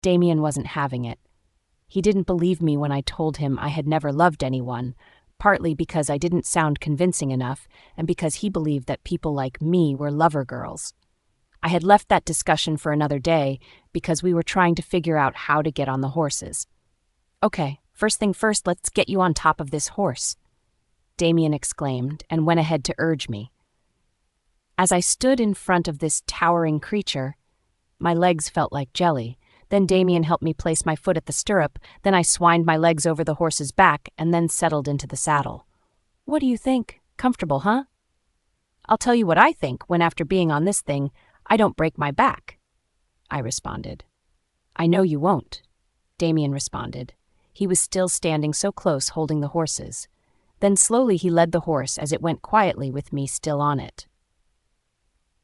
Damien wasn't having it. He didn't believe me when I told him I had never loved anyone, partly because I didn't sound convincing enough and because he believed that people like me were lover girls. I had left that discussion for another day because we were trying to figure out how to get on the horses. "Okay, first thing first, let's get you on top of this horse," Damien exclaimed and went ahead to urge me. As I stood in front of this towering creature, my legs felt like jelly. Then Damien helped me place my foot at the stirrup, then I swined my legs over the horse's back and then settled into the saddle. "What do you think? Comfortable, huh?" "I'll tell you what I think when after being on this thing, I don't break my back," I responded. "I know you won't," Damien responded. He was still standing so close holding the horses. Then slowly he led the horse as it went quietly with me still on it.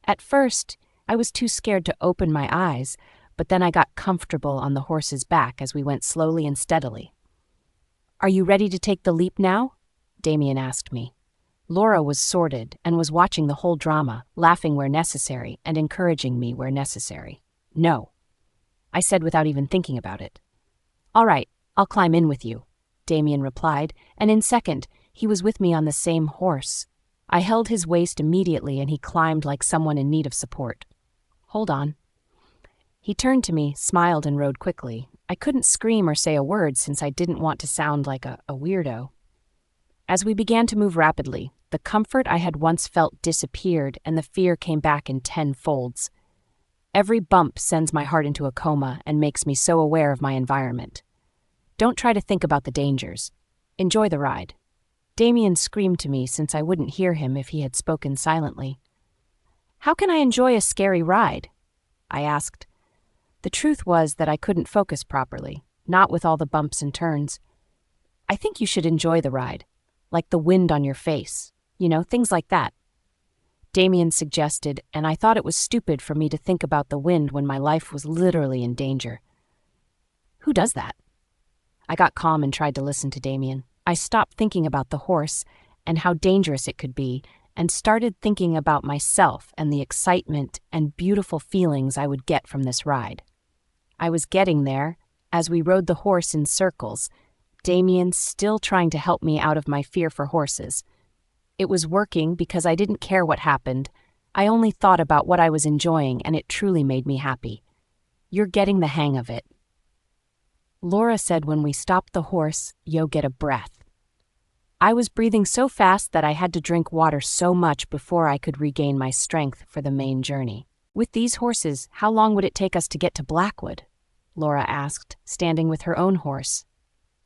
At first, I was too scared to open my eyes, but then I got comfortable on the horse's back as we went slowly and steadily. "Are you ready to take the leap now?" Damien asked me. Laura was sorted and was watching the whole drama, laughing where necessary and encouraging me where necessary. "No," I said without even thinking about it. "All right, I'll climb in with you," Damien replied, and in a second, he was with me on the same horse. I held his waist immediately and he climbed like someone in need of support. "Hold on." He turned to me, smiled, and rode quickly. I couldn't scream or say a word since I didn't want to sound like a weirdo. As we began to move rapidly, the comfort I had once felt disappeared and the fear came back in 10 folds. Every bump sends my heart into a coma and makes me so aware of my environment. Don't try to think about the dangers. Enjoy the ride. Damien screamed to me since I wouldn't hear him if he had spoken silently. "How can I enjoy a scary ride?" I asked. The truth was that I couldn't focus properly, not with all the bumps and turns. "I think you should enjoy the ride, like the wind on your face, things like that," Damien suggested, and I thought it was stupid for me to think about the wind when my life was literally in danger. "Who does that?" I got calm and tried to listen to Damien. I stopped thinking about the horse and how dangerous it could be and started thinking about myself and the excitement and beautiful feelings I would get from this ride. I was getting there as we rode the horse in circles, Damien still trying to help me out of my fear for horses. It was working because I didn't care what happened. I only thought about what I was enjoying and it truly made me happy. "You're getting the hang of it." Laura said when we stopped the horse, "Yo, get a breath." I was breathing so fast that I had to drink water so much before I could regain my strength for the main journey. "With these horses, how long would it take us to get to Blackwood?" Laura asked, standing with her own horse.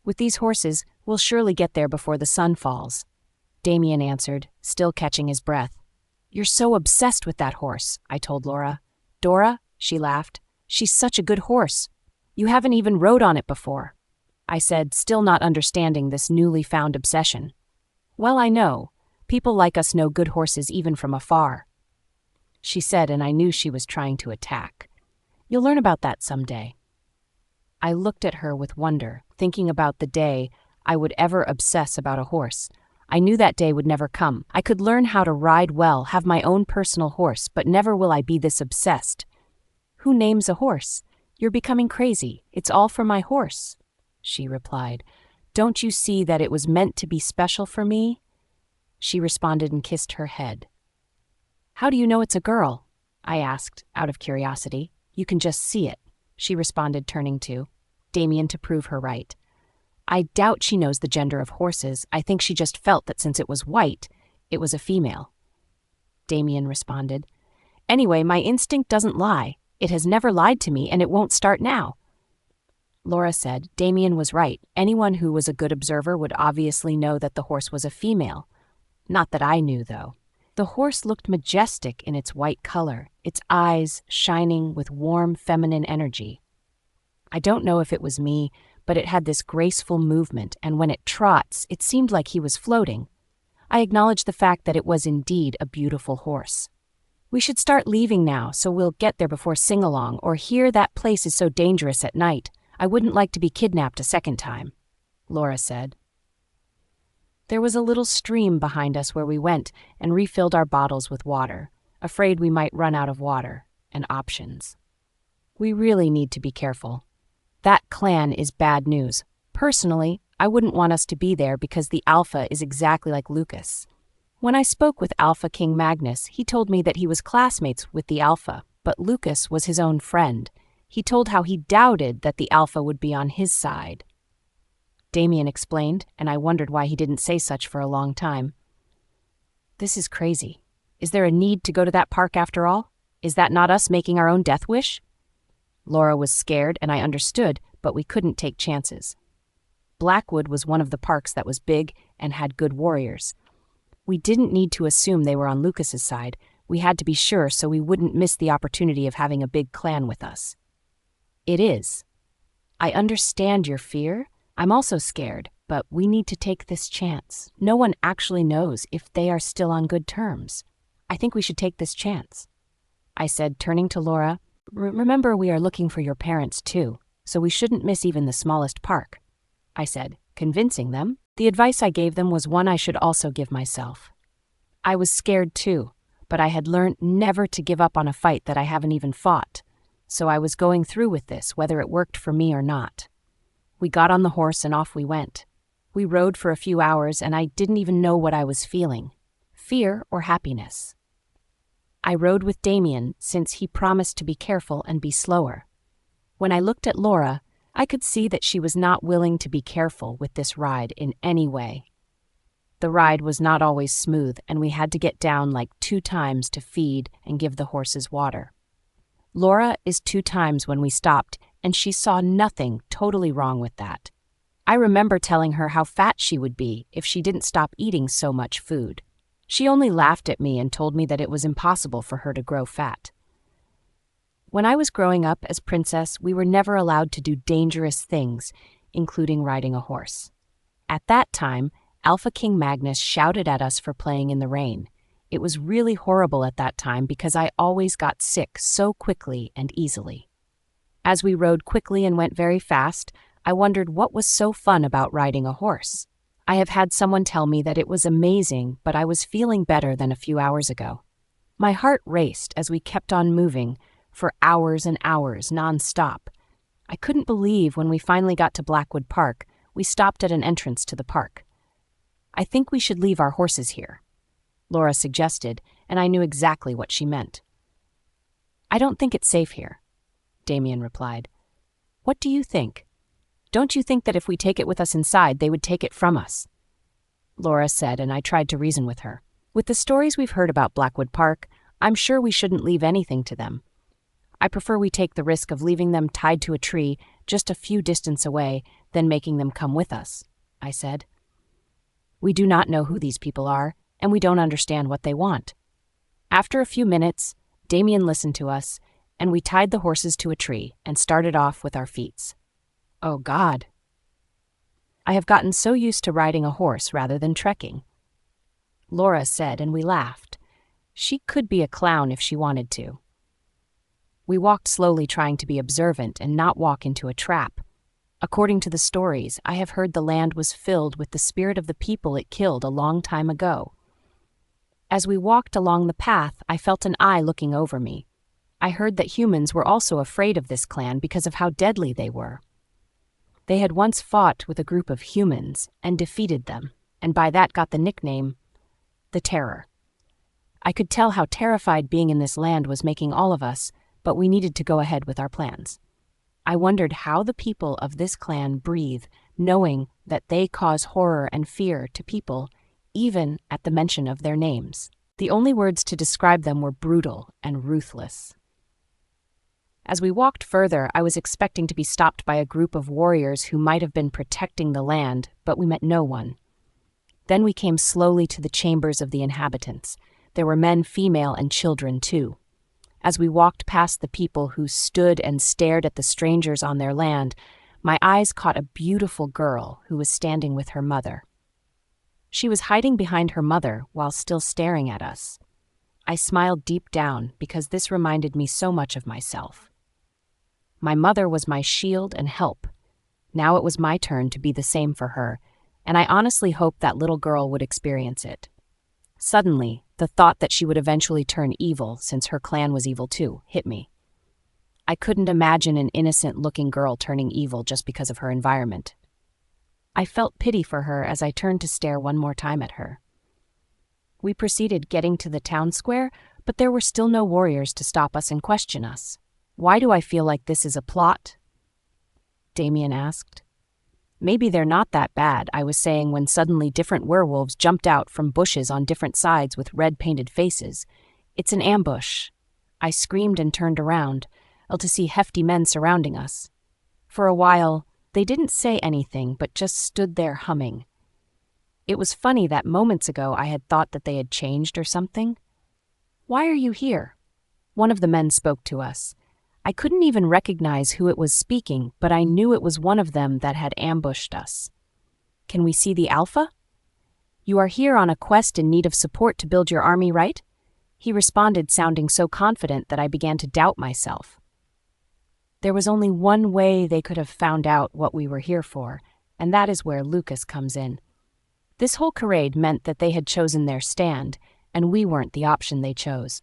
"With these horses, we'll surely get there before the sun falls," Damien answered, still catching his breath. "You're so obsessed with that horse," I told Laura. "Dora," she laughed, "she's such a good horse. You haven't even rode on it before," I said, still not understanding this newly found obsession. "Well, I know. People like us know good horses even from afar," she said, and I knew she was trying to attack. "You'll learn about that someday." I looked at her with wonder, thinking about the day I would ever obsess about a horse. I knew that day would never come. I could learn how to ride well, have my own personal horse, but never will I be this obsessed. "Who names a horse? You're becoming crazy. It's all for my horse," she replied. "Don't you see that it was meant to be special for me?" She responded and kissed her head. "How do you know it's a girl?" I asked, out of curiosity. "You can just see it," she responded, turning to Damien to prove her right. "I doubt she knows the gender of horses. I think she just felt that since it was white, it was a female," Damien responded. "Anyway, my instinct doesn't lie. It has never lied to me, and it won't start now." Laura said Damien was right. Anyone who was a good observer would obviously know that the horse was a female. Not that I knew, though. The horse looked majestic in its white color, its eyes shining with warm feminine energy. I don't know if it was me, but it had this graceful movement, and when it trots, it seemed like he was floating. I acknowledged the fact that it was indeed a beautiful horse. "We should start leaving now, so we'll get there before sing-along, or here that place is so dangerous at night. I wouldn't like to be kidnapped a second time," Laura said. There was a little stream behind us where we went and refilled our bottles with water, afraid we might run out of water and options. We really need to be careful. That clan is bad news. Personally, I wouldn't want us to be there because the Alpha is exactly like Lucas. When I spoke with Alpha King Magnus, he told me that he was classmates with the Alpha, but Lucas was his own friend. He told how he doubted that the Alpha would be on his side. Damien explained, and I wondered why he didn't say such for a long time. This is crazy. Is there a need to go to that park after all? Is that not us making our own death wish? Laura was scared, and I understood, but we couldn't take chances. Blackwood was one of the parks that was big and had good warriors. We didn't need to assume they were on Lucas's side. We had to be sure so we wouldn't miss the opportunity of having a big clan with us. It is. I understand your fear. I'm also scared, but we need to take this chance. No one actually knows if they are still on good terms. I think we should take this chance. I said, turning to Laura, Remember we are looking for your parents too, so we shouldn't miss even the smallest park. I said, convincing them. The advice I gave them was one I should also give myself. I was scared too, but I had learned never to give up on a fight that I haven't even fought, so I was going through with this whether it worked for me or not. We got on the horse and off we went. We rode for a few hours and I didn't even know what I was feeling, fear or happiness. I rode with Damien since he promised to be careful and be slower. When I looked at Laura, I could see that she was not willing to be careful with this ride in any way. The ride was not always smooth, and we had to get down like 2 times to feed and give the horses water. Laura is 2 times when we stopped, and she saw nothing totally wrong with that. I remember telling her how fat she would be if she didn't stop eating so much food. She only laughed at me and told me that it was impossible for her to grow fat. When I was growing up as princess, we were never allowed to do dangerous things, including riding a horse. At that time, Alpha King Magnus shouted at us for playing in the rain. It was really horrible at that time because I always got sick so quickly and easily. As we rode quickly and went very fast, I wondered what was so fun about riding a horse. I have had someone tell me that it was amazing, but I was feeling better than a few hours ago. My heart raced as we kept on moving, for hours and hours, non-stop. I couldn't believe when we finally got to Blackwood Park, we stopped at an entrance to the park. I think we should leave our horses here, Laura suggested, and I knew exactly what she meant. I don't think it's safe here, Damien replied. What do you think? Don't you think that if we take it with us inside, they would take it from us? Laura said, and I tried to reason with her. With the stories we've heard about Blackwood Park, I'm sure we shouldn't leave anything to them. I prefer we take the risk of leaving them tied to a tree just a few distance away than making them come with us, I said. We do not know who these people are, and we don't understand what they want. After a few minutes, Damien listened to us, and we tied the horses to a tree and started off with our feats. Oh, God. I have gotten so used to riding a horse rather than trekking, Laura said, and we laughed. She could be a clown if she wanted to. We walked slowly, trying to be observant and not walk into a trap. According to the stories, I have heard the land was filled with the spirit of the people it killed a long time ago. As we walked along the path, I felt an eye looking over me. I heard that humans were also afraid of this clan because of how deadly they were. They had once fought with a group of humans and defeated them, and by that got the nickname, the Terror. I could tell how terrified being in this land was making all of us, but we needed to go ahead with our plans. I wondered how the people of this clan breathe, knowing that they cause horror and fear to people, even at the mention of their names. The only words to describe them were brutal and ruthless. As we walked further, I was expecting to be stopped by a group of warriors who might have been protecting the land, but we met no one. Then we came slowly to the chambers of the inhabitants. There were men, female, and children too. As we walked past the people who stood and stared at the strangers on their land, my eyes caught a beautiful girl who was standing with her mother. She was hiding behind her mother while still staring at us. I smiled deep down because this reminded me so much of myself. My mother was my shield and help. Now it was my turn to be the same for her, and I honestly hoped that little girl would experience it. Suddenly, the thought that she would eventually turn evil, since her clan was evil too, hit me. I couldn't imagine an innocent-looking girl turning evil just because of her environment. I felt pity for her as I turned to stare one more time at her. We proceeded, getting to the town square, but there were still no warriors to stop us and question us. "Why do I feel like this is a plot?" Damien asked. "Maybe they're not that bad," I was saying, when suddenly different werewolves jumped out from bushes on different sides with red-painted faces. "It's an ambush." I screamed and turned around, to see hefty men surrounding us. For a while, they didn't say anything but just stood there humming. It was funny that moments ago I had thought that they had changed or something. "Why are you here?" One of the men spoke to us. I couldn't even recognize who it was speaking, but I knew it was one of them that had ambushed us. "Can we see the Alpha?" "You are here on a quest in need of support to build your army, right?" He responded, sounding so confident that I began to doubt myself. There was only one way they could have found out what we were here for, and that is where Lucas comes in. This whole charade meant that they had chosen their stand, and we weren't the option they chose.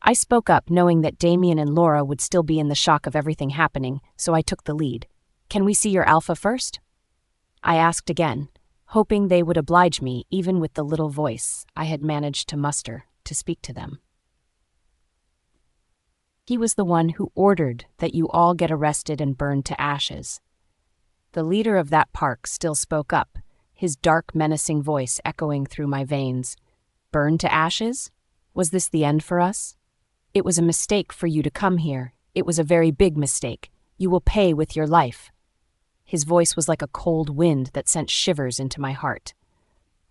I spoke up, knowing that Damien and Laura would still be in the shock of everything happening, so I took the lead. "Can we see your Alpha first?" I asked again, hoping they would oblige me, even with the little voice I had managed to muster to speak to them. He was the one who ordered that you all get arrested and burned to ashes. The leader of that park still spoke up, his dark, menacing voice echoing through my veins. "Burned to ashes? Was this the end for us? It was a mistake for you to come here. It was a very big mistake. You will pay with your life." His voice was like a cold wind that sent shivers into my heart.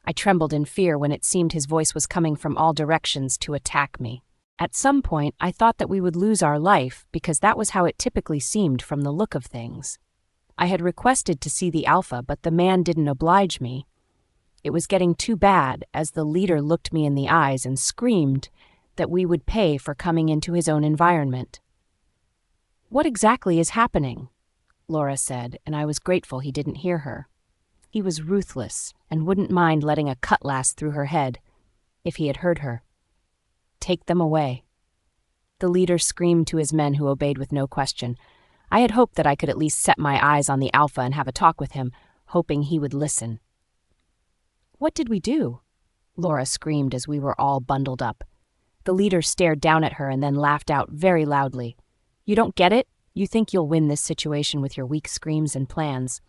I trembled in fear when it seemed his voice was coming from all directions to attack me. At some point, I thought that we would lose our life because that was how it typically seemed from the look of things. I had requested to see the Alpha, but the man didn't oblige me. It was getting too bad as the leader looked me in the eyes and screamed that we would pay for coming into his own environment. "What exactly is happening?" Laura said, and I was grateful he didn't hear her. He was ruthless and wouldn't mind letting a cutlass through her head if he had heard her. "Take them away." The leader screamed to his men, who obeyed with no question. I had hoped that I could at least set my eyes on the Alpha and have a talk with him, hoping he would listen. "What did we do?" Laura screamed as we were all bundled up. The leader stared down at her and then laughed out very loudly. "You don't get it? You think you'll win this situation with your weak screams and plans.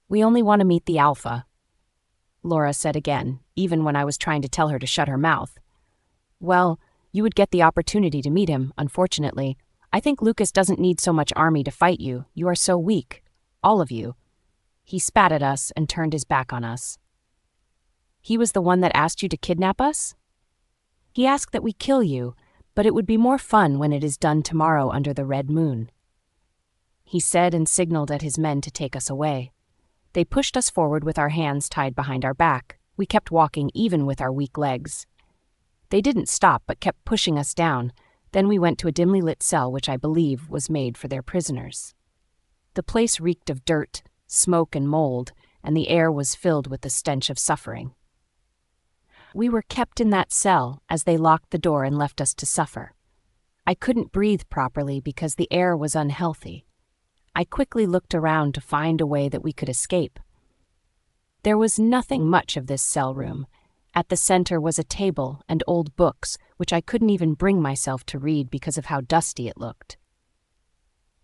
We only want to meet the Alpha," Laura said again, even when I was trying to tell her to shut her mouth. "Well, you would get the opportunity to meet him, unfortunately. I think Lucas doesn't need so much army to fight you. You are so weak. All of you." He spat at us and turned his back on us. "He was the one that asked you to kidnap us?" "He asked that we kill you, but it would be more fun when it is done tomorrow under the red moon," he said, and signaled at his men to take us away. They pushed us forward with our hands tied behind our back. We kept walking even with our weak legs. They didn't stop but kept pushing us down. Then we went to a dimly lit cell which I believe was made for their prisoners. The place reeked of dirt, smoke, and mold, and the air was filled with the stench of suffering. We were kept in that cell as they locked the door and left us to suffer. I couldn't breathe properly because the air was unhealthy. I quickly looked around to find a way that we could escape. There was nothing much of this cell room. At the center was a table and old books, which I couldn't even bring myself to read because of how dusty it looked.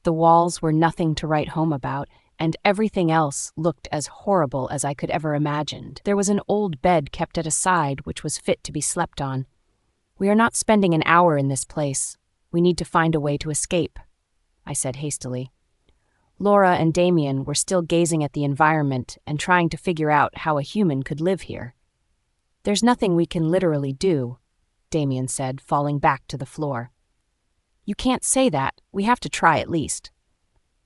The walls were nothing to write home about, and everything else looked as horrible as I could ever imagined. There was an old bed kept at a side which was fit to be slept on. "We are not spending an hour in this place. We need to find a way to escape," I said hastily. Laura and Damien were still gazing at the environment and trying to figure out how a human could live here. "There's nothing we can literally do," Damien said, falling back to the floor. "You can't say that. We have to try at least."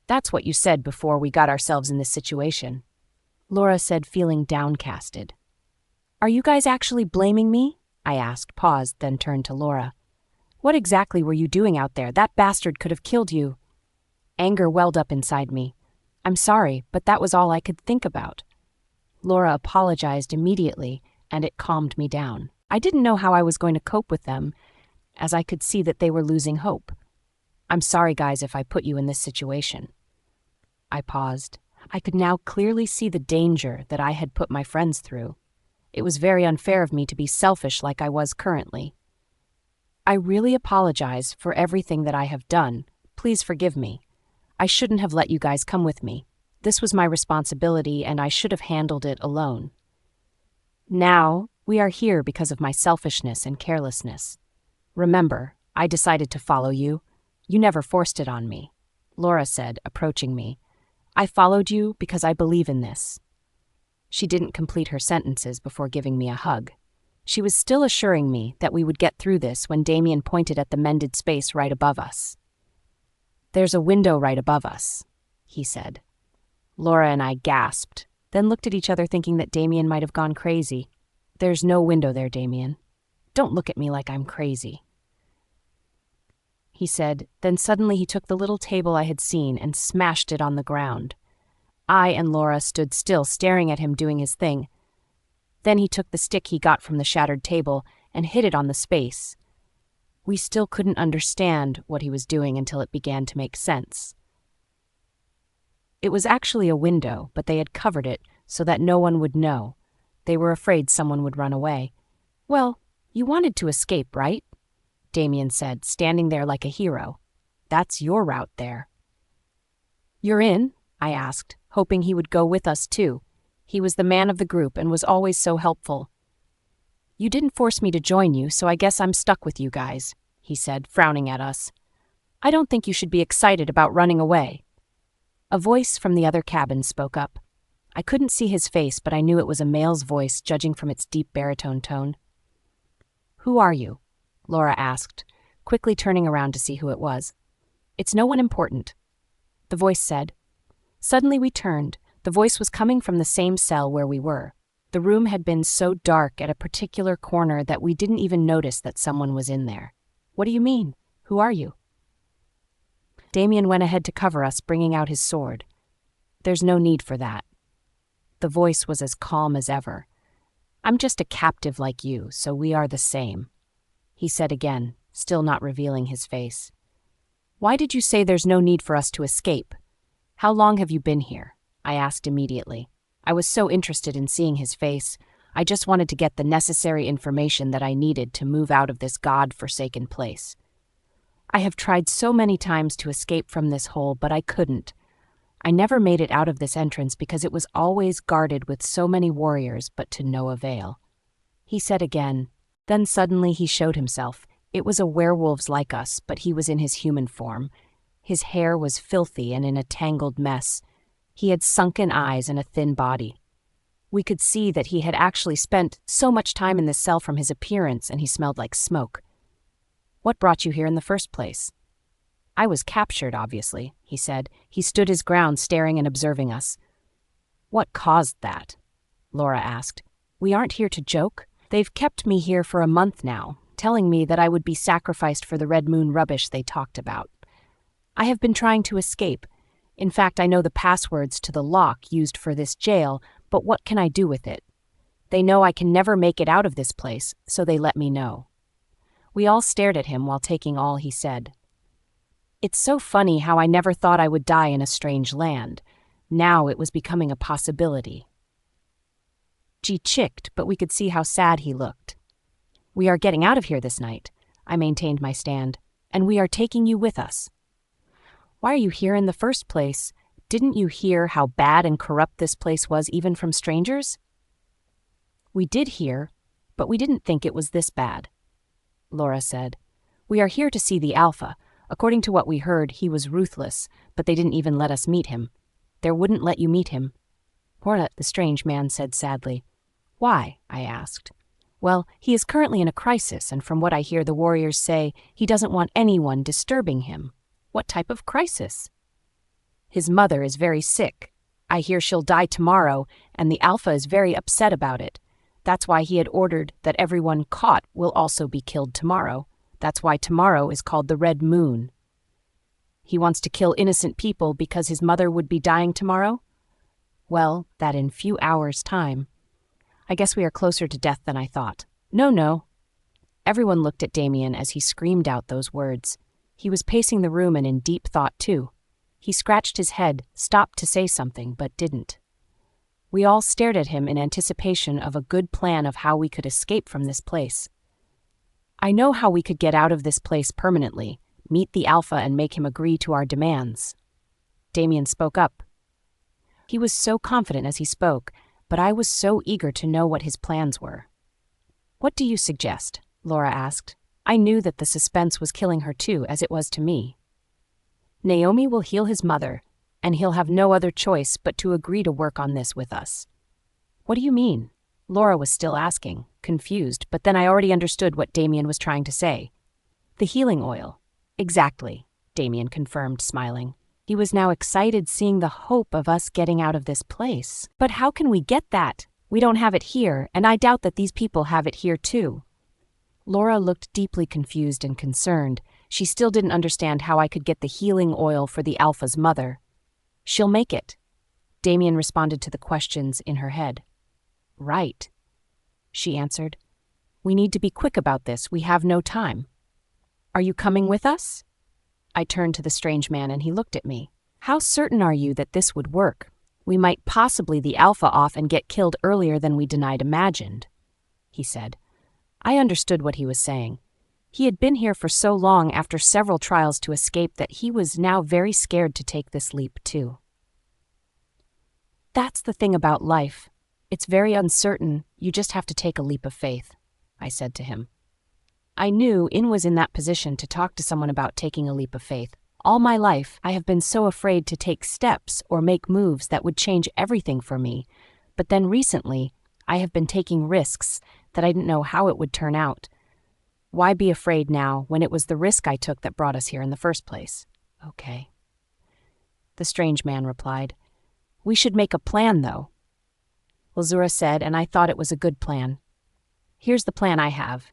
"That's what you said before we got ourselves in this situation," Laura said, feeling downcasted. "Are you guys actually blaming me?" I asked, paused, then turned to Laura. "What exactly were you doing out there? That bastard could have killed you." Anger welled up inside me. "I'm sorry, but that was all I could think about." Laura apologized immediately, and it calmed me down. I didn't know how I was going to cope with them, as I could see that they were losing hope. I'm sorry, guys, if I put you in this situation. I paused. I could now clearly see the danger that I had put my friends through. It was very unfair of me to be selfish like I was currently. I really apologize for everything that I have done. Please forgive me. I shouldn't have let you guys come with me. This was my responsibility, and I should have handled it alone. Now, we are here because of my selfishness and carelessness. Remember, I decided to follow you. You never forced it on me, Laura said, approaching me. I followed you because I believe in this. She didn't complete her sentences before giving me a hug. She was still assuring me that we would get through this when Damien pointed at the mended space right above us. There's a window right above us, he said. Laura and I gasped, then looked at each other thinking that Damien might have gone crazy. There's no window there, Damien. Don't look at me like I'm crazy, he said. Then suddenly he took the little table I had seen and smashed it on the ground. I and Laura stood still, staring at him doing his thing. Then he took the stick he got from the shattered table and hit it on the space. We still couldn't understand what he was doing until it began to make sense. It was actually a window, but they had covered it so that no one would know. They were afraid someone would run away. Well, you wanted to escape, right? Damien said, standing there like a hero. That's your route there. You're in? I asked, hoping he would go with us too. He was the man of the group and was always so helpful. You didn't force me to join you, so I guess I'm stuck with you guys, he said, frowning at us. I don't think you should be excited about running away. A voice from the other cabin spoke up. I couldn't see his face, but I knew it was a male's voice, judging from its deep baritone tone. Who are you? Laura asked, quickly turning around to see who it was. It's no one important, the voice said. Suddenly we turned. The voice was coming from the same cell where we were. The room had been so dark at a particular corner that we didn't even notice that someone was in there. What do you mean? Who are you? Damien went ahead to cover us, bringing out his sword. There's no need for that. The voice was as calm as ever. I'm just a captive like you, so we are the same, he said again, still not revealing his face. Why did you say there's no need for us to escape? How long have you been here? I asked immediately. I was so interested in seeing his face. I just wanted to get the necessary information that I needed to move out of this God-forsaken place. I have tried so many times to escape from this hole, but I couldn't. I never made it out of this entrance because it was always guarded with so many warriors, but to no avail, he said again. Then suddenly he showed himself. It was a werewolf like us, but he was in his human form. His hair was filthy and in a tangled mess. He had sunken eyes and a thin body. We could see that he had actually spent so much time in this cell from his appearance, and he smelled like smoke. What brought you here in the first place? I was captured, obviously, he said. He stood his ground, staring and observing us. What caused that? Laura asked. We aren't here to joke. They've kept me here for a month now, telling me that I would be sacrificed for the Red Moon rubbish they talked about. I have been trying to escape. In fact, I know the passwords to the lock used for this jail, but what can I do with it? They know I can never make it out of this place, so they let me know. We all stared at him while taking all he said. It's so funny how I never thought I would die in a strange land. Now it was becoming a possibility. G chicked, but we could see how sad he looked. We are getting out of here this night, I maintained my stand, and we are taking you with us. Why are you here in the first place? Didn't you hear how bad and corrupt this place was even from strangers? We did hear, but we didn't think it was this bad, Laura said. We are here to see the Alpha. According to what we heard, he was ruthless, but they didn't even let us meet him. They wouldn't let you meet him. Hornet, the strange man said sadly. Why? I asked. Well, he is currently in a crisis, and from what I hear the warriors say, he doesn't want anyone disturbing him. What type of crisis? His mother is very sick. I hear she'll die tomorrow, and the Alpha is very upset about it. That's why he had ordered that everyone caught will also be killed tomorrow. That's why tomorrow is called the Red Moon. He wants to kill innocent people because his mother would be dying tomorrow? Well, that in few hours' time. I guess we are closer to death than I thought. No. Everyone looked at Damien as he screamed out those words. He was pacing the room and in deep thought, too. He scratched his head, stopped to say something, but didn't. We all stared at him in anticipation of a good plan of how we could escape from this place. I know how we could get out of this place permanently, meet the Alpha and make him agree to our demands. Damien spoke up. He was so confident as he spoke, but I was so eager to know what his plans were. "What do you suggest?" Laura asked. I knew that the suspense was killing her too, as it was to me. "Naomi will heal his mother, and he'll have no other choice but to agree to work on this with us." "What do you mean?" Laura was still asking, confused, but then I already understood what Damien was trying to say. "The healing oil." "Exactly," Damien confirmed, smiling. He was now excited, seeing the hope of us getting out of this place. "But how can we get that? We don't have it here, and I doubt that these people have it here too." Laura looked deeply confused and concerned. She still didn't understand how I could get the healing oil for the Alpha's mother. "She'll make it." Damien responded to the questions in her head. "Right," she answered. "We need to be quick about this. We have no time." "Are you coming with us?" I turned to the strange man and he looked at me. "How certain are you that this would work? We might possibly the Alpha off and get killed earlier than we denied imagined," he said. I understood what he was saying. He had been here for so long after several trials to escape that he was now very scared to take this leap too. "That's the thing about life. It's very uncertain. You just have to take a leap of faith," I said to him. I knew In was in that position to talk to someone about taking a leap of faith. All my life, I have been so afraid to take steps or make moves that would change everything for me. But then recently, I have been taking risks that I didn't know how it would turn out. Why be afraid now when it was the risk I took that brought us here in the first place? "Okay," the strange man replied. "We should make a plan, though," Lazura said, and I thought it was a good plan. "Here's the plan I have.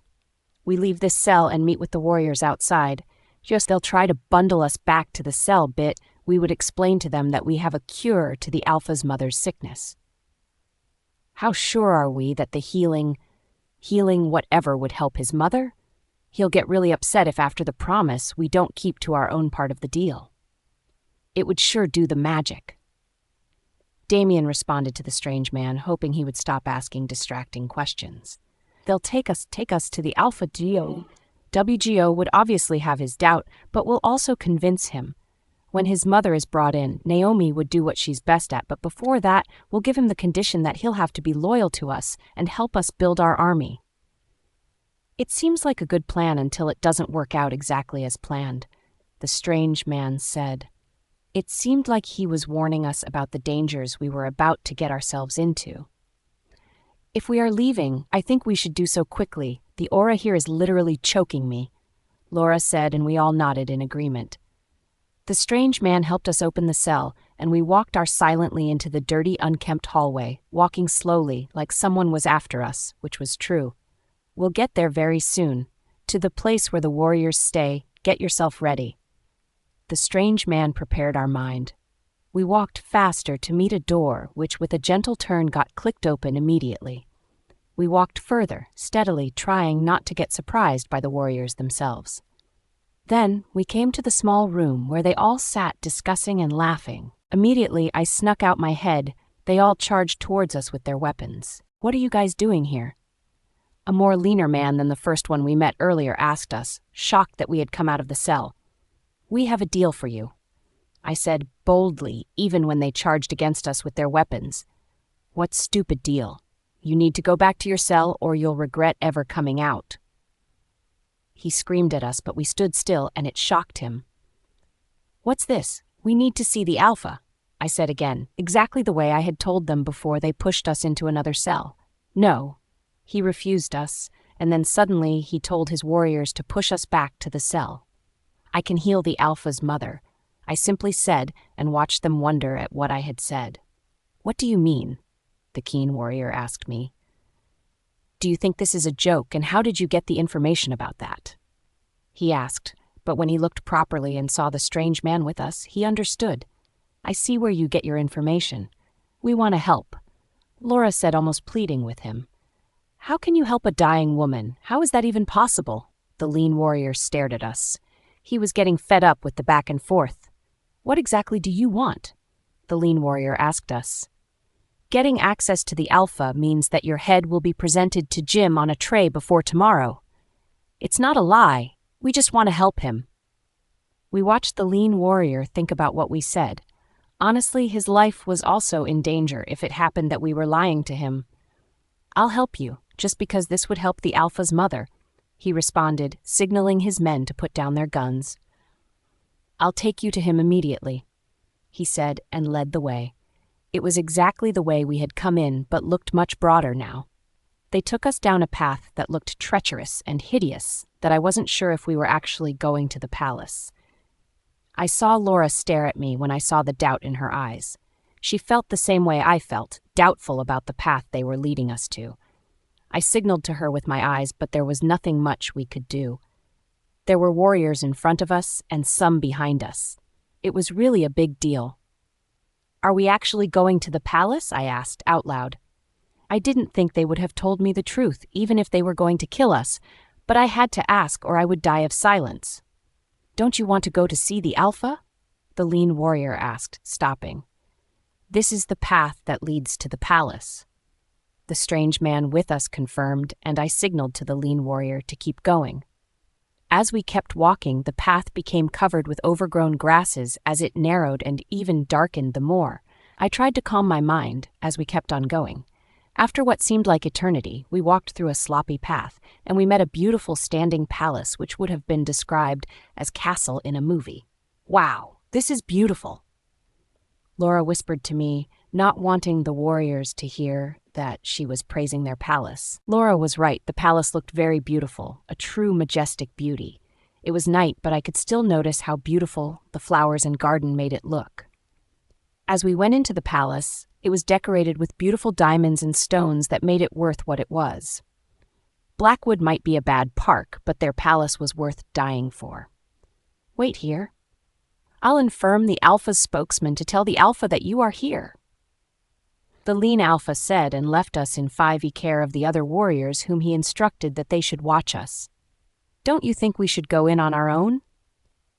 We leave this cell and meet with the warriors outside. Just they'll try to bundle us back to the cell bit. We would explain to them that we have a cure to the Alpha's mother's sickness." "How sure are we that the healing whatever would help his mother? He'll get really upset if after the promise we don't keep to our own part of the deal." "It would sure do the magic." Damien responded to the strange man, hoping he would stop asking distracting questions. "They'll take us to the Alpha Geo. WGO would obviously have his doubt, but will also convince him. When his mother is brought in, Naomi would do what she's best at, but before that, we'll give him the condition that he'll have to be loyal to us and help us build our army." "It seems like a good plan until it doesn't work out exactly as planned," the strange man said. It seemed like he was warning us about the dangers we were about to get ourselves into. "If we are leaving, I think we should do so quickly. The aura here is literally choking me," Laura said, and we all nodded in agreement. The strange man helped us open the cell, and we walked silently into the dirty, unkempt hallway, walking slowly, like someone was after us, which was true. "We'll get there very soon. To the place where the warriors stay. Get yourself ready." The strange man prepared our mind. We walked faster to meet a door, which with a gentle turn got clicked open immediately. We walked further, steadily, trying not to get surprised by the warriors themselves. Then we came to the small room where they all sat discussing and laughing. Immediately, I snuck out my head. They all charged towards us with their weapons. "What are you guys doing here?" A more leaner man than the first one we met earlier asked us, shocked that we had come out of the cell. "We have a deal for you," I said boldly, even when they charged against us with their weapons. "What stupid deal? You need to go back to your cell or you'll regret ever coming out." He screamed at us, but we stood still and it shocked him. "What's this? We need to see the Alpha," I said again, exactly the way I had told them before they pushed us into another cell. "No." He refused us, and then suddenly he told his warriors to push us back to the cell. "I can heal the Alpha's mother," I simply said, and watched them wonder at what I had said. "What do you mean?" the keen warrior asked me. "Do you think this is a joke, and how did you get the information about that?" he asked, but when he looked properly and saw the strange man with us, he understood. "I see where you get your information. We want to help," Laura said, almost pleading with him. "How can you help a dying woman? How is that even possible?" The lean warrior stared at us. He was getting fed up with the back and forth. "What exactly do you want?" the lean warrior asked us. "Getting access to the Alpha means that your head will be presented to Jim on a tray before tomorrow. It's not a lie. We just want to help him." We watched the lean warrior think about what we said. Honestly, his life was also in danger if it happened that we were lying to him. "I'll help you, just because this would help the Alpha's mother," he responded, signaling his men to put down their guns. "I'll take you to him immediately," he said, and led the way. It was exactly the way we had come in, but looked much broader now. They took us down a path that looked treacherous and hideous, that I wasn't sure if we were actually going to the palace. I saw Laura stare at me when I saw the doubt in her eyes. She felt the same way I felt, doubtful about the path they were leading us to. I signaled to her with my eyes, but there was nothing much we could do. There were warriors in front of us and some behind us. It was really a big deal. "Are we actually going to the palace?" I asked out loud. I didn't think they would have told me the truth, even if they were going to kill us, but I had to ask or I would die of silence. "Don't you want to go to see the Alpha?" the lean warrior asked, stopping. "This is the path that leads to the palace," the strange man with us confirmed, and I signaled to the lean warrior to keep going. As we kept walking, the path became covered with overgrown grasses as it narrowed and even darkened the more. I tried to calm my mind as we kept on going. After what seemed like eternity, we walked through a sloppy path, and we met a beautiful standing palace which would have been described as castle in a movie. "Wow, this is beautiful," Laura whispered to me, not wanting the warriors to hear that she was praising their palace. Laura was right, the palace looked very beautiful, a true majestic beauty. It was night, but I could still notice how beautiful the flowers and garden made it look. As we went into the palace, it was decorated with beautiful diamonds and stones that made it worth what it was. Blackwood might be a bad park, but their palace was worth dying for. "Wait here. I'll inform the Alpha's spokesman to tell the Alpha that you are here," the lean Alpha said, and left us in 5e care of the other warriors whom he instructed that they should watch us. "Don't you think we should go in on our own?"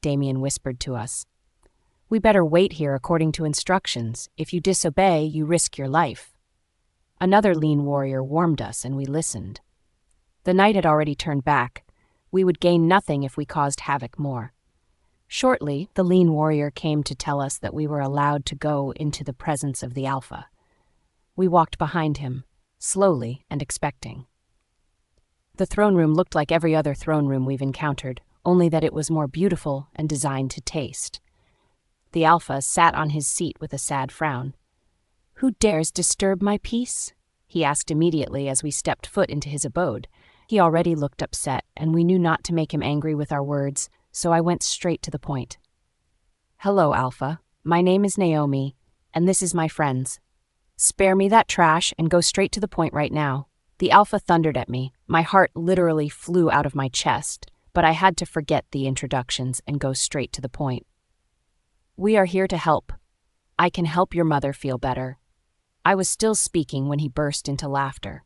Damien whispered to us. "We better wait here according to instructions. If you disobey, you risk your life." Another lean warrior warned us, and we listened. The night had already turned back. We would gain nothing if we caused havoc more. Shortly, the lean warrior came to tell us that we were allowed to go into the presence of the Alpha. We walked behind him, slowly and expecting. The throne room looked like every other throne room we've encountered, only that it was more beautiful and designed to taste. The Alpha sat on his seat with a sad frown. "Who dares disturb my peace?" he asked immediately as we stepped foot into his abode. He already looked upset, and we knew not to make him angry with our words, so I went straight to the point. "Hello, Alpha. My name is Naomi, and this is my friends. Spare me that trash and go straight to the point right now." The Alpha thundered at me. My heart literally flew out of my chest, but I had to forget the introductions and go straight to the point. "We are here to help. I can help your mother feel better." I was still speaking when he burst into laughter.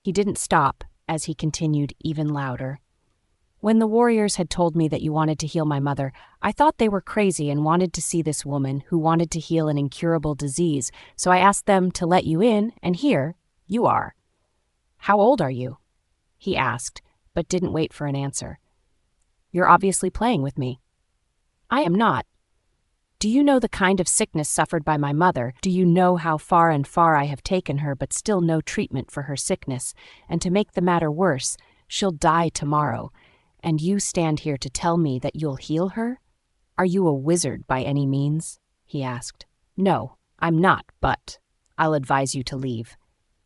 He didn't stop, as he continued even louder. "When the warriors had told me that you wanted to heal my mother, I thought they were crazy and wanted to see this woman who wanted to heal an incurable disease, so I asked them to let you in, and here you are." "How old are you?" he asked, but didn't wait for an answer. "You're obviously playing with me." "I am not. Do you know the kind of sickness suffered by my mother? Do you know how far and far I have taken her, but still no treatment for her sickness? And to make the matter worse, she'll die tomorrow. And you stand here to tell me that you'll heal her? Are you a wizard by any means?" he asked. "No, I'm not, but I'll advise you to leave,"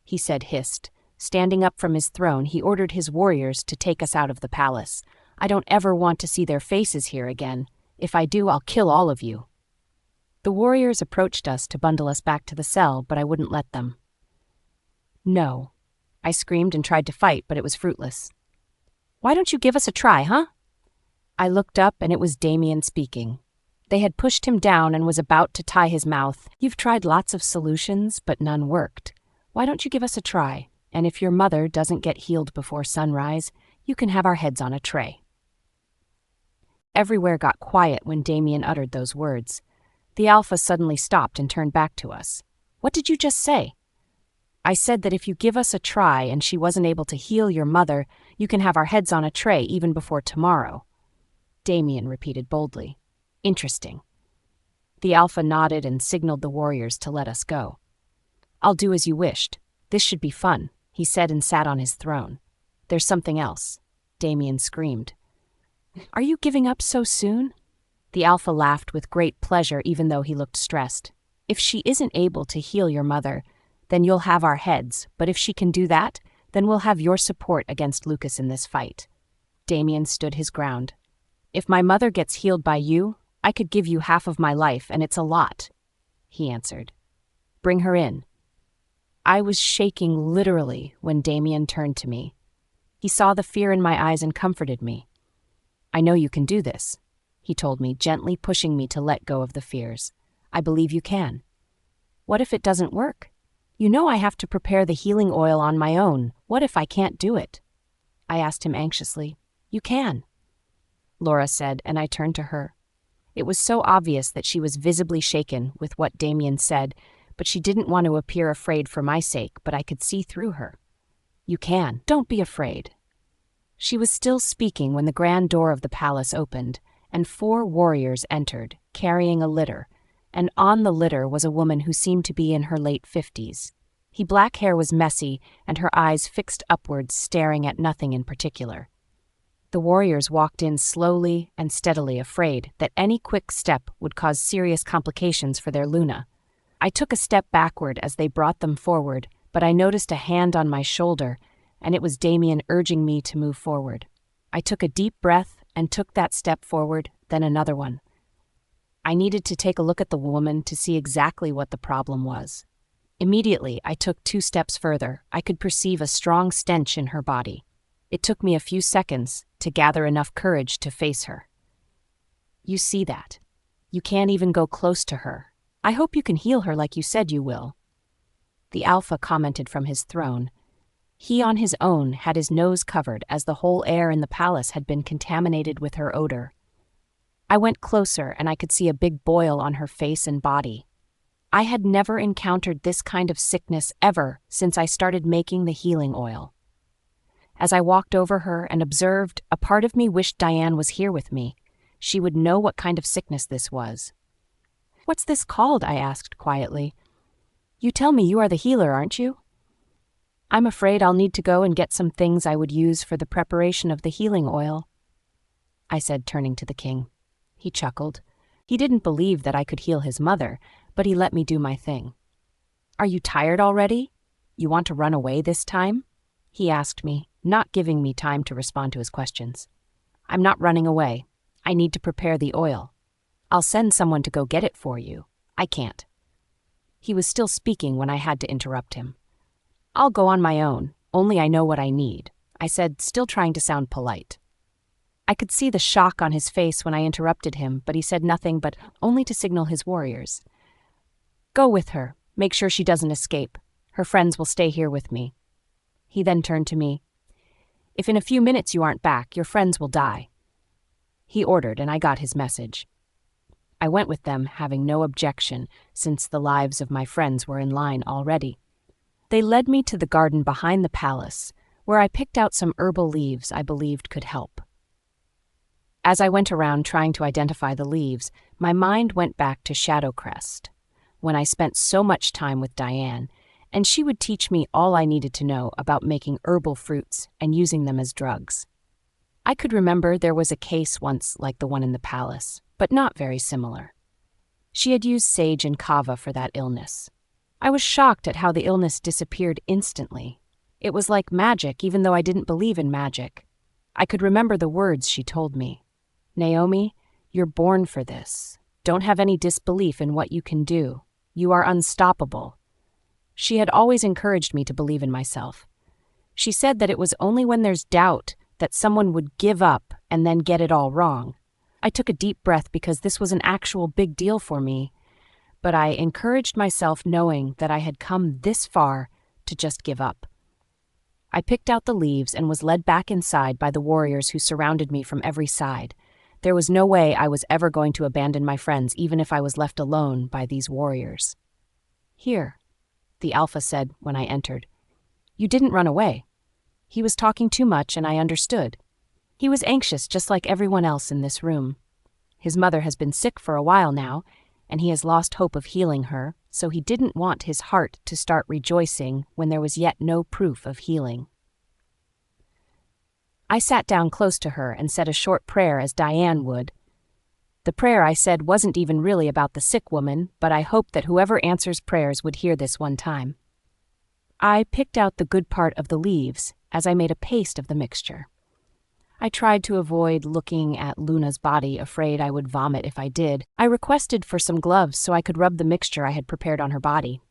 he said, hissed. Standing up from his throne, he ordered his warriors to take us out of the palace. "I don't ever want to see their faces here again. If I do, I'll kill all of you." The warriors approached us to bundle us back to the cell, but I wouldn't let them. "No," I screamed and tried to fight, but it was fruitless. "Why don't you give us a try, huh?" I looked up, and it was Damien speaking. They had pushed him down and was about to tie his mouth. "You've tried lots of solutions, but none worked. Why don't you give us a try? And if your mother doesn't get healed before sunrise, you can have our heads on a tray." everywhere got quiet when Damien uttered those words. The Alpha suddenly stopped and turned back to us. "What did you just say?" "I said that if you give us a try and she wasn't able to heal your mother, you can have our heads on a tray even before tomorrow," Damien repeated boldly. "Interesting." The Alpha nodded and signaled the warriors to let us go. "I'll do as you wished. This should be fun," he said and sat on his throne. "There's something else," Damien screamed. "Are you giving up so soon?" The Alpha laughed with great pleasure even though he looked stressed. "If she isn't able to heal your mother, then you'll have our heads, but if she can do that, then we'll have your support against Lucas in this fight." Damien stood his ground. "If my mother gets healed by you, I could give you half of my life, and it's a lot," he answered. "Bring her in." I was shaking literally when Damien turned to me. He saw the fear in my eyes and comforted me. "I know you can do this," he told me, gently pushing me to let go of the fears. "I believe you can." "What if it doesn't work? You know I have to prepare the healing oil on my own. What if I can't do it?" I asked him anxiously. "You can," Laura said, and I turned to her. It was so obvious that she was visibly shaken with what Damien said, but she didn't want to appear afraid for my sake, but I could see through her. "You can. Don't be afraid." She was still speaking when the grand door of the palace opened, and 4 warriors entered, carrying a litter, and on the litter was a woman who seemed to be in her late 50s. Her black hair was messy, and her eyes fixed upwards, staring at nothing in particular. The warriors walked in slowly and steadily, afraid that any quick step would cause serious complications for their Luna. I took a step backward as they brought them forward, but I noticed a hand on my shoulder, and it was Damien urging me to move forward. I took a deep breath and took that step forward, then another one. I needed to take a look at the woman to see exactly what the problem was. Immediately, I took 2 steps further. I could perceive a strong stench in her body. It took me a few seconds to gather enough courage to face her. "You see that? You can't even go close to her. I hope you can heal her like you said you will," the Alpha commented from his throne. He on his own had his nose covered as the whole air in the palace had been contaminated with her odor. I went closer and I could see a big boil on her face and body. I had never encountered this kind of sickness ever since I started making the healing oil. As I walked over her and observed, a part of me wished Diane was here with me. She would know what kind of sickness this was. "What's this called?" I asked quietly. "You tell me you are the healer, aren't you?" "I'm afraid I'll need to go and get some things I would use for the preparation of the healing oil," I said, turning to the king. He chuckled. He didn't believe that I could heal his mother, but he let me do my thing. "Are you tired already? You want to run away this time?" he asked me, not giving me time to respond to his questions. "I'm not running away. I need to prepare the oil. I'll send someone to go get it for you. I can't." He was still speaking when I had to interrupt him. "I'll go on my own, only I know what I need," I said, still trying to sound polite. I could see the shock on his face when I interrupted him, but he said nothing but only to signal his warriors. "Go with her. Make sure she doesn't escape. Her friends will stay here with me." He then turned to me. "If in a few minutes you aren't back, your friends will die," he ordered, and I got his message. I went with them, having no objection, since the lives of my friends were in line already. They led me to the garden behind the palace, where I picked out some herbal leaves I believed could help. As I went around trying to identify the leaves, my mind went back to Shadowcrest, when I spent so much time with Diane, and she would teach me all I needed to know about making herbal fruits and using them as drugs. I could remember there was a case once like the one in the palace, but not very similar. She had used sage and kava for that illness. I was shocked at how the illness disappeared instantly. It was like magic, even though I didn't believe in magic. I could remember the words she told me. "Naomi, you're born for this. Don't have any disbelief in what you can do. You are unstoppable." She had always encouraged me to believe in myself. She said that it was only when there's doubt that someone would give up and then get it all wrong. I took a deep breath because this was an actual big deal for me, but I encouraged myself knowing that I had come this far to just give up. I picked out the leaves and was led back inside by the warriors who surrounded me from every side. There was no way I was ever going to abandon my friends, even if I was left alone by these warriors. "Here," the Alpha said when I entered. "You didn't run away." He was talking too much, and I understood. He was anxious just like everyone else in this room. His mother has been sick for a while now, and he has lost hope of healing her, so he didn't want his heart to start rejoicing when there was yet no proof of healing. I sat down close to her and said a short prayer as Diane would. The prayer I said wasn't even really about the sick woman, but I hoped that whoever answers prayers would hear this one time. I picked out the good part of the leaves as I made a paste of the mixture. I tried to avoid looking at Luna's body, afraid I would vomit if I did. I requested for some gloves so I could rub the mixture I had prepared on her body.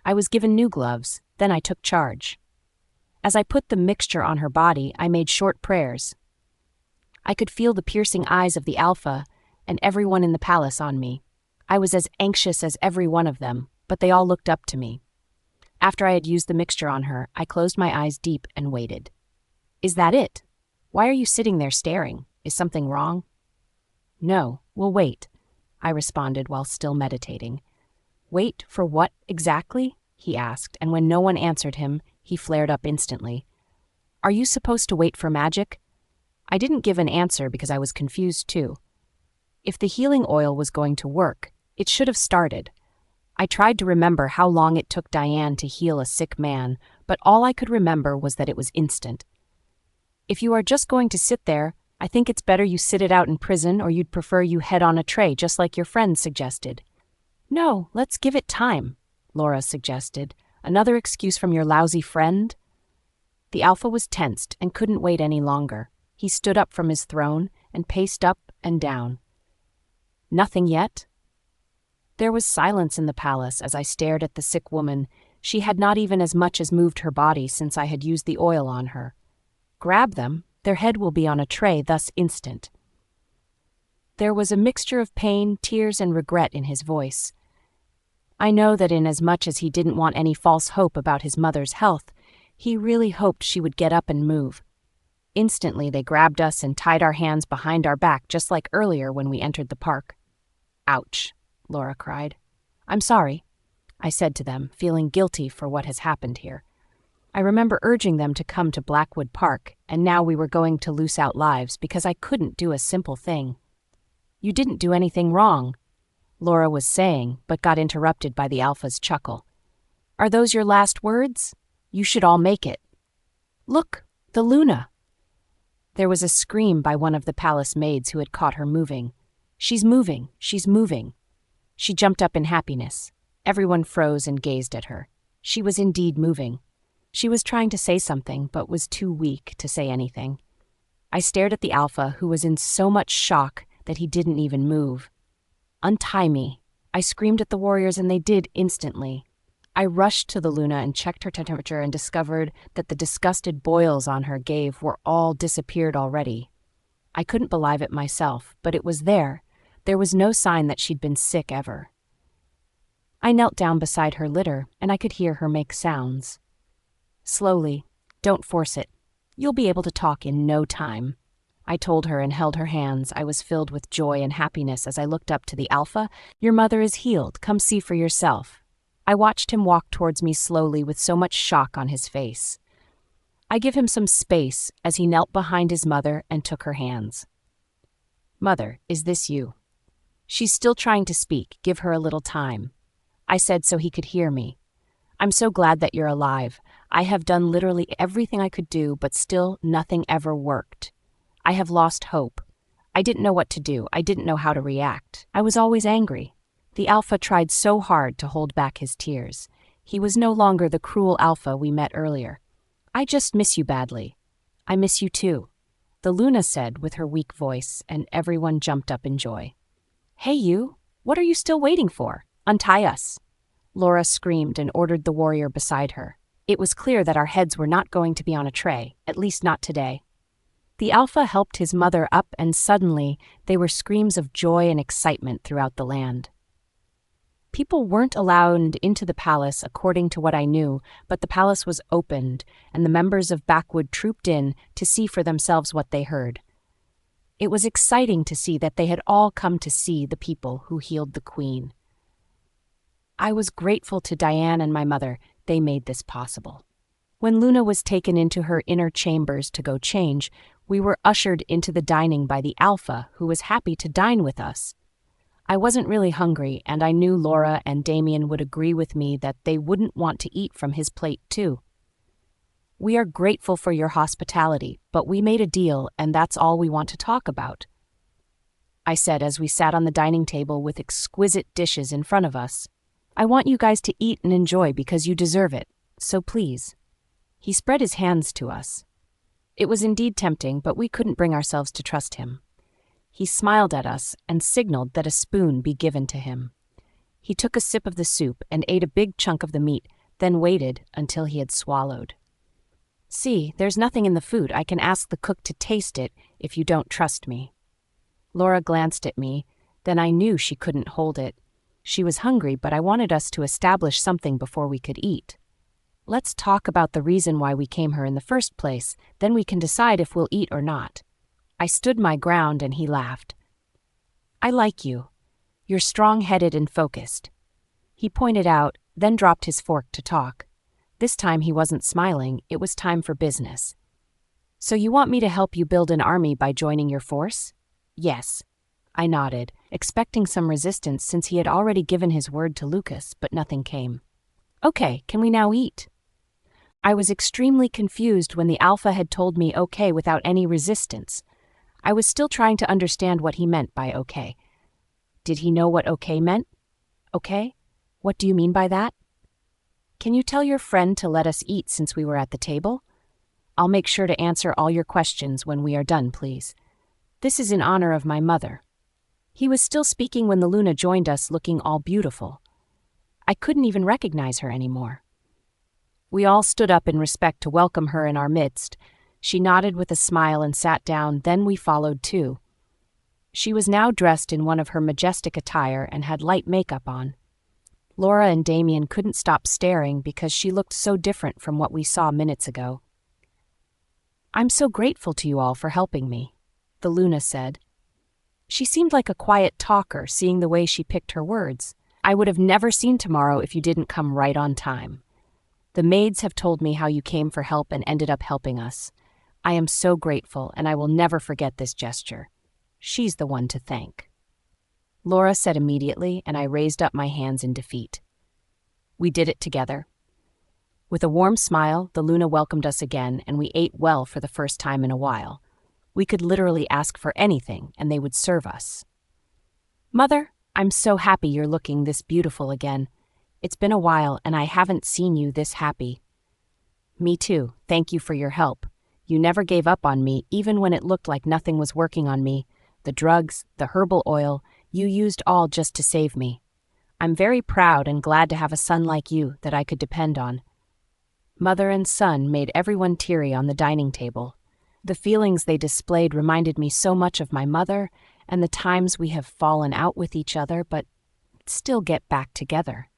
I was given new gloves, then I took charge. As I put the mixture on her body, I made short prayers. I could feel the piercing eyes of the Alpha and everyone in the palace on me. I was as anxious as every one of them, but they all looked up to me. After I had used the mixture on her, I closed my eyes deep and waited. "Is that it? Why are you sitting there staring? Is something wrong?" "No, we'll wait," I responded while still meditating. "Wait for what exactly?" he asked, and when no one answered him, he flared up instantly. "Are you supposed to wait for magic?" I didn't give an answer because I was confused too. If the healing oil was going to work, it should have started. I tried to remember how long it took Diane to heal a sick man, but all I could remember was that it was instant. "If you are just going to sit there, I think it's better you sit it out in prison, or you'd prefer you head on a tray just like your friend suggested." "No, let's give it time," Laura suggested. "Another excuse from your lousy friend?" The Alpha was tensed and couldn't wait any longer. He stood up from his throne and paced up and down. "Nothing yet?" There was silence in the palace as I stared at the sick woman. She had not even as much as moved her body since I had used the oil on her. "Grab them. Their head will be on a tray thus instant." There was a mixture of pain, tears, and regret in his voice. I know that inasmuch as he didn't want any false hope about his mother's health, he really hoped she would get up and move. Instantly, they grabbed us and tied our hands behind our back just like earlier when we entered the park. "Ouch," Laura cried. "I'm sorry," I said to them, feeling guilty for what has happened here. I remember urging them to come to Blackwood Park, and now we were going to lose our lives because I couldn't do a simple thing. "You didn't do anything wrong," Laura was saying, but got interrupted by the Alpha's chuckle. "Are those your last words? You should all make it. Look, the Luna." There was a scream by one of the palace maids who had caught her moving. "She's moving, she's moving." She jumped up in happiness. Everyone froze and gazed at her. She was indeed moving. She was trying to say something, but was too weak to say anything. I stared at the Alpha, who was in so much shock that he didn't even move. "Untie me." I screamed at the warriors, and they did instantly. I rushed to the Luna and checked her temperature and discovered that the disgusted boils on her were all disappeared already. I couldn't believe it myself, but it was there. There was no sign that she'd been sick ever. I knelt down beside her litter, and I could hear her make sounds. "Slowly. Don't force it. You'll be able to talk in no time," I told her and held her hands. I was filled with joy and happiness as I looked up to the Alpha. "Your mother is healed. Come see for yourself." I watched him walk towards me slowly with so much shock on his face. I give him some space as he knelt behind his mother and took her hands. "Mother, is this you?" "She's still trying to speak. Give her a little time," I said so he could hear me. "I'm so glad that you're alive. I have done literally everything I could do, but still nothing ever worked. I have lost hope. I didn't know what to do. I didn't know how to react. I was always angry." The Alpha tried so hard to hold back his tears. He was no longer the cruel Alpha we met earlier. "I just miss you badly." "I miss you too," the Luna said with her weak voice, and everyone jumped up in joy. "Hey you, what are you still waiting for? Untie us." Laura screamed and ordered the warrior beside her. It was clear that our heads were not going to be on a tray, at least not today. The Alpha helped his mother up, and suddenly there were screams of joy and excitement throughout the land. People weren't allowed into the palace according to what I knew, but the palace was opened, and the members of Blackwood trooped in to see for themselves what they heard. It was exciting to see that they had all come to see the people who healed the queen. I was grateful to Diane and my mother. They made this possible. When Luna was taken into her inner chambers to go change, we were ushered into the dining by the Alpha, who was happy to dine with us. I wasn't really hungry, and I knew Laura and Damien would agree with me that they wouldn't want to eat from his plate too. We are grateful for your hospitality, but we made a deal, and that's all we want to talk about, I said as we sat on the dining table with exquisite dishes in front of us. I want you guys to eat and enjoy because you deserve it, so please. He spread his hands to us. It was indeed tempting, but we couldn't bring ourselves to trust him. He smiled at us and signaled that a spoon be given to him. He took a sip of the soup and ate a big chunk of the meat, then waited until he had swallowed. See, there's nothing in the food. I can ask the cook to taste it if you don't trust me. Laura glanced at me, then I knew she couldn't hold it. She was hungry, but I wanted us to establish something before we could eat. Let's talk about the reason why we came here in the first place, then we can decide if we'll eat or not. I stood my ground and he laughed. I like you. You're strong-headed and focused. He pointed out, then dropped his fork to talk. This time he wasn't smiling, it was time for business. So you want me to help you build an army by joining your force? Yes. I nodded, expecting some resistance since he had already given his word to Lucas, but nothing came. Okay, can we now eat? I was extremely confused when the Alpha had told me okay without any resistance. I was still trying to understand what he meant by okay. Did he know what okay meant? Okay? What do you mean by that? Can you tell your friend to let us eat since we were at the table? I'll make sure to answer all your questions when we are done, please. This is in honor of my mother. He was still speaking when the Luna joined us looking all beautiful. I couldn't even recognize her anymore. We all stood up in respect to welcome her in our midst. She nodded with a smile and sat down, then we followed too. She was now dressed in one of her majestic attire and had light makeup on. Laura and Damien couldn't stop staring because she looked so different from what we saw minutes ago. I'm so grateful to you all for helping me, the Luna said. She seemed like a quiet talker, seeing the way she picked her words. I would have never seen tomorrow if you didn't come right on time. The maids have told me how you came for help and ended up helping us. I am so grateful, and I will never forget this gesture. She's the one to thank. Laura said immediately, and I raised up my hands in defeat. We did it together. With a warm smile, the Luna welcomed us again, and we ate well for the first time in a while. We could literally ask for anything, and they would serve us. Mother, I'm so happy you're looking this beautiful again. It's been a while, and I haven't seen you this happy. Me too. Thank you for your help. You never gave up on me, even when it looked like nothing was working on me. The drugs, the herbal oil, you used all just to save me. I'm very proud and glad to have a son like you that I could depend on. Mother and son made everyone teary on the dining table. The feelings they displayed reminded me so much of my mother and the times we have fallen out with each other but still get back together,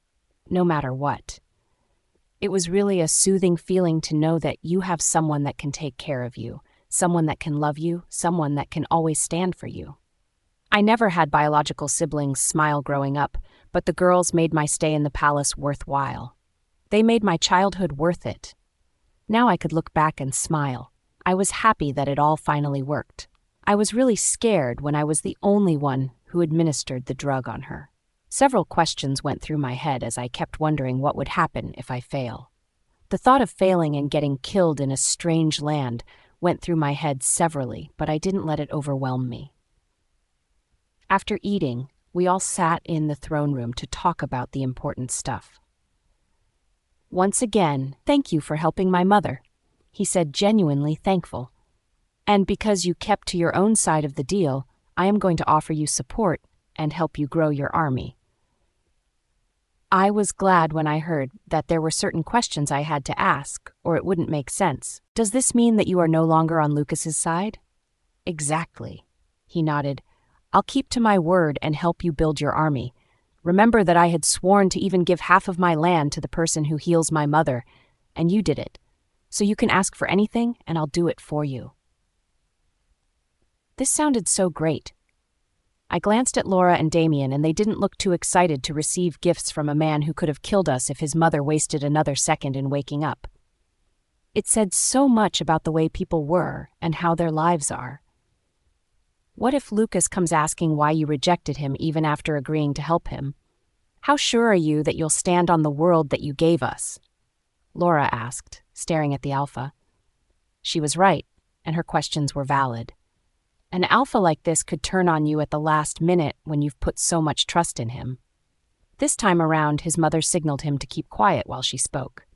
no matter what. It was really a soothing feeling to know that you have someone that can take care of you, someone that can love you, someone that can always stand for you. I never had biological siblings smile growing up, but the girls made my stay in the palace worthwhile. They made my childhood worth it. Now I could look back and smile. I was happy that it all finally worked. I was really scared when I was the only one who administered the drug on her. Several questions went through my head as I kept wondering what would happen if I fail. The thought of failing and getting killed in a strange land went through my head severally, but I didn't let it overwhelm me. After eating, we all sat in the throne room to talk about the important stuff. Once again, thank you for helping my mother, he said, genuinely thankful. And because you kept to your own side of the deal, I am going to offer you support and help you grow your army. I was glad when I heard that there were certain questions I had to ask, or it wouldn't make sense. Does this mean that you are no longer on Lucas's side? Exactly. He nodded. I'll keep to my word and help you build your army. Remember that I had sworn to even give half of my land to the person who heals my mother, and you did it. So you can ask for anything, and I'll do it for you. This sounded so great. I glanced at Laura and Damien, and they didn't look too excited to receive gifts from a man who could have killed us if his mother wasted another second in waking up. It said so much about the way people were and how their lives are. What if Lucas comes asking why you rejected him even after agreeing to help him? How sure are you that you'll stand on the world that you gave us? Laura asked, staring at the alpha. She was right, and her questions were valid. An alpha like this could turn on you at the last minute when you've put so much trust in him. This time around, his mother signaled him to keep quiet while she spoke.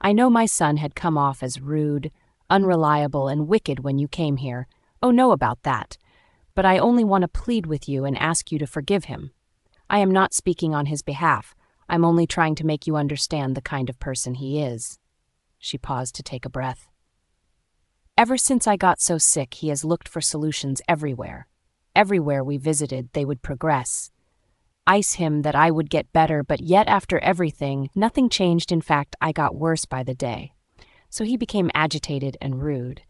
I know my son had come off as rude, unreliable, and wicked when you came here. Oh, no about that. But I only want to plead with you and ask you to forgive him. I am not speaking on his behalf. I'm only trying to make you understand the kind of person he is. She paused to take a breath. Ever since I got so sick, he has looked for solutions everywhere. Everywhere we visited, they would progress. Ice him that I would get better, but yet after everything, nothing changed. In fact, I got worse by the day. So he became agitated and rude.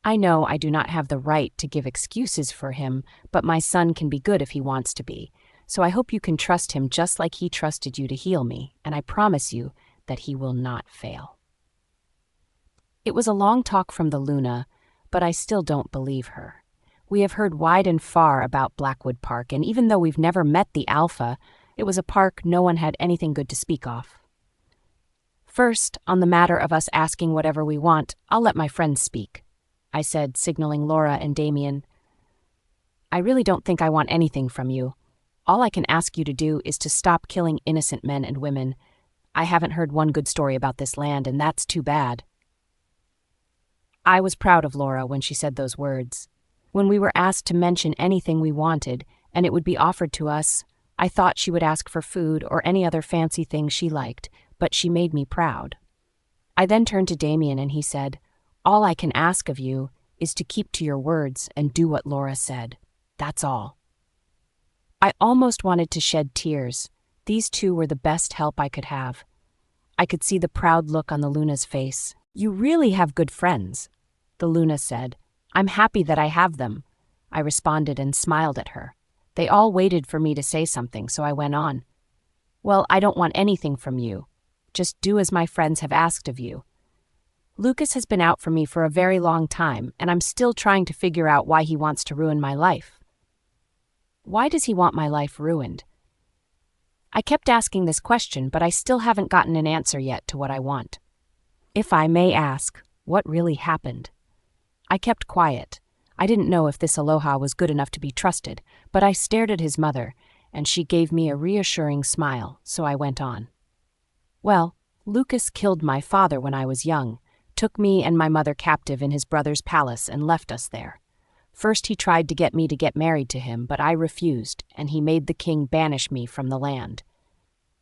I know I do not have the right to give excuses for him, but my son can be good if he wants to be. So I hope you can trust him just like he trusted you to heal me, and I promise you that he will not fail. It was a long talk from the Luna, but I still don't believe her. We have heard wide and far about Blackwood Park, and even though we've never met the Alpha, it was a park no one had anything good to speak of. First, on the matter of us asking whatever we want, I'll let my friends speak, I said, signaling Laura and Damien. I really don't think I want anything from you. All I can ask you to do is to stop killing innocent men and women. I haven't heard one good story about this land, and that's too bad. I was proud of Laura when she said those words. When we were asked to mention anything we wanted, and it would be offered to us, I thought she would ask for food or any other fancy thing she liked, but she made me proud. I then turned to Damien and he said, "All I can ask of you is to keep to your words and do what Laura said. That's all." I almost wanted to shed tears. These two were the best help I could have. I could see the proud look on the Luna's face. "You really have good friends," the Luna said. "I'm happy that I have them." I responded and smiled at her. They all waited for me to say something, so I went on. "Well, I don't want anything from you. Just do as my friends have asked of you. Lucas has been out for me for a very long time, and I'm still trying to figure out why he wants to ruin my life." Why does he want my life ruined? I kept asking this question, but I still haven't gotten an answer yet to what I want. If I may ask, what really happened? I kept quiet. I didn't know if this Aloha was good enough to be trusted, but I stared at his mother, and she gave me a reassuring smile, so I went on. Well, Lucas killed my father when I was young, took me and my mother captive in his brother's palace and left us there. First he tried to get me to get married to him, but I refused, and he made the king banish me from the land.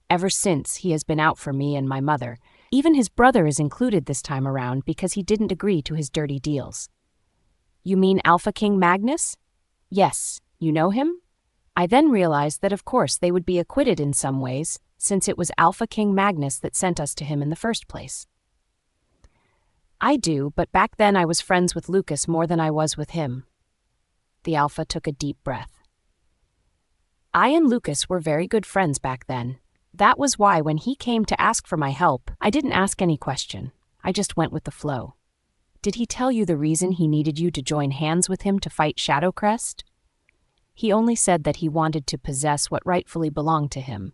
Ever since, he has been out for me and my mother. Even his brother is included this time around because he didn't agree to his dirty deals. You mean Alpha King Magnus? Yes, you know him? I then realized that of course they would be acquitted in some ways, since it was Alpha King Magnus that sent us to him in the first place. I do, but back then I was friends with Lucas more than I was with him. The Alpha took a deep breath. I and Lucas were very good friends back then. That was why when he came to ask for my help, I didn't ask any question. I just went with the flow. Did he tell you the reason he needed you to join hands with him to fight Shadowcrest? He only said that he wanted to possess what rightfully belonged to him.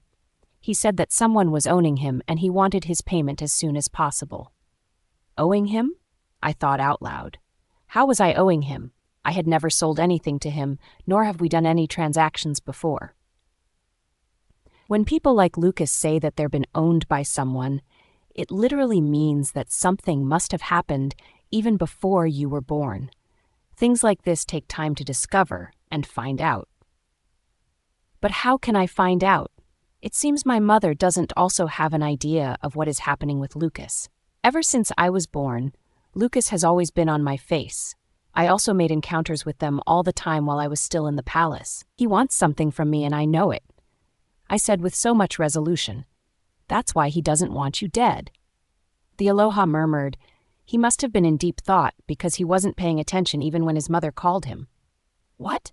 He said that someone was owning him and he wanted his payment as soon as possible. Owing him? I thought out loud. How was I owing him? I had never sold anything to him, nor have we done any transactions before. When people like Lucas say that they've been owned by someone, it literally means that something must have happened even before you were born. Things like this take time to discover and find out. But how can I find out? It seems my mother doesn't also have an idea of what is happening with Lucas. Ever since I was born, Lucas has always been on my face. I also made encounters with them all the time while I was still in the palace. He wants something from me and I know it. I said with so much resolution. That's why he doesn't want you dead. The Aloha murmured. He must have been in deep thought because he wasn't paying attention even when his mother called him. What?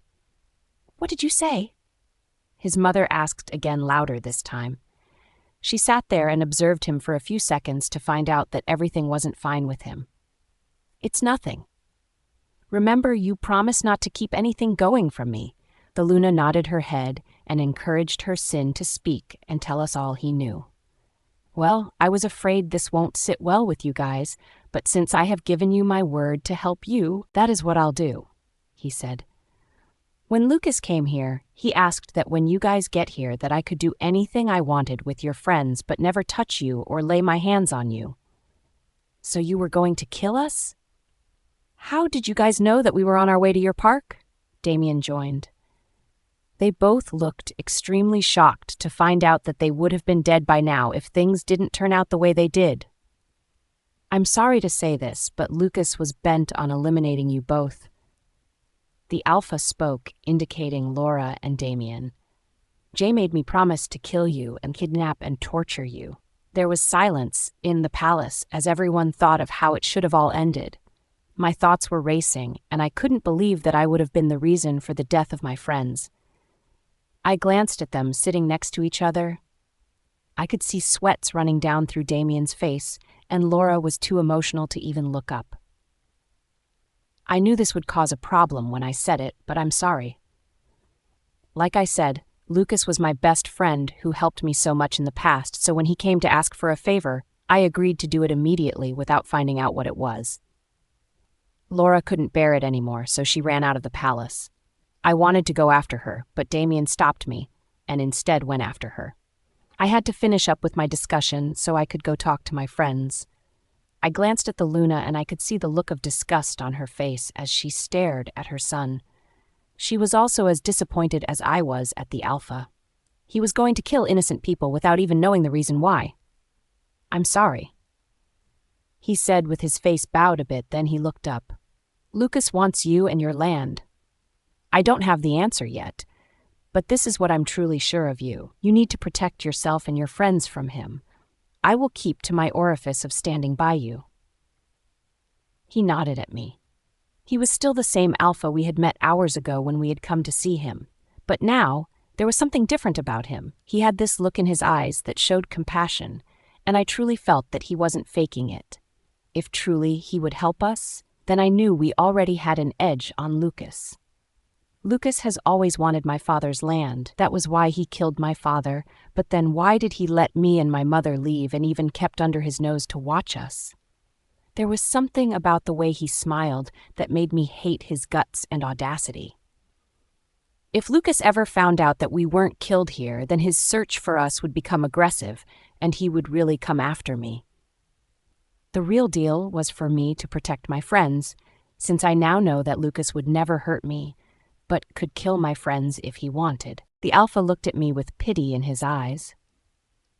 What did you say? His mother asked again, louder this time. She sat there and observed him for a few seconds to find out that everything wasn't fine with him. It's nothing. Remember, you promised not to keep anything going from me. The Luna nodded her head and encouraged her Sin to speak and tell us all he knew. Well, I was afraid this won't sit well with you guys, but since I have given you my word to help you, that is what I'll do, he said. When Lucas came here, he asked that when you guys get here that I could do anything I wanted with your friends but never touch you or lay my hands on you. So you were going to kill us? How did you guys know that we were on our way to your park? Damien joined. They both looked extremely shocked to find out that they would have been dead by now if things didn't turn out the way they did. I'm sorry to say this, but Lucas was bent on eliminating you both. The Alpha spoke, indicating Laura and Damien. Jay made me promise to kill you and kidnap and torture you. There was silence in the palace as everyone thought of how it should have all ended. My thoughts were racing, and I couldn't believe that I would have been the reason for the death of my friends. I glanced at them sitting next to each other. I could see sweats running down through Damien's face, and Laura was too emotional to even look up. I knew this would cause a problem when I said it, but I'm sorry. Like I said, Lucas was my best friend who helped me so much in the past, so when he came to ask for a favor, I agreed to do it immediately without finding out what it was. Laura couldn't bear it anymore, so she ran out of the palace. I wanted to go after her, but Damien stopped me, and instead went after her. I had to finish up with my discussion so I could go talk to my friends. I glanced at the Luna and I could see the look of disgust on her face as she stared at her son. She was also as disappointed as I was at the Alpha. He was going to kill innocent people without even knowing the reason why. I'm sorry, he said with his face bowed a bit, then he looked up. Lucas wants you and your land. I don't have the answer yet, but this is what I'm truly sure of you. You need to protect yourself and your friends from him. I will keep to my orifice of standing by you. He nodded at me. He was still the same Alpha we had met hours ago when we had come to see him, but now there was something different about him. He had this look in his eyes that showed compassion, and I truly felt that he wasn't faking it. If truly he would help us, then I knew we already had an edge on Lucas. Lucas has always wanted my father's land. That was why he killed my father, but then why did he let me and my mother leave and even kept under his nose to watch us? There was something about the way he smiled that made me hate his guts and audacity. If Lucas ever found out that we weren't killed here, then his search for us would become aggressive, and he would really come after me. The real deal was for me to protect my friends, since I now know that Lucas would never hurt me, but could kill my friends if he wanted. The Alpha looked at me with pity in his eyes.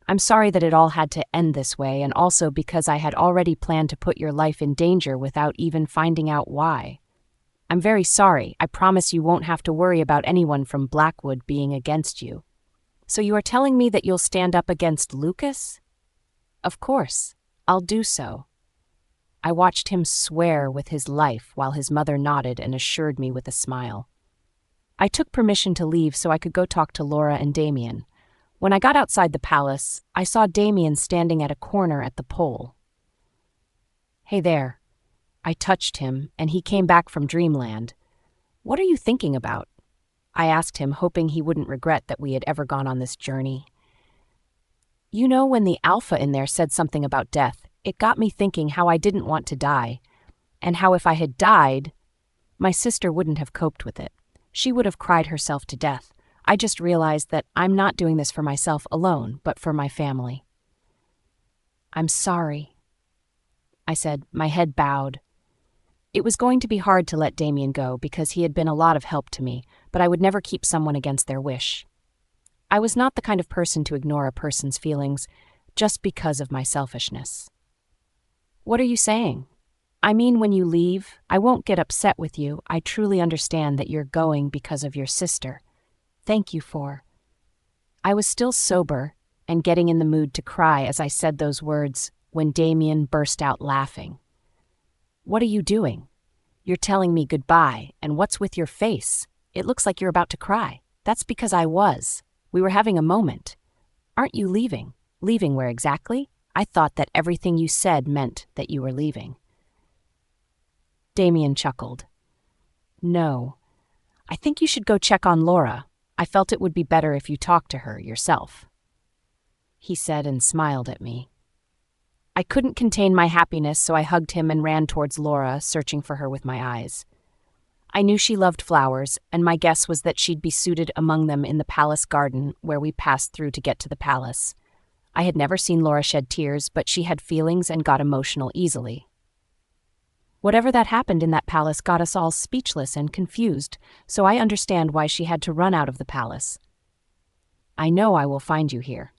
I'm sorry that it all had to end this way, and also because I had already planned to put your life in danger without even finding out why. I'm very sorry. I promise you won't have to worry about anyone from Blackwood being against you. So you are telling me that you'll stand up against Lucas? Of course, I'll do so. I watched him swear with his life while his mother nodded and assured me with a smile. I took permission to leave so I could go talk to Laura and Damien. When I got outside the palace, I saw Damien standing at a corner at the pole. Hey there. I touched him, and he came back from dreamland. What are you thinking about? I asked him, hoping he wouldn't regret that we had ever gone on this journey. You know, when the Alpha in there said something about death, it got me thinking how I didn't want to die, and how if I had died, my sister wouldn't have coped with it. She would have cried herself to death. I just realized that I'm not doing this for myself alone, but for my family. I'm sorry, I said, my head bowed. It was going to be hard to let Damien go because he had been a lot of help to me, but I would never keep someone against their wish. I was not the kind of person to ignore a person's feelings just because of my selfishness. What are you saying? I mean, when you leave, I won't get upset with you. I truly understand that you're going because of your sister. Thank you for. I was still sober and getting in the mood to cry as I said those words when Damien burst out laughing. What are you doing? You're telling me goodbye, and what's with your face? It looks like you're about to cry. That's because I was. We were having a moment. Aren't you leaving? Leaving where exactly? I thought that everything you said meant that you were leaving. Damien chuckled. No. I think you should go check on Laura. I felt it would be better if you talked to her yourself, he said and smiled at me. I couldn't contain my happiness, so I hugged him and ran towards Laura, searching for her with my eyes. I knew she loved flowers, and my guess was that she'd be suited among them in the palace garden where we passed through to get to the palace. I had never seen Laura shed tears, but she had feelings and got emotional easily. Whatever that happened in that palace got us all speechless and confused, so I understand why she had to run out of the palace. I know I will find you here,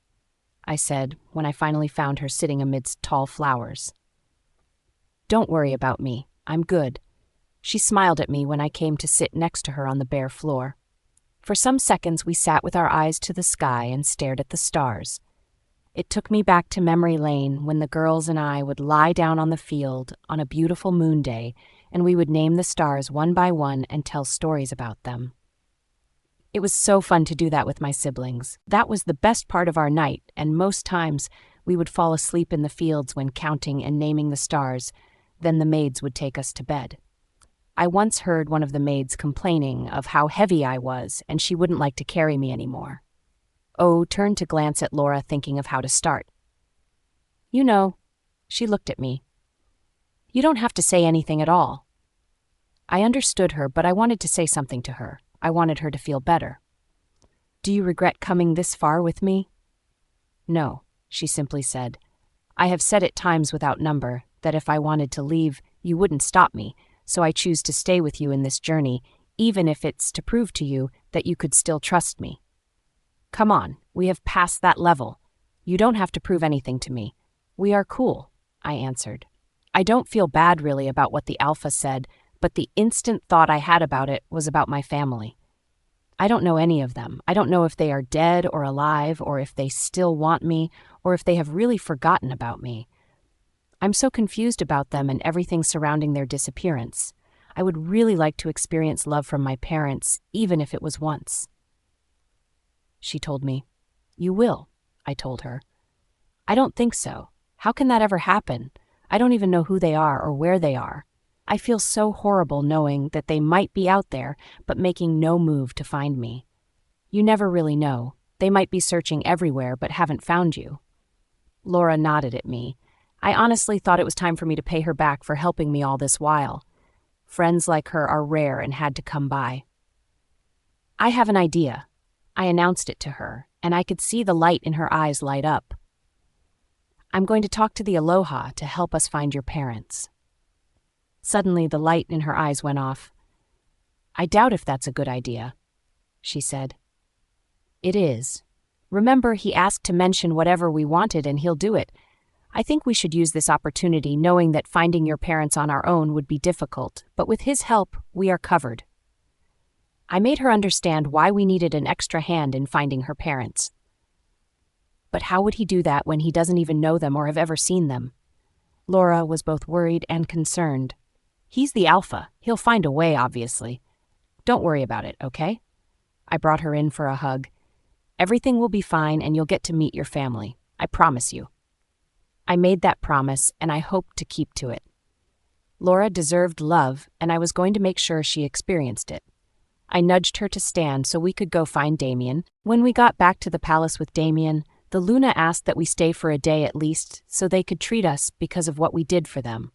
I said when I finally found her sitting amidst tall flowers. Don't worry about me. I'm good. She smiled at me when I came to sit next to her on the bare floor. For some seconds we sat with our eyes to the sky and stared at the stars. It took me back to memory lane when the girls and I would lie down on the field on a beautiful moon day, and we would name the stars one by one and tell stories about them. It was so fun to do that with my siblings. That was the best part of our night, and most times we would fall asleep in the fields when counting and naming the stars. Then the maids would take us to bed. I once heard one of the maids complaining of how heavy I was, and she wouldn't like to carry me anymore. O turned to glance at Laura, thinking of how to start. You know, she looked at me. You don't have to say anything at all. I understood her, but I wanted to say something to her. I wanted her to feel better. Do you regret coming this far with me? No, she simply said. I have said it times without number that if I wanted to leave, you wouldn't stop me, so I choose to stay with you in this journey, even if it's to prove to you that you could still trust me. Come on, we have passed that level. You don't have to prove anything to me. We are cool, I answered. I don't feel bad really about what the Alpha said, but the instant thought I had about it was about my family. I don't know any of them. I don't know if they are dead or alive, or if they still want me, or if they have really forgotten about me. I'm so confused about them and everything surrounding their disappearance. I would really like to experience love from my parents, even if it was once. She told me. You will, I told her. I don't think so. How can that ever happen? I don't even know who they are or where they are. I feel so horrible knowing that they might be out there, but making no move to find me. You never really know. They might be searching everywhere but haven't found you. Laura nodded at me. I honestly thought it was time for me to pay her back for helping me all this while. Friends like her are rare and had to come by. I have an idea. I announced it to her, and I could see the light in her eyes light up. I'm going to talk to the Aloha to help us find your parents. Suddenly, the light in her eyes went off. I doubt if that's a good idea, she said. It is. Remember, he asked to mention whatever we wanted and he'll do it. I think we should use this opportunity knowing that finding your parents on our own would be difficult, but with his help, we are covered. I made her understand why we needed an extra hand in finding her parents. But how would he do that when he doesn't even know them or have ever seen them? Laura was both worried and concerned. He's the Alpha. He'll find a way, obviously. Don't worry about it, okay? I brought her in for a hug. Everything will be fine and you'll get to meet your family. I promise you. I made that promise and I hoped to keep to it. Laura deserved love and I was going to make sure she experienced it. I nudged her to stand so we could go find Damien. When we got back to the palace with Damien, the Luna asked that we stay for a day at least so they could treat us because of what we did for them.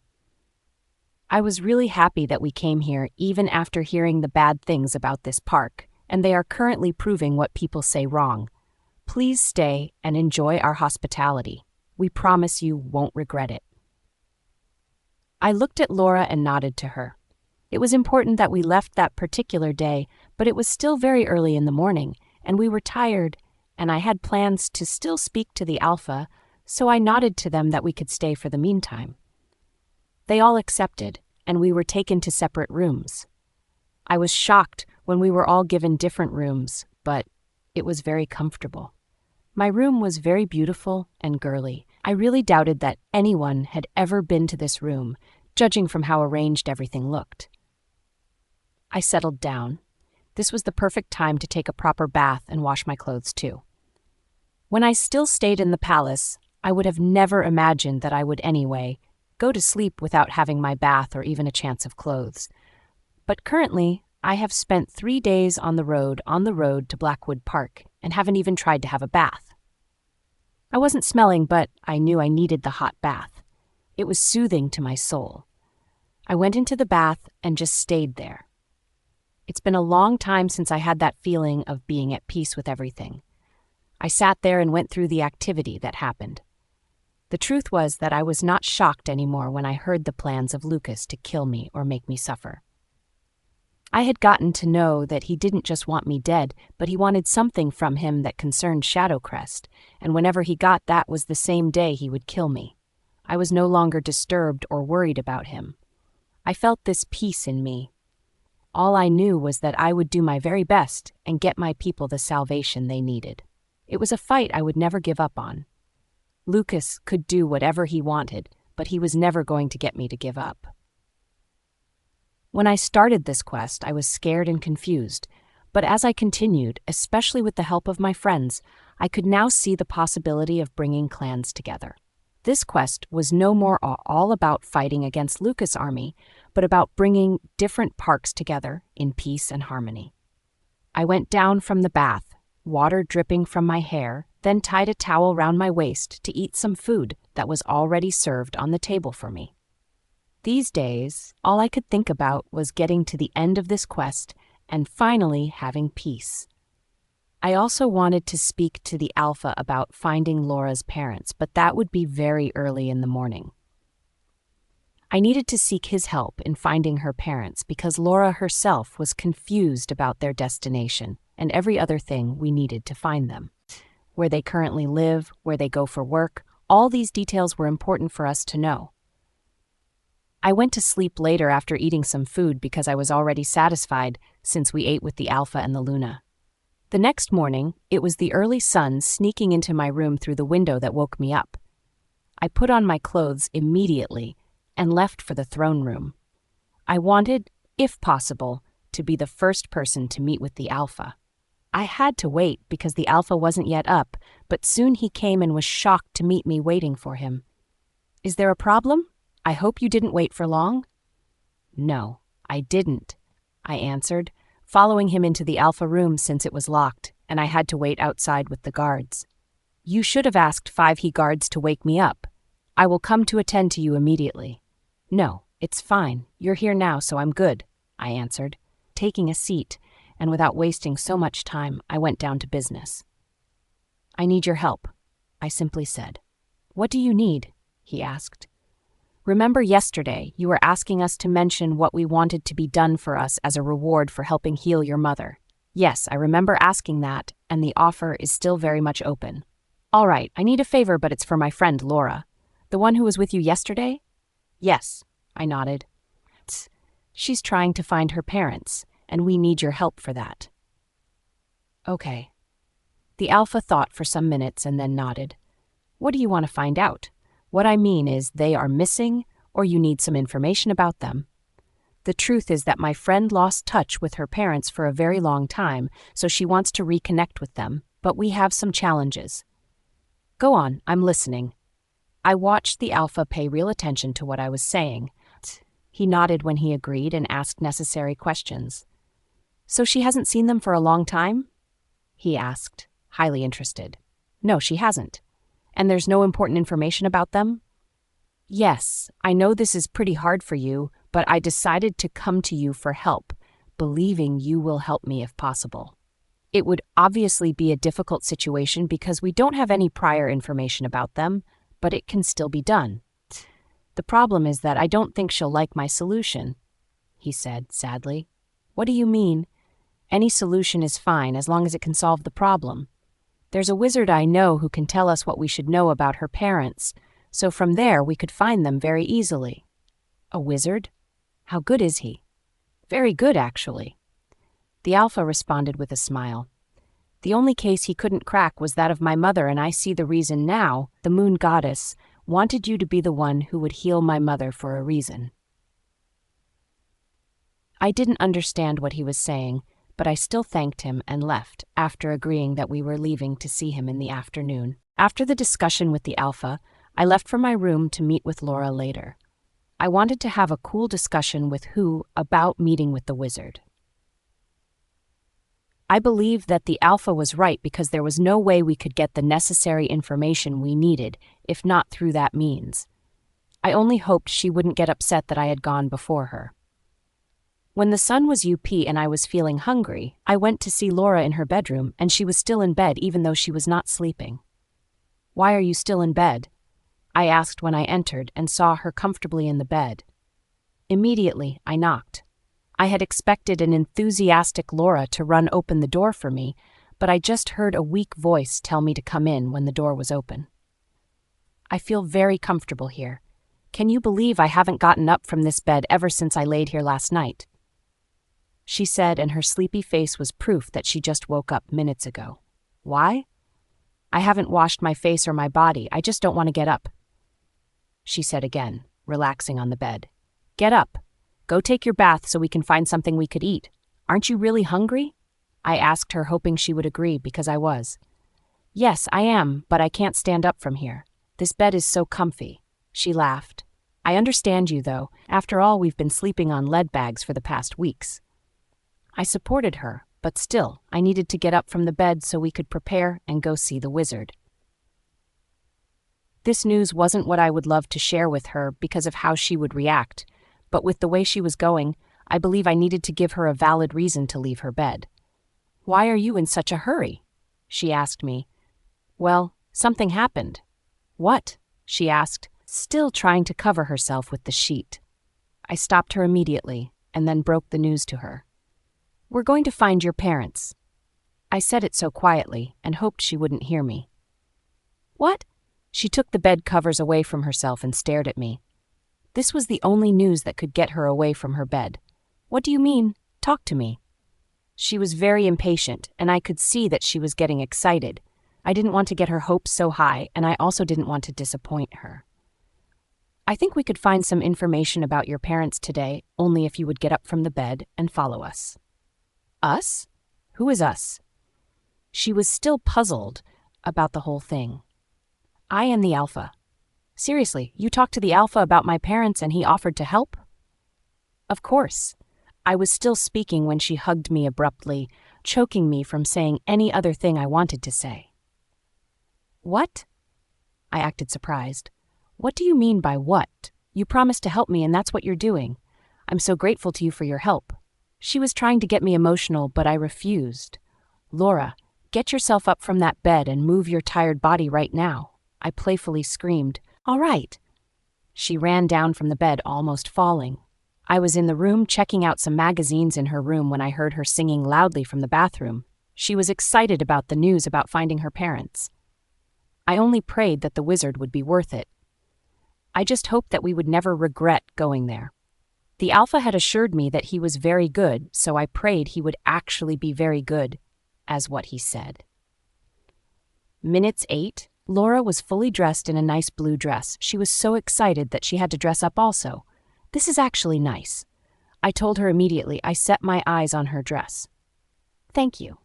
I was really happy that we came here even after hearing the bad things about this park, and they are currently proving what people say wrong. Please stay and enjoy our hospitality. We promise you won't regret it. I looked at Laura and nodded to her. It was important that we left that particular day, but it was still very early in the morning, and we were tired, and I had plans to still speak to the Alpha, so I nodded to them that we could stay for the meantime. They all accepted, and we were taken to separate rooms. I was shocked when we were all given different rooms, but it was very comfortable. My room was very beautiful and girly. I really doubted that anyone had ever been to this room, judging from how arranged everything looked. I settled down. This was the perfect time to take a proper bath and wash my clothes too. When I still stayed in the palace, I would have never imagined that I would anyway go to sleep without having my bath or even a chance of clothes. But currently, I have spent 3 days on the road to Blackwood Park and haven't even tried to have a bath. I wasn't smelling, but I knew I needed the hot bath. It was soothing to my soul. I went into the bath and just stayed there. It's been a long time since I had that feeling of being at peace with everything. I sat there and went through the activity that happened. The truth was that I was not shocked anymore when I heard the plans of Lucas to kill me or make me suffer. I had gotten to know that he didn't just want me dead, but he wanted something from him that concerned Shadowcrest, and whenever he got that was the same day he would kill me. I was no longer disturbed or worried about him. I felt this peace in me. All I knew was that I would do my very best and get my people the salvation they needed. It was a fight I would never give up on. Lucas could do whatever he wanted, but he was never going to get me to give up. When I started this quest, I was scared and confused, but as I continued, especially with the help of my friends, I could now see the possibility of bringing clans together. This quest was no more all about fighting against Lucas' army, but about bringing different parks together in peace and harmony. I went down from the bath, water dripping from my hair, then tied a towel round my waist to eat some food that was already served on the table for me. These days, all I could think about was getting to the end of this quest and finally having peace. I also wanted to speak to the Alpha about finding Laura's parents, but that would be very early in the morning. I needed to seek his help in finding her parents because Laura herself was confused about their destination and every other thing we needed to find them. Where they currently live, where they go for work, all these details were important for us to know. I went to sleep later after eating some food because I was already satisfied since we ate with the Alpha and the Luna. The next morning, it was the early sun sneaking into my room through the window that woke me up. I put on my clothes immediately and left for the throne room. I wanted, if possible, to be the first person to meet with the Alpha. I had to wait because the Alpha wasn't yet up, but soon he came and was shocked to meet me waiting for him. "Is there a problem? I hope you didn't wait for long?" "No, I didn't," I answered, following him into the Alpha room since it was locked, and I had to wait outside with the guards. "You should have asked 5 he guards to wake me up. I will come to attend to you immediately." "No, it's fine. You're here now, so I'm good," I answered, taking a seat, and without wasting so much time, I went down to business. "I need your help," I simply said. "What do you need?" he asked. "Remember yesterday, you were asking us to mention what we wanted to be done for us as a reward for helping heal your mother." "Yes, I remember asking that, and the offer is still very much open." "All right, I need a favor, but it's for my friend Laura. The one who was with you yesterday?" "Yes," I nodded. "She's trying to find her parents, and we need your help for that." "Okay." The Alpha thought for some minutes and then nodded. "What do you want to find out? What I mean is they are missing, or you need some information about them. The truth is that my friend lost touch with her parents for a very long time, so she wants to reconnect with them, but we have some challenges." "Go on, I'm listening." I watched the Alpha pay real attention to what I was saying. He nodded when he agreed and asked necessary questions. "So she hasn't seen them for a long time?" he asked, highly interested. "No, she hasn't. And there's no important information about them?" "Yes, I know this is pretty hard for you, but I decided to come to you for help, believing you will help me if possible. It would obviously be a difficult situation because we don't have any prior information about them, but it can still be done. The problem is that I don't think she'll like my solution," he said sadly. "What do you mean?" "Any solution is fine as long as it can solve the problem. There's a wizard I know who can tell us what we should know about her parents, so from there we could find them very easily." "A wizard? How good is he?" "Very good, actually." The Alpha responded with a smile. "The only case he couldn't crack was that of my mother, and I see the reason now. The moon goddess wanted you to be the one who would heal my mother for a reason." I didn't understand what he was saying, but I still thanked him and left, after agreeing that we were leaving to see him in the afternoon. After the discussion with the alpha, I left for my room to meet with Laura later. I wanted to have a cool discussion with Who about meeting with the wizard. I believed that the alpha was right because there was no way we could get the necessary information we needed, if not through that means. I only hoped she wouldn't get upset that I had gone before her. When the sun was up and I was feeling hungry, I went to see Laura in her bedroom, and she was still in bed even though she was not sleeping. "Why are you still in bed?" I asked when I entered and saw her comfortably in the bed. Immediately, I knocked. I had expected an enthusiastic Laura to run open the door for me, but I just heard a weak voice tell me to come in when the door was open. "I feel very comfortable here. Can you believe I haven't gotten up from this bed ever since I laid here last night?" she said, and her sleepy face was proof that she just woke up minutes ago. "Why?" "I haven't washed my face or my body. I just don't want to get up," she said again, relaxing on the bed. "Get up. Go take your bath so we can find something we could eat. Aren't you really hungry?" I asked her, hoping she would agree because I was. "Yes, I am, but I can't stand up from here. This bed is so comfy," she laughed. "I understand you, though. After all, we've been sleeping on lead bags for the past weeks." I supported her, but still, I needed to get up from the bed so we could prepare and go see the wizard. This news wasn't what I would love to share with her because of how she would react, but with the way she was going, I believe I needed to give her a valid reason to leave her bed. "Why are you in such a hurry?" she asked me. "Well, something happened." "What?" she asked, still trying to cover herself with the sheet. I stopped her immediately and then broke the news to her. "We're going to find your parents." I said it so quietly and hoped she wouldn't hear me. "What?" She took the bed covers away from herself and stared at me. This was the only news that could get her away from her bed. "What do you mean? Talk to me." She was very impatient, and I could see that she was getting excited. I didn't want to get her hopes so high, and I also didn't want to disappoint her. "I think we could find some information about your parents today, only if you would get up from the bed and follow us." "Us? Who is us?" She was still puzzled about the whole thing. "I am the alpha." "Seriously, you talked to the alpha about my parents and he offered to help?" "Of course." I was still speaking when she hugged me abruptly, choking me from saying any other thing I wanted to say. "What?" I acted surprised. "What do you mean by what? You promised to help me and that's what you're doing. I'm so grateful to you for your help." She was trying to get me emotional, but I refused. "Laura, get yourself up from that bed and move your tired body right now," I playfully screamed. "All right." She ran down from the bed, almost falling. I was in the room checking out some magazines in her room when I heard her singing loudly from the bathroom. She was excited about the news about finding her parents. I only prayed that the wizard would be worth it. I just hoped that we would never regret going there. The alpha had assured me that he was very good, so I prayed he would actually be very good, as what he said. Minutes 8. Laura was fully dressed in a nice blue dress. She was so excited that she had to dress up also. "This is actually nice." I told her immediately. I set my eyes on her dress. "Thank you."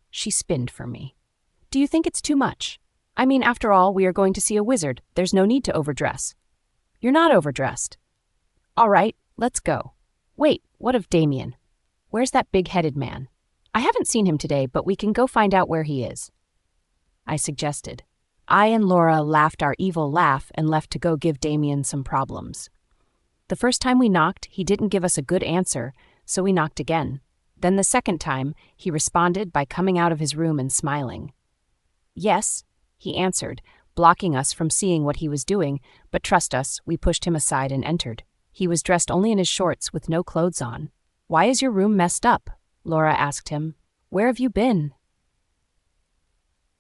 She spinned for me. "Do you think it's too much? I mean, after all, we are going to see a wizard. There's no need to overdress." "You're not overdressed." "All right, let's go." "Wait, what of Damien? Where's that big-headed man?" "I haven't seen him today, but we can go find out where he is," I suggested. I and Laura laughed our evil laugh and left to go give Damien some problems. The first time we knocked, he didn't give us a good answer, so we knocked again. Then the second time, he responded by coming out of his room and smiling. "Yes," he answered, blocking us from seeing what he was doing, but trust us, we pushed him aside and entered. He was dressed only in his shorts with no clothes on. "Why is your room messed up?" Laura asked him. "Where have you been?"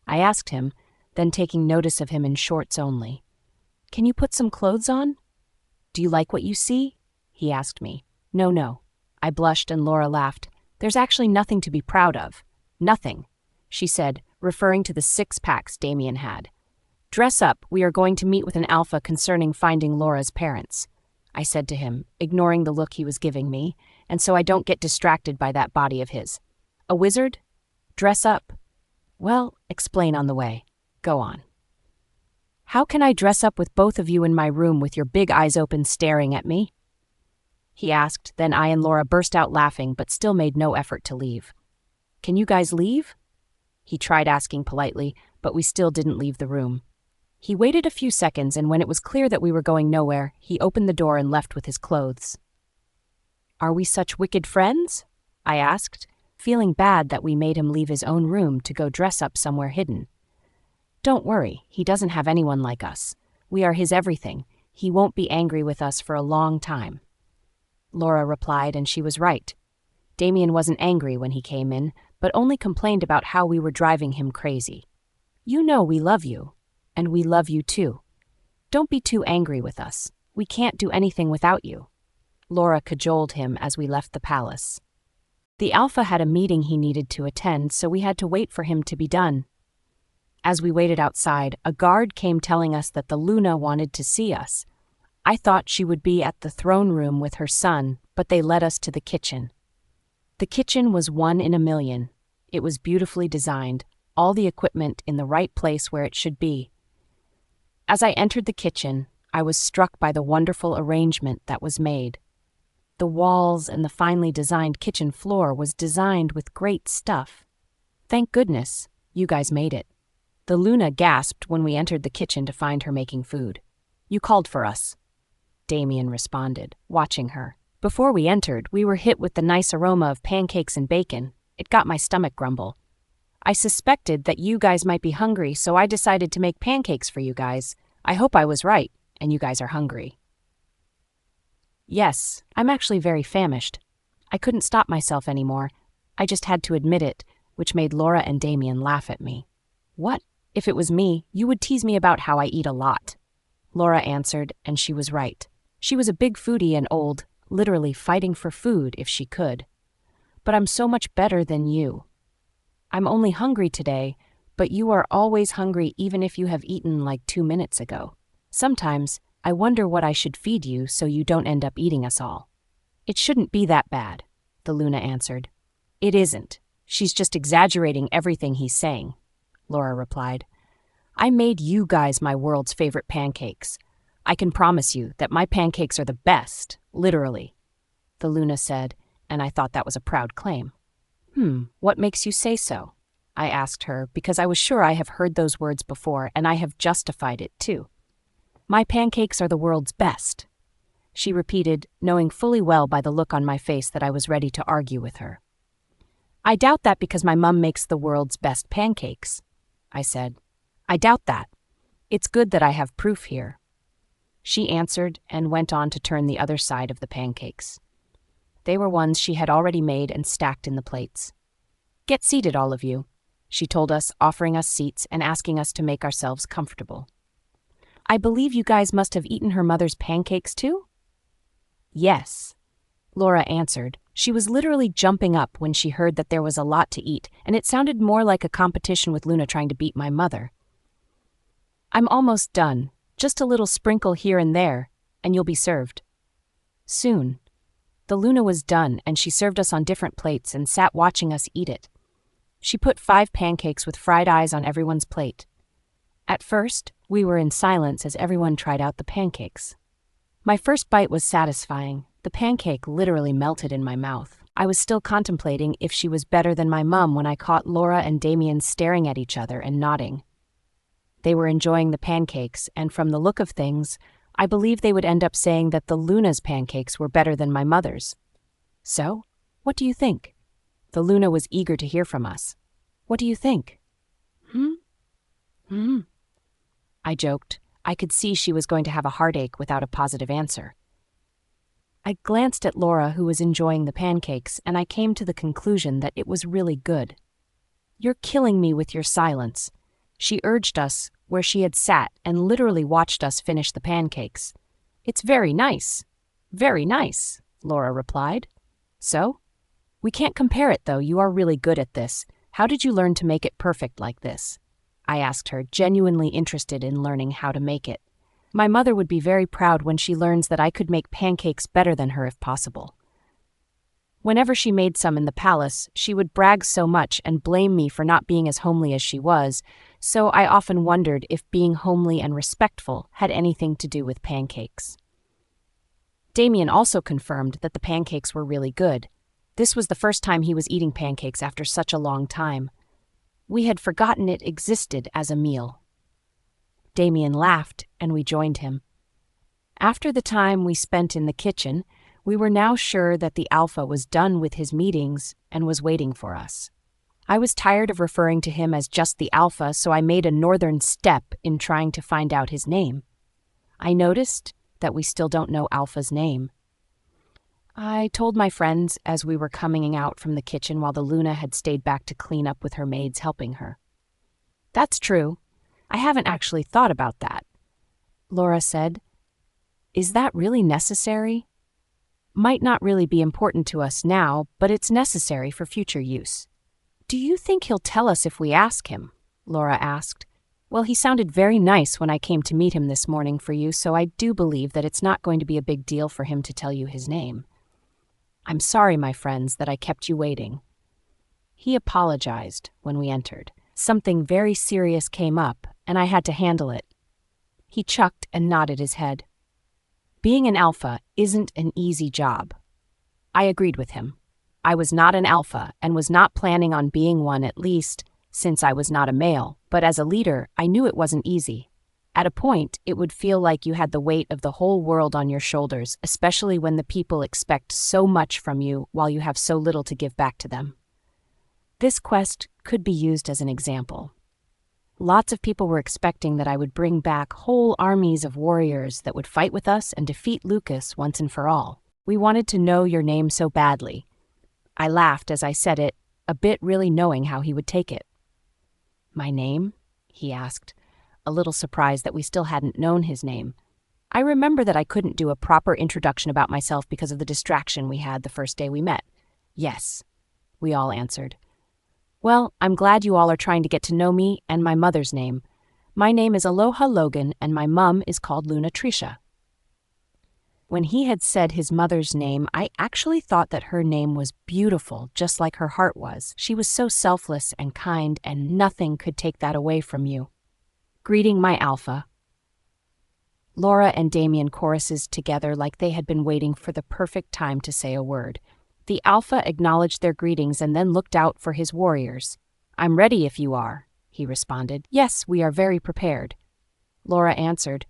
I asked him, then taking notice of him in shorts only. "Can you put some clothes on?" "Do you like what you see?" he asked me. No. I blushed and Laura laughed. "There's actually nothing to be proud of." "Nothing," she said, referring to the 6 packs Damien had. "Dress up, we are going to meet with an alpha concerning finding Laura's parents," I said to him, ignoring the look he was giving me, "and so I don't get distracted by that body of his." A wizard? Dress up? Well, explain on the way. Go on. How can I dress up with both of you in my room with your big eyes open staring at me? He asked, then I and Laura burst out laughing but still made no effort to leave. Can you guys leave? He tried asking politely, but we still didn't leave the room. He waited a few seconds, and when it was clear that we were going nowhere, he opened the door and left with his clothes. Are we such wicked friends? I asked, feeling bad that we made him leave his own room to go dress up somewhere hidden. Don't worry, he doesn't have anyone like us. We are his everything. He won't be angry with us for a long time. Laura replied, and she was right. Damien wasn't angry when he came in, but only complained about how we were driving him crazy. You know we love you, and we love you too. Don't be too angry with us. We can't do anything without you. Laura cajoled him as we left the palace. The Alpha had a meeting he needed to attend, so we had to wait for him to be done. As we waited outside, a guard came telling us that the Luna wanted to see us. I thought she would be at the throne room with her son, but they led us to the kitchen. The kitchen was 1 in a million. It was beautifully designed, all the equipment in the right place where it should be. As I entered the kitchen, I was struck by the wonderful arrangement that was made. The walls and the finely designed kitchen floor was designed with great stuff. Thank goodness, you guys made it. The Luna gasped when we entered the kitchen to find her making food. You called for us, Damien responded, watching her. Before we entered, we were hit with the nice aroma of pancakes and bacon. It got my stomach grumble. I suspected that you guys might be hungry, so I decided to make pancakes for you guys. I hope I was right, and you guys are hungry. Yes, I'm actually very famished. I couldn't stop myself anymore. I just had to admit it, which made Laura and Damien laugh at me. What? If it was me, you would tease me about how I eat a lot. Laura answered, and she was right. She was a big foodie and old, literally fighting for food if she could. But I'm so much better than you. I'm only hungry today, but you are always hungry even if you have eaten like 2 minutes ago. Sometimes, I wonder what I should feed you so you don't end up eating us all. It shouldn't be that bad, the Luna answered. It isn't. She's just exaggerating everything he's saying, Laura replied. I made you guys my world's favorite pancakes. I can promise you that my pancakes are the best, literally, the Luna said, and I thought that was a proud claim. What makes you say so? I asked her, because I was sure I have heard those words before, and I have justified it too. My pancakes are the world's best, she repeated, knowing fully well by the look on my face that I was ready to argue with her. I doubt that because my mum makes the world's best pancakes, I said. I doubt that. It's good that I have proof here. She answered and went on to turn the other side of the pancakes. They were ones she had already made and stacked in the plates. Get seated, all of you, she told us, offering us seats and asking us to make ourselves comfortable. I believe you guys must have eaten her mother's pancakes too? Yes, Laura answered. She was literally jumping up when she heard that there was a lot to eat, and it sounded more like a competition with Luna trying to beat my mother. I'm almost done. Just a little sprinkle here and there, and you'll be served. Soon. The Luna was done, and she served us on different plates and sat watching us eat it. She put 5 pancakes with fried eyes on everyone's plate. At first, we were in silence as everyone tried out the pancakes. My first bite was satisfying. The pancake literally melted in my mouth. I was still contemplating if she was better than my mum when I caught Laura and Damien staring at each other and nodding. They were enjoying the pancakes, and from the look of things, I believe they would end up saying that the Luna's pancakes were better than my mother's. So, what do you think? The Luna was eager to hear from us. What do you think? I joked. I could see she was going to have a heartache without a positive answer. I glanced at Laura, who was enjoying the pancakes, and I came to the conclusion that it was really good. You're killing me with your silence. She urged us where she had sat and literally watched us finish the pancakes. It's very nice, Laura replied. So? We can't compare it, though. You are really good at this. How did you learn to make it perfect like this? I asked her, genuinely interested in learning how to make it. My mother would be very proud when she learns that I could make pancakes better than her if possible. Whenever she made some in the palace, she would brag so much and blame me for not being as homely as she was, so I often wondered if being homely and respectful had anything to do with pancakes. Damien also confirmed that the pancakes were really good. This was the first time he was eating pancakes after such a long time. We had forgotten it existed as a meal. Damien laughed, and we joined him. After the time we spent in the kitchen, we were now sure that the Alpha was done with his meetings and was waiting for us. I was tired of referring to him as just the Alpha, so I made a northern step in trying to find out his name. I noticed that we still don't know Alpha's name. I told my friends as we were coming out from the kitchen while the Luna had stayed back to clean up with her maids helping her. "That's true. I haven't actually thought about that," Laura said. "Is that really necessary?" "Might not really be important to us now, but it's necessary for future use." "Do you think he'll tell us if we ask him?" Laura asked. "Well, he sounded very nice when I came to meet him this morning for you, so I do believe that it's not going to be a big deal for him to tell you his name." "I'm sorry, my friends, that I kept you waiting." He apologized when we entered. Something very serious came up, and I had to handle it. He chucked and nodded his head. Being an alpha isn't an easy job. I agreed with him. I was not an alpha and was not planning on being one, at least since I was not a male, but as a leader, I knew it wasn't easy. At a point, it would feel like you had the weight of the whole world on your shoulders, especially when the people expect so much from you while you have so little to give back to them. This quest could be used as an example. Lots of people were expecting that I would bring back whole armies of warriors that would fight with us and defeat Lucas once and for all. "We wanted to know your name so badly." I laughed as I said it, a bit really knowing how he would take it. "My name?" he asked, a little surprised that we still hadn't known his name. I remember that I couldn't do a proper introduction about myself because of the distraction we had the first day we met. "Yes," we all answered. "Well, I'm glad you all are trying to get to know me and my mother's name. My name is Aloha Logan, and my mum is called Luna Trisha." When he had said his mother's name, I actually thought that her name was beautiful, just like her heart was. She was so selfless and kind, and nothing could take that away from you. "Greeting, my Alpha." Laura and Damien choruses together like they had been waiting for the perfect time to say a word. The Alpha acknowledged their greetings and then looked out for his warriors. "I'm ready if you are," he responded. "Yes, we are very prepared," Laura answered,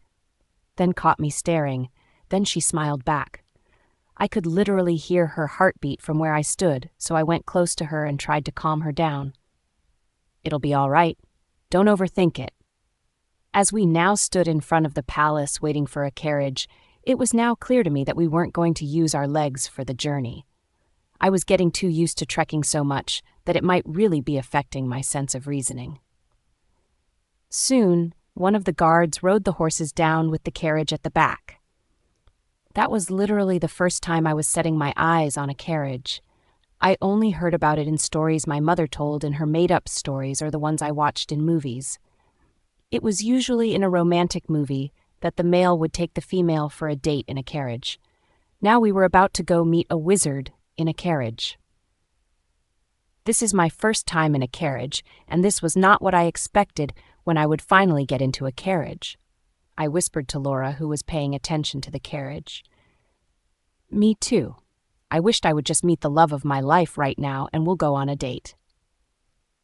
then caught me staring. Then she smiled back. I could literally hear her heartbeat from where I stood, so I went close to her and tried to calm her down. "It'll be all right. Don't overthink it." As we now stood in front of the palace waiting for a carriage, it was now clear to me that we weren't going to use our legs for the journey. I was getting too used to trekking so much that it might really be affecting my sense of reasoning. Soon, one of the guards rode the horses down with the carriage at the back. That was literally the first time I was setting my eyes on a carriage. I only heard about it in stories my mother told in her made-up stories or the ones I watched in movies. It was usually in a romantic movie that the male would take the female for a date in a carriage. Now we were about to go meet a wizard in a carriage. This is my first time in a carriage, and this was not what I expected when I would finally get into a carriage. I whispered to Laura, who was paying attention to the carriage. "Me too. I wished I would just meet the love of my life right now and we'll go on a date."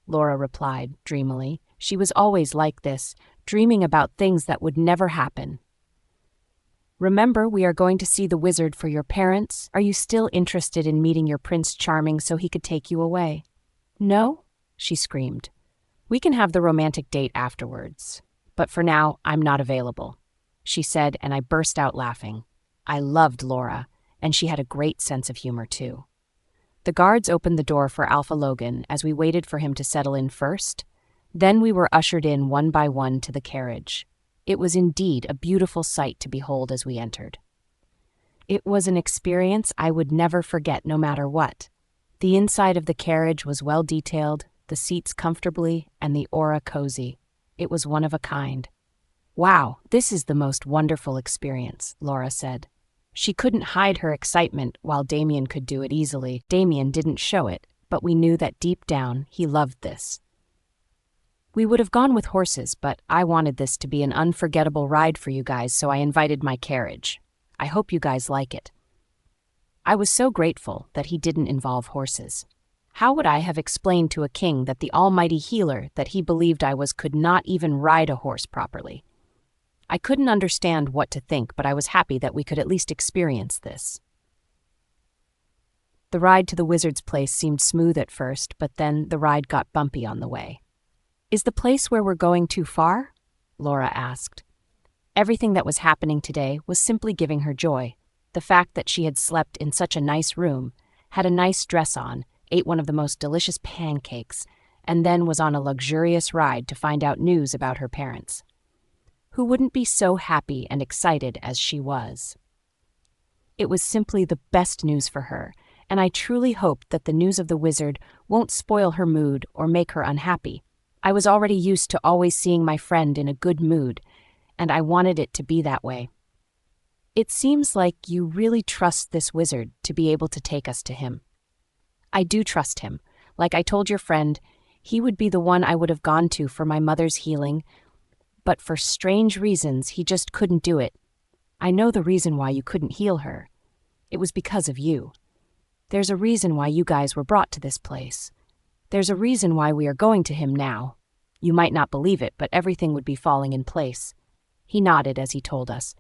Laura replied dreamily. She was always like this, dreaming about things that would never happen. "Remember, we are going to see the wizard for your parents. Are you still interested in meeting your Prince Charming so he could take you away?" "No?" she screamed. "We can have the romantic date afterwards. But for now, I'm not available," she said, and I burst out laughing. I loved Laura, and she had a great sense of humor too. The guards opened the door for Alpha Logan as we waited for him to settle in first. Then we were ushered in one by one to the carriage. It was indeed a beautiful sight to behold as we entered. It was an experience I would never forget no matter what. The inside of the carriage was well detailed, the seats comfortably, and the aura cozy. It was one of a kind. "Wow, this is the most wonderful experience," Laura said. She couldn't hide her excitement while Damien could do it easily. Damien didn't show it, but we knew that deep down he loved this. We would have gone with horses, but I wanted this to be an unforgettable ride for you guys, so I invited my carriage. I hope you guys like it. I was so grateful that he didn't involve horses. How would I have explained to a king that the almighty healer that he believed I was could not even ride a horse properly? I couldn't understand what to think, but I was happy that we could at least experience this. The ride to the wizard's place seemed smooth at first, but then the ride got bumpy on the way. "Is the place where we're going too far?" Laura asked. Everything that was happening today was simply giving her joy. The fact that she had slept in such a nice room, had a nice dress on, ate one of the most delicious pancakes, and then was on a luxurious ride to find out news about her parents. Who wouldn't be so happy and excited as she was? It was simply the best news for her, and I truly hoped that the news of the wizard won't spoil her mood or make her unhappy. I was already used to always seeing my friend in a good mood, and I wanted it to be that way. "It seems like you really trust this wizard to be able to take us to him." "I do trust him. Like I told your friend, he would be the one I would have gone to for my mother's healing, but for strange reasons he just couldn't do it. I know the reason why you couldn't heal her. It was because of you. There's a reason why you guys were brought to this place. There's a reason why we are going to him now. You might not believe it, but everything would be falling in place." He nodded as he told us.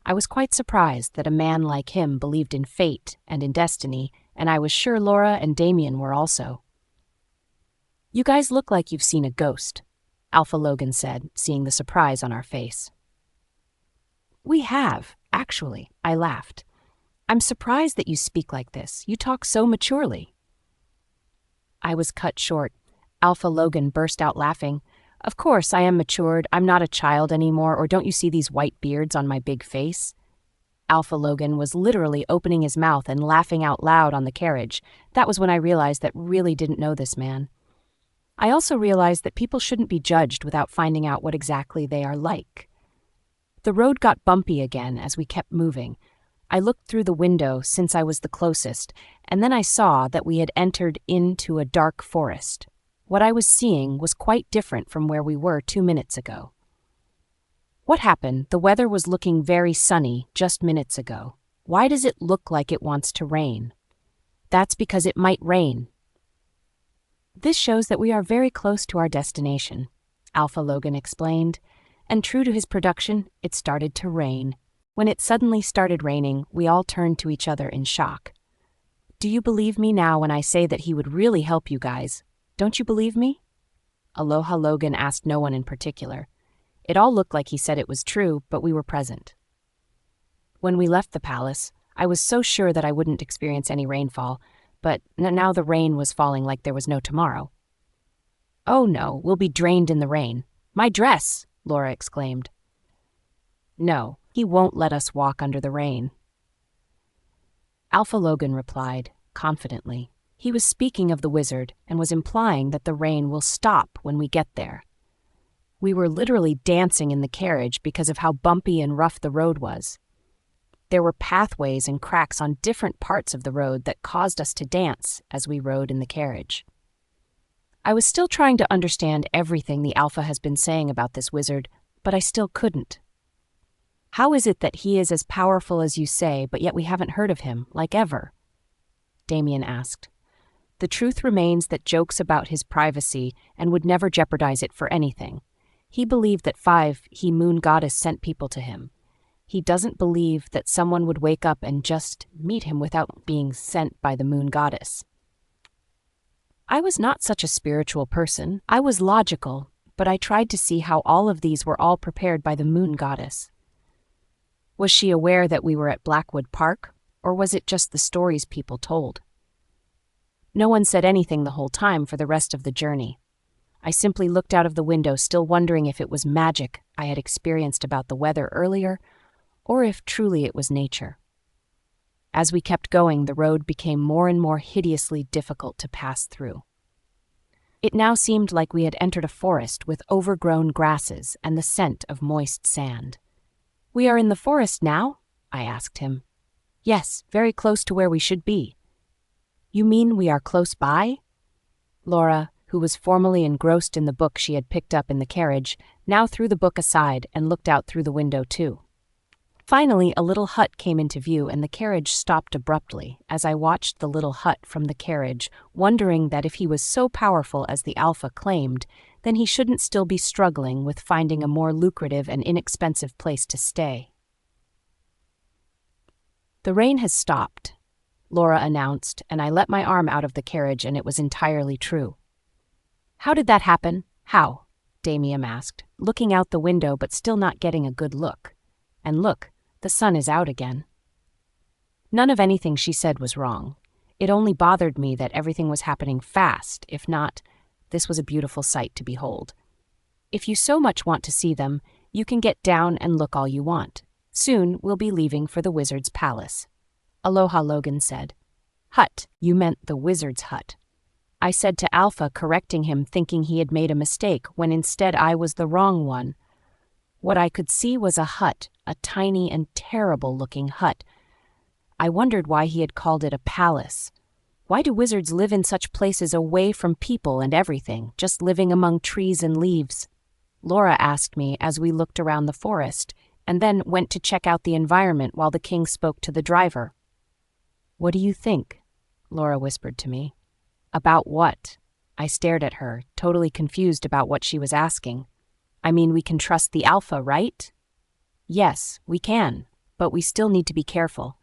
I was quite surprised that a man like him believed in fate and in destiny, and I was sure Laura and Damien were also. "You guys look like you've seen a ghost," Alpha Logan said, seeing the surprise on our face. "We have, actually," I laughed. "I'm surprised that you speak like this. You talk so maturely." I was cut short. Alpha Logan burst out laughing. "Of course, I am matured. I'm not a child anymore, or don't you see these white beards on my big face?" Alpha Logan was literally opening his mouth and laughing out loud on the carriage. That was when I realized that really didn't know this man. I also realized that people shouldn't be judged without finding out what exactly they are like. The road got bumpy again as we kept moving. I looked through the window since I was the closest, and then I saw that we had entered into a dark forest. What I was seeing was quite different from where we were 2 minutes ago. What happened? The weather was looking very sunny just minutes ago. Why does it look like it wants to rain? That's because it might rain. This shows that we are very close to our destination, Alpha Logan explained, and true to his production, it started to rain. When it suddenly started raining, we all turned to each other in shock. "Do you believe me now when I say that he would really help you guys? Don't you believe me?" Aloha Logan asked no one in particular. It all looked like he said it was true, but we were present. When we left the palace, I was so sure that I wouldn't experience any rainfall, but now the rain was falling like there was no tomorrow. "Oh no, we'll be drained in the rain. My dress!" Laura exclaimed. "No, he won't let us walk under the rain." Alpha Logan replied, confidently. He was speaking of the wizard and was implying that the rain will stop when we get there. We were literally dancing in the carriage because of how bumpy and rough the road was. There were pathways and cracks on different parts of the road that caused us to dance as we rode in the carriage. I was still trying to understand everything the Alpha has been saying about this wizard, but I still couldn't. "How is it that he is as powerful as you say, but yet we haven't heard of him, like ever?" Damien asked. "The truth remains that jokes about his privacy and would never jeopardize it for anything. He believed that 5 He-Moon Goddess sent people to him. He doesn't believe that someone would wake up and just meet him without being sent by the Moon Goddess." I was not such a spiritual person. I was logical, but I tried to see how all of these were all prepared by the Moon Goddess. Was she aware that we were at Blackwood Park, or was it just the stories people told? No one said anything the whole time for the rest of the journey. I simply looked out of the window, still wondering if it was magic I had experienced about the weather earlier, or if truly it was nature. As we kept going, the road became more and more hideously difficult to pass through. It now seemed like we had entered a forest with overgrown grasses and the scent of moist sand. "We are in the forest now?" I asked him. Yes, very close to where we should be. You mean we are close by? Laura, who was formerly engrossed in the book she had picked up in the carriage, now threw the book aside and looked out through the window too. Finally, a little hut came into view and the carriage stopped abruptly as I watched the little hut from the carriage, wondering that if he was so powerful as the Alpha claimed, then he shouldn't still be struggling with finding a more lucrative and inexpensive place to stay. The rain has stopped, Laura announced, and I let my arm out of the carriage and it was entirely true. How did that happen? How? Damien asked, looking out the window but still not getting a good look. And look, the sun is out again. None of anything she said was wrong. It only bothered me that everything was happening fast. If not, this was a beautiful sight to behold. If you so much want to see them, you can get down and look all you want. Soon we'll be leaving for the wizard's palace. Aloha, Logan said. Hut, you meant the wizard's hut. I said to Alpha, correcting him, thinking he had made a mistake, when instead I was the wrong one. What I could see was a hut, a tiny and terrible-looking hut. I wondered why he had called it a palace. Why do wizards live in such places away from people and everything, just living among trees and leaves? Laura asked me as we looked around the forest, and then went to check out the environment while the king spoke to the driver. What do you think? Laura whispered to me. About what? I stared at her, totally confused about what she was asking. I mean, we can trust the Alpha, right? Yes, we can, but we still need to be careful.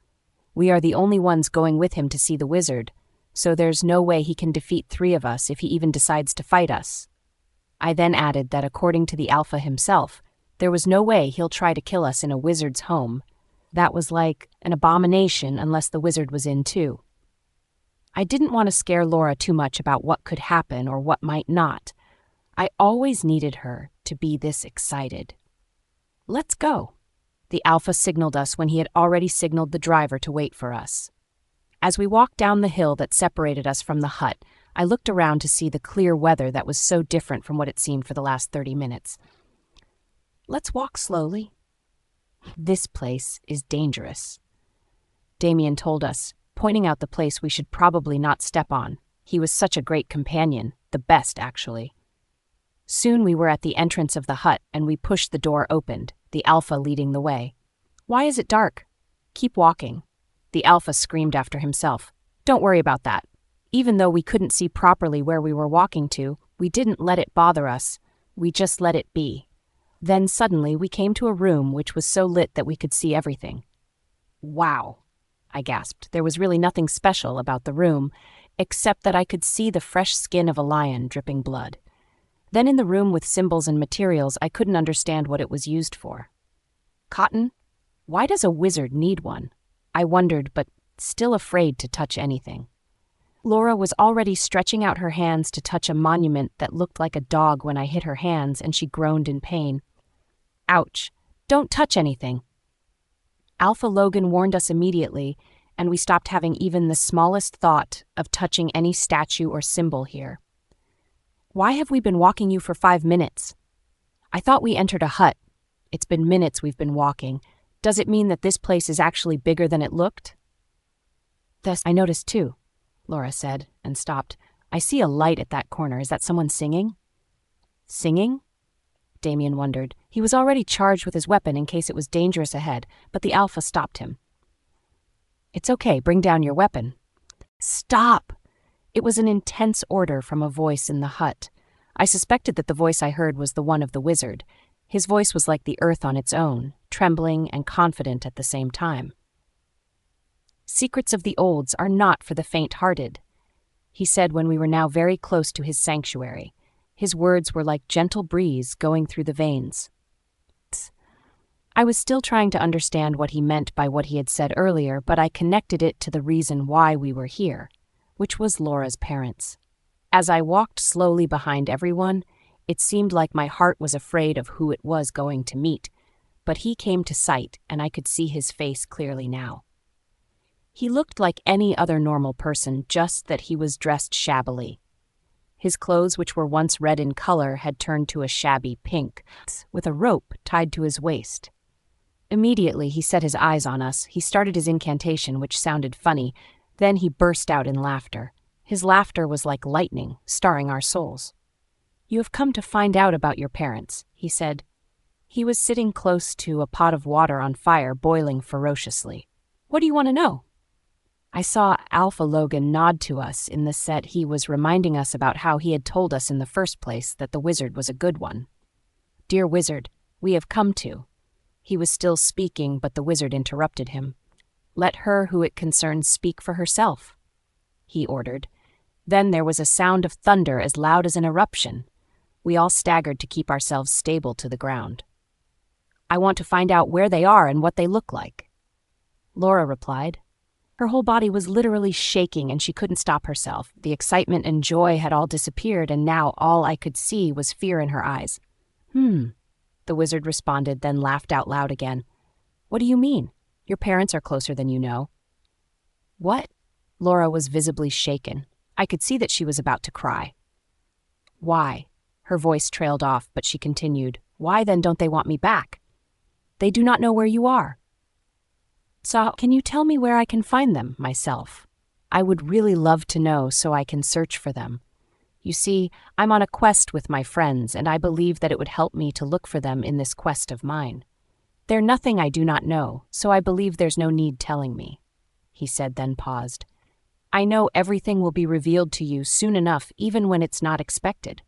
We are the only ones going with him to see the wizard, so there's no way he can defeat 3 of us if he even decides to fight us. I then added that according to the Alpha himself, there was no way he'll try to kill us in a wizard's home. That was like an abomination unless the wizard was in too. I didn't want to scare Laura too much about what could happen or what might not. I always needed her to be this excited. Let's go. The Alpha signaled us when he had already signaled the driver to wait for us. As we walked down the hill that separated us from the hut, I looked around to see the clear weather that was so different from what it seemed for the last 30 minutes. Let's walk slowly. This place is dangerous, Damien told us, pointing out the place we should probably not step on. He was such a great companion, the best actually. Soon we were at the entrance of the hut and we pushed the door opened, the Alpha leading the way. Why is it dark? Keep walking. The Alpha screamed after himself. Don't worry about that. Even though we couldn't see properly where we were walking to, we didn't let it bother us. We just let it be. Then suddenly we came to a room which was so lit that we could see everything. Wow, I gasped. There was really nothing special about the room, except that I could see the fresh skin of a lion dripping blood. Then in the room with symbols and materials, I couldn't understand what it was used for. Cotton? Why does a wizard need one? I wondered, but still afraid to touch anything. Laura was already stretching out her hands to touch a monument that looked like a dog when I hit her hands, and she groaned in pain. Ouch! Don't touch anything! Alpha Logan warned us immediately, and we stopped having even the smallest thought of touching any statue or symbol here. Why have we been walking you for 5 minutes? I thought we entered a hut. It's been minutes we've been walking. Does it mean that this place is actually bigger than it looked? This I noticed too, Laura said, and stopped. I see a light at that corner. Is that someone singing? Singing? Damien wondered. He was already charged with his weapon in case it was dangerous ahead, but the Alpha stopped him. It's okay, bring down your weapon. Stop! It was an intense order from a voice in the hut. I suspected that the voice I heard was the one of the wizard. His voice was like the earth on its own, trembling and confident at the same time. Secrets of the Olds are not for the faint-hearted, he said when we were now very close to his sanctuary. His words were like gentle breeze going through the veins. I was still trying to understand what he meant by what he had said earlier, but I connected it to the reason why we were here, which was Laura's parents. As I walked slowly behind everyone, it seemed like my heart was afraid of who it was going to meet, but he came to sight and I could see his face clearly now. He looked like any other normal person, just that he was dressed shabbily. His clothes, which were once red in color, had turned to a shabby pink, with a rope tied to his waist. Immediately, he set his eyes on us. He started his incantation, which sounded funny. Then he burst out in laughter. His laughter was like lightning, starring our souls. "You have come to find out about your parents," he said. He was sitting close to a pot of water on fire, boiling ferociously. "What do you want to know?" I saw Alpha Logan nod to us in the set. He was reminding us about how he had told us in the first place that the wizard was a good one. "Dear wizard, we have come to..." He was still speaking, but the wizard interrupted him. "Let her who it concerns speak for herself," he ordered. Then there was a sound of thunder as loud as an eruption. We all staggered to keep ourselves stable to the ground. "I want to find out where they are and what they look like," Laura replied. Her whole body was literally shaking and she couldn't stop herself. The excitement and joy had all disappeared, and now all I could see was fear in her eyes. The wizard responded, then laughed out loud again. "What do you mean? Your parents are closer than you know." "What?" Laura was visibly shaken. I could see that she was about to cry. "Why?" Her voice trailed off, but she continued. "Why then don't they want me back? They do not know where you are. So, can you tell me where I can find them myself? I would really love to know so I can search for them. You see, I'm on a quest with my friends, and I believe that it would help me to look for them in this quest of mine. They're nothing I do not know, so I believe there's no need telling me," he said, then paused. "I know everything will be revealed to you soon enough, even when it's not expected.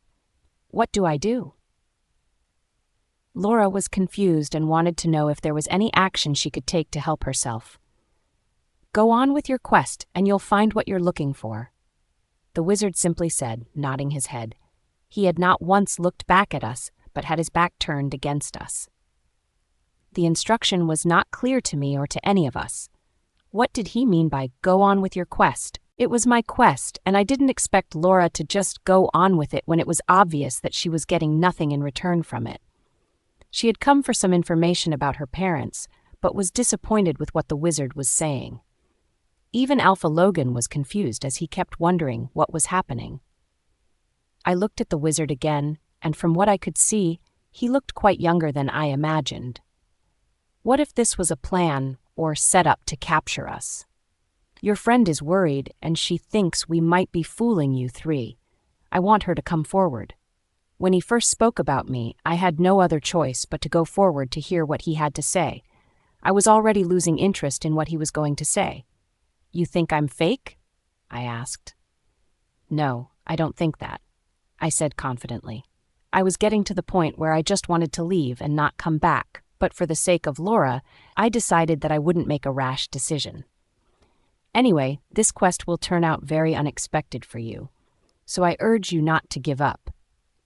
What do I do?" Laura was confused and wanted to know if there was any action she could take to help herself. "Go on with your quest, and you'll find what you're looking for," the wizard simply said, nodding his head. He had not once looked back at us, but had his back turned against us. The instruction was not clear to me or to any of us. What did he mean by "go on with your quest"? It was my quest, and I didn't expect Laura to just go on with it when it was obvious that she was getting nothing in return from it. She had come for some information about her parents, but was disappointed with what the wizard was saying. Even Alpha Logan was confused as he kept wondering what was happening. I looked at the wizard again, and from what I could see, he looked quite younger than I imagined. What if this was a plan or setup to capture us? "Your friend is worried, and she thinks we might be fooling you three. I want her to come forward." When he first spoke about me, I had no other choice but to go forward to hear what he had to say. I was already losing interest in what he was going to say. "You think I'm fake?" I asked. "No, I don't think that," I said confidently. I was getting to the point where I just wanted to leave and not come back, but for the sake of Laura, I decided that I wouldn't make a rash decision. "Anyway, this quest will turn out very unexpected for you, so I urge you not to give up."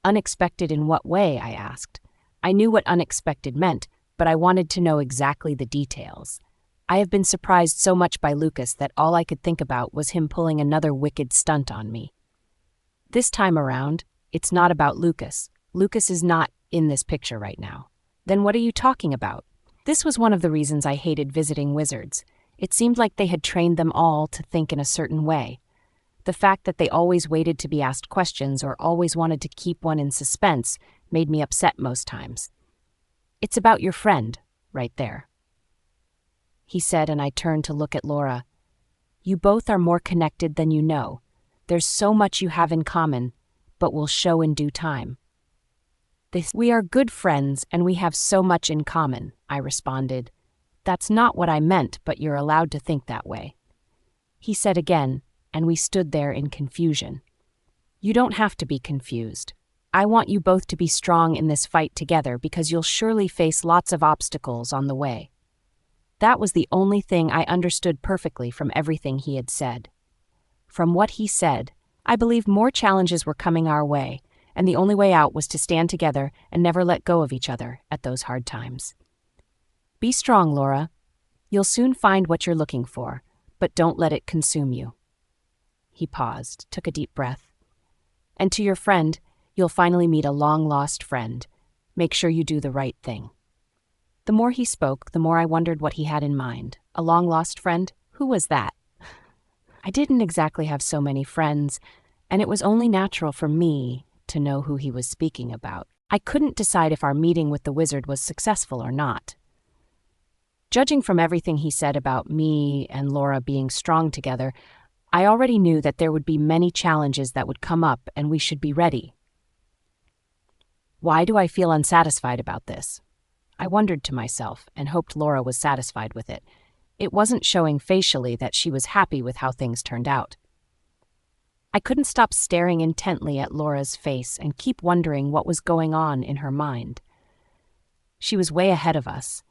"Unexpected in what way?" I asked. I knew what unexpected meant, but I wanted to know exactly the details. I have been surprised so much by Lucas that all I could think about was him pulling another wicked stunt on me. This time around, it's not about Lucas. Lucas is not in this picture right now. Then what are you talking about? This was one of the reasons I hated visiting wizards. It seemed like they had trained them all to think in a certain way. The fact that they always waited to be asked questions or always wanted to keep one in suspense made me upset most times. "It's about your friend, right there," he said, and I turned to look at Laura. "You both are more connected than you know. There's so much you have in common, but will show in due time." "We are good friends, and we have so much in common," I responded. "That's not what I meant, but you're allowed to think that way," he said again, and we stood there in confusion. "You don't have to be confused. I want you both to be strong in this fight together because you'll surely face lots of obstacles on the way." That was the only thing I understood perfectly from everything he had said. From what he said, I believe more challenges were coming our way, and the only way out was to stand together and never let go of each other at those hard times. "Be strong, Laura. You'll soon find what you're looking for, but don't let it consume you." He paused, took a deep breath. "And to your friend, you'll finally meet a long-lost friend. Make sure you do the right thing." The more he spoke, the more I wondered what he had in mind. A long-lost friend? Who was that? I didn't exactly have so many friends, and it was only natural for me to know who he was speaking about. I couldn't decide if our meeting with the wizard was successful or not. Judging from everything he said about me and Laura being strong together, I already knew that there would be many challenges that would come up and we should be ready. Why do I feel unsatisfied about this? I wondered to myself and hoped Laura was satisfied with it. It wasn't showing facially that she was happy with how things turned out. I couldn't stop staring intently at Laura's face and keep wondering what was going on in her mind. She was way ahead of us.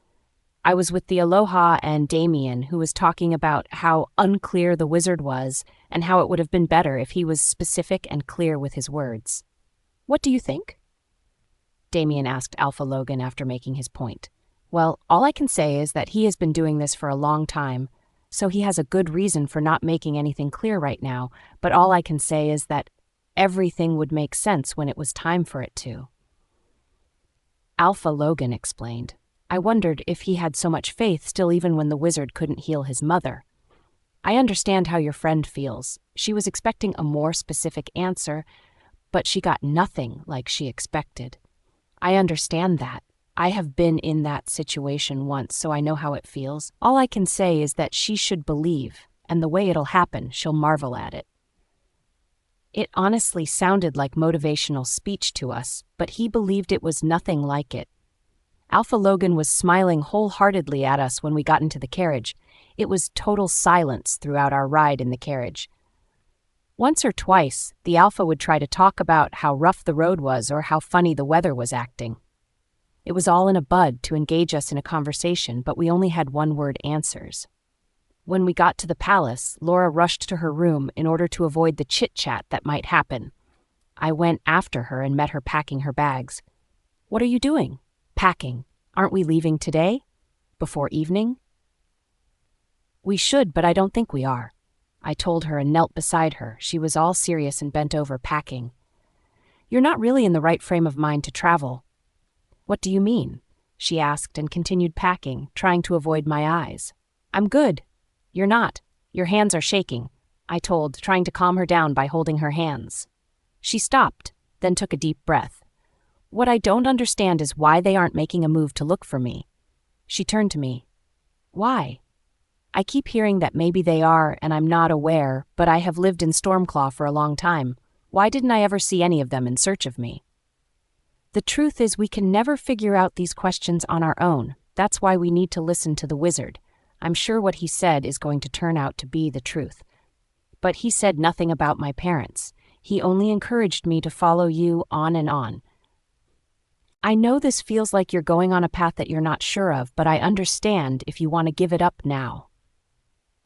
I was with the Aloha and Damien, who was talking about how unclear the wizard was and how it would have been better if he was specific and clear with his words. "What do you think?" Damien asked Alpha Logan after making his point. "Well, all I can say is that he has been doing this for a long time, so he has a good reason for not making anything clear right now, but all I can say is that everything would make sense when it was time for it to." Alpha Logan explained. I wondered if he had so much faith still even when the wizard couldn't heal his mother. "I understand how your friend feels. She was expecting a more specific answer, but she got nothing like she expected. I understand that. I have been in that situation once, so I know how it feels. All I can say is that she should believe, and the way it'll happen, she'll marvel at it." It honestly sounded like motivational speech to us, but he believed it was nothing like it. Alpha Logan was smiling wholeheartedly at us when we got into the carriage. It was total silence throughout our ride in the carriage. Once or twice, the Alpha would try to talk about how rough the road was or how funny the weather was acting. It was all in a bud to engage us in a conversation, but we only had one-word answers. When we got to the palace, Laura rushed to her room in order to avoid the chit-chat that might happen. I went after her and met her packing her bags. "What are you doing?" "Packing. Aren't we leaving today? Before evening?" "We should, but I don't think we are." I told her and knelt beside her. She was all serious and bent over packing. "You're not really in the right frame of mind to travel." "What do you mean?" she asked and continued packing, trying to avoid my eyes. "I'm good." "You're not. Your hands are shaking," I told, trying to calm her down by holding her hands. She stopped, then took a deep breath. "What I don't understand is why they aren't making a move to look for me." She turned to me. "Why?" "I keep hearing that maybe they are, and I'm not aware, but I have lived in Stormclaw for a long time. Why didn't I ever see any of them in search of me?" "The truth is we can never figure out these questions on our own. That's why we need to listen to the wizard. I'm sure what he said is going to turn out to be the truth. But he said nothing about my parents. He only encouraged me to follow you on and on. I know this feels like you're going on a path that you're not sure of, but I understand if you want to give it up now.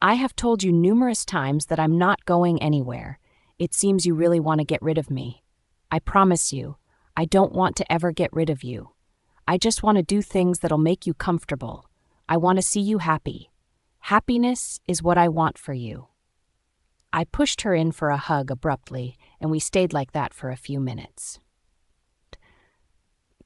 I have told you numerous times that I'm not going anywhere. It seems you really want to get rid of me. I promise you, I don't want to ever get rid of you. I just want to do things that'll make you comfortable. I want to see you happy. Happiness is what I want for you." I pushed her in for a hug abruptly, and we stayed like that for a few minutes.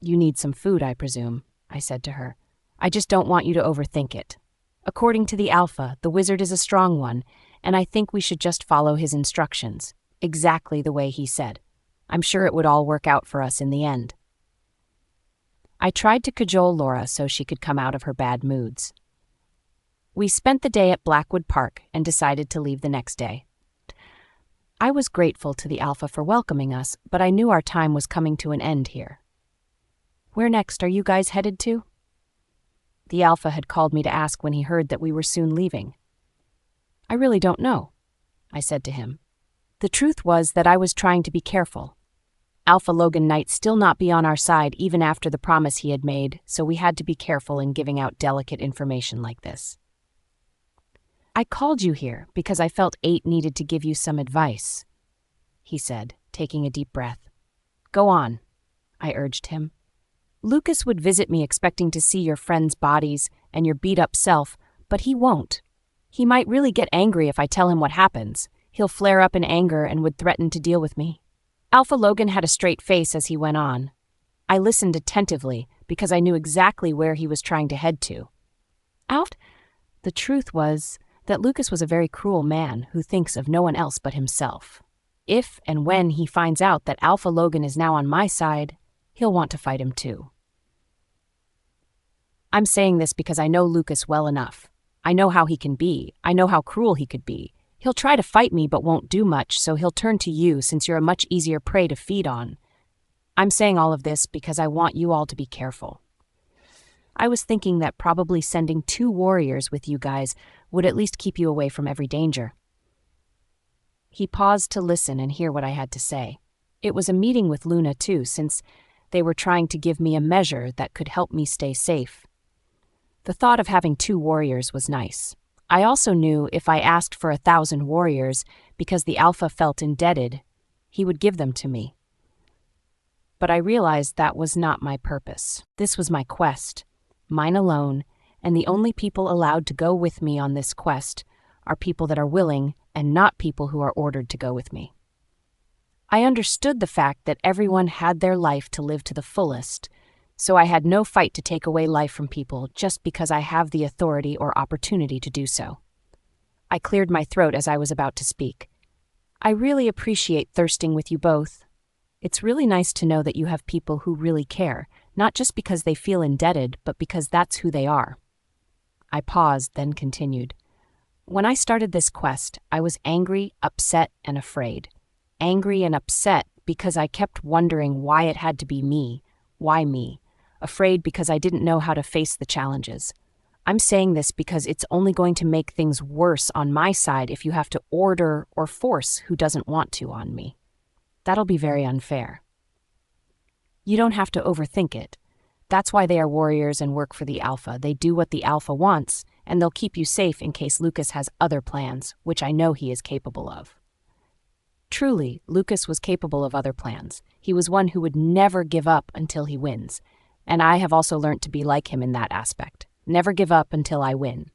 "You need some food, I presume," I said to her. "I just don't want you to overthink it. According to the Alpha, the wizard is a strong one, and I think we should just follow his instructions, exactly the way he said. I'm sure it would all work out for us in the end." I tried to cajole Laura so she could come out of her bad moods. We spent the day at Blackwood Park and decided to leave the next day. I was grateful to the Alpha for welcoming us, but I knew our time was coming to an end here. "Where next are you guys headed to?" The Alpha had called me to ask when he heard that we were soon leaving. "I really don't know," I said to him. The truth was that I was trying to be careful. Alpha Logan might still not be on our side even after the promise he had made, so we had to be careful in giving out delicate information like this. "I called you here because I felt 8 needed to give you some advice," he said, taking a deep breath. "Go on," I urged him. "Lucas would visit me expecting to see your friends' bodies and your beat-up self, but he won't. He might really get angry if I tell him what happens. He'll flare up in anger and would threaten to deal with me." Alpha Logan had a straight face as he went on. I listened attentively because I knew exactly where he was trying to head to. The truth was that Lucas was a very cruel man who thinks of no one else but himself. If and when he finds out that Alpha Logan is now on my side, he'll want to fight him too. I'm saying this because I know Lucas well enough. I know how he can be. I know how cruel he could be. He'll try to fight me but won't do much, so he'll turn to you since you're a much easier prey to feed on. I'm saying all of this because I want you all to be careful. I was thinking that probably sending 2 warriors with you guys would at least keep you away from every danger. He paused to listen and hear what I had to say. It was a meeting with Luna too, since they were trying to give me a measure that could help me stay safe. The thought of having 2 warriors was nice. I also knew if I asked for 1,000 warriors because the Alpha felt indebted, he would give them to me. But I realized that was not my purpose. This was my quest, mine alone, and the only people allowed to go with me on this quest are people that are willing and not people who are ordered to go with me. I understood the fact that everyone had their life to live to the fullest, so I had no fight to take away life from people just because I have the authority or opportunity to do so. I cleared my throat as I was about to speak. I really appreciate thirsting with you both. It's really nice to know that you have people who really care, not just because they feel indebted, but because that's who they are. I paused, then continued. When I started this quest, I was angry, upset, and afraid. Angry and upset because I kept wondering why it had to be me. Why me? Afraid because I didn't know how to face the challenges. I'm saying this because it's only going to make things worse on my side if you have to order or force who doesn't want to on me. That'll be very unfair. You don't have to overthink it. That's why they are warriors and work for the Alpha. They do what the Alpha wants, and they'll keep you safe in case Lucas has other plans, which I know he is capable of. Truly, Lucas was capable of other plans. He was one who would never give up until he wins, and I have also learnt to be like him in that aspect. Never give up until I win.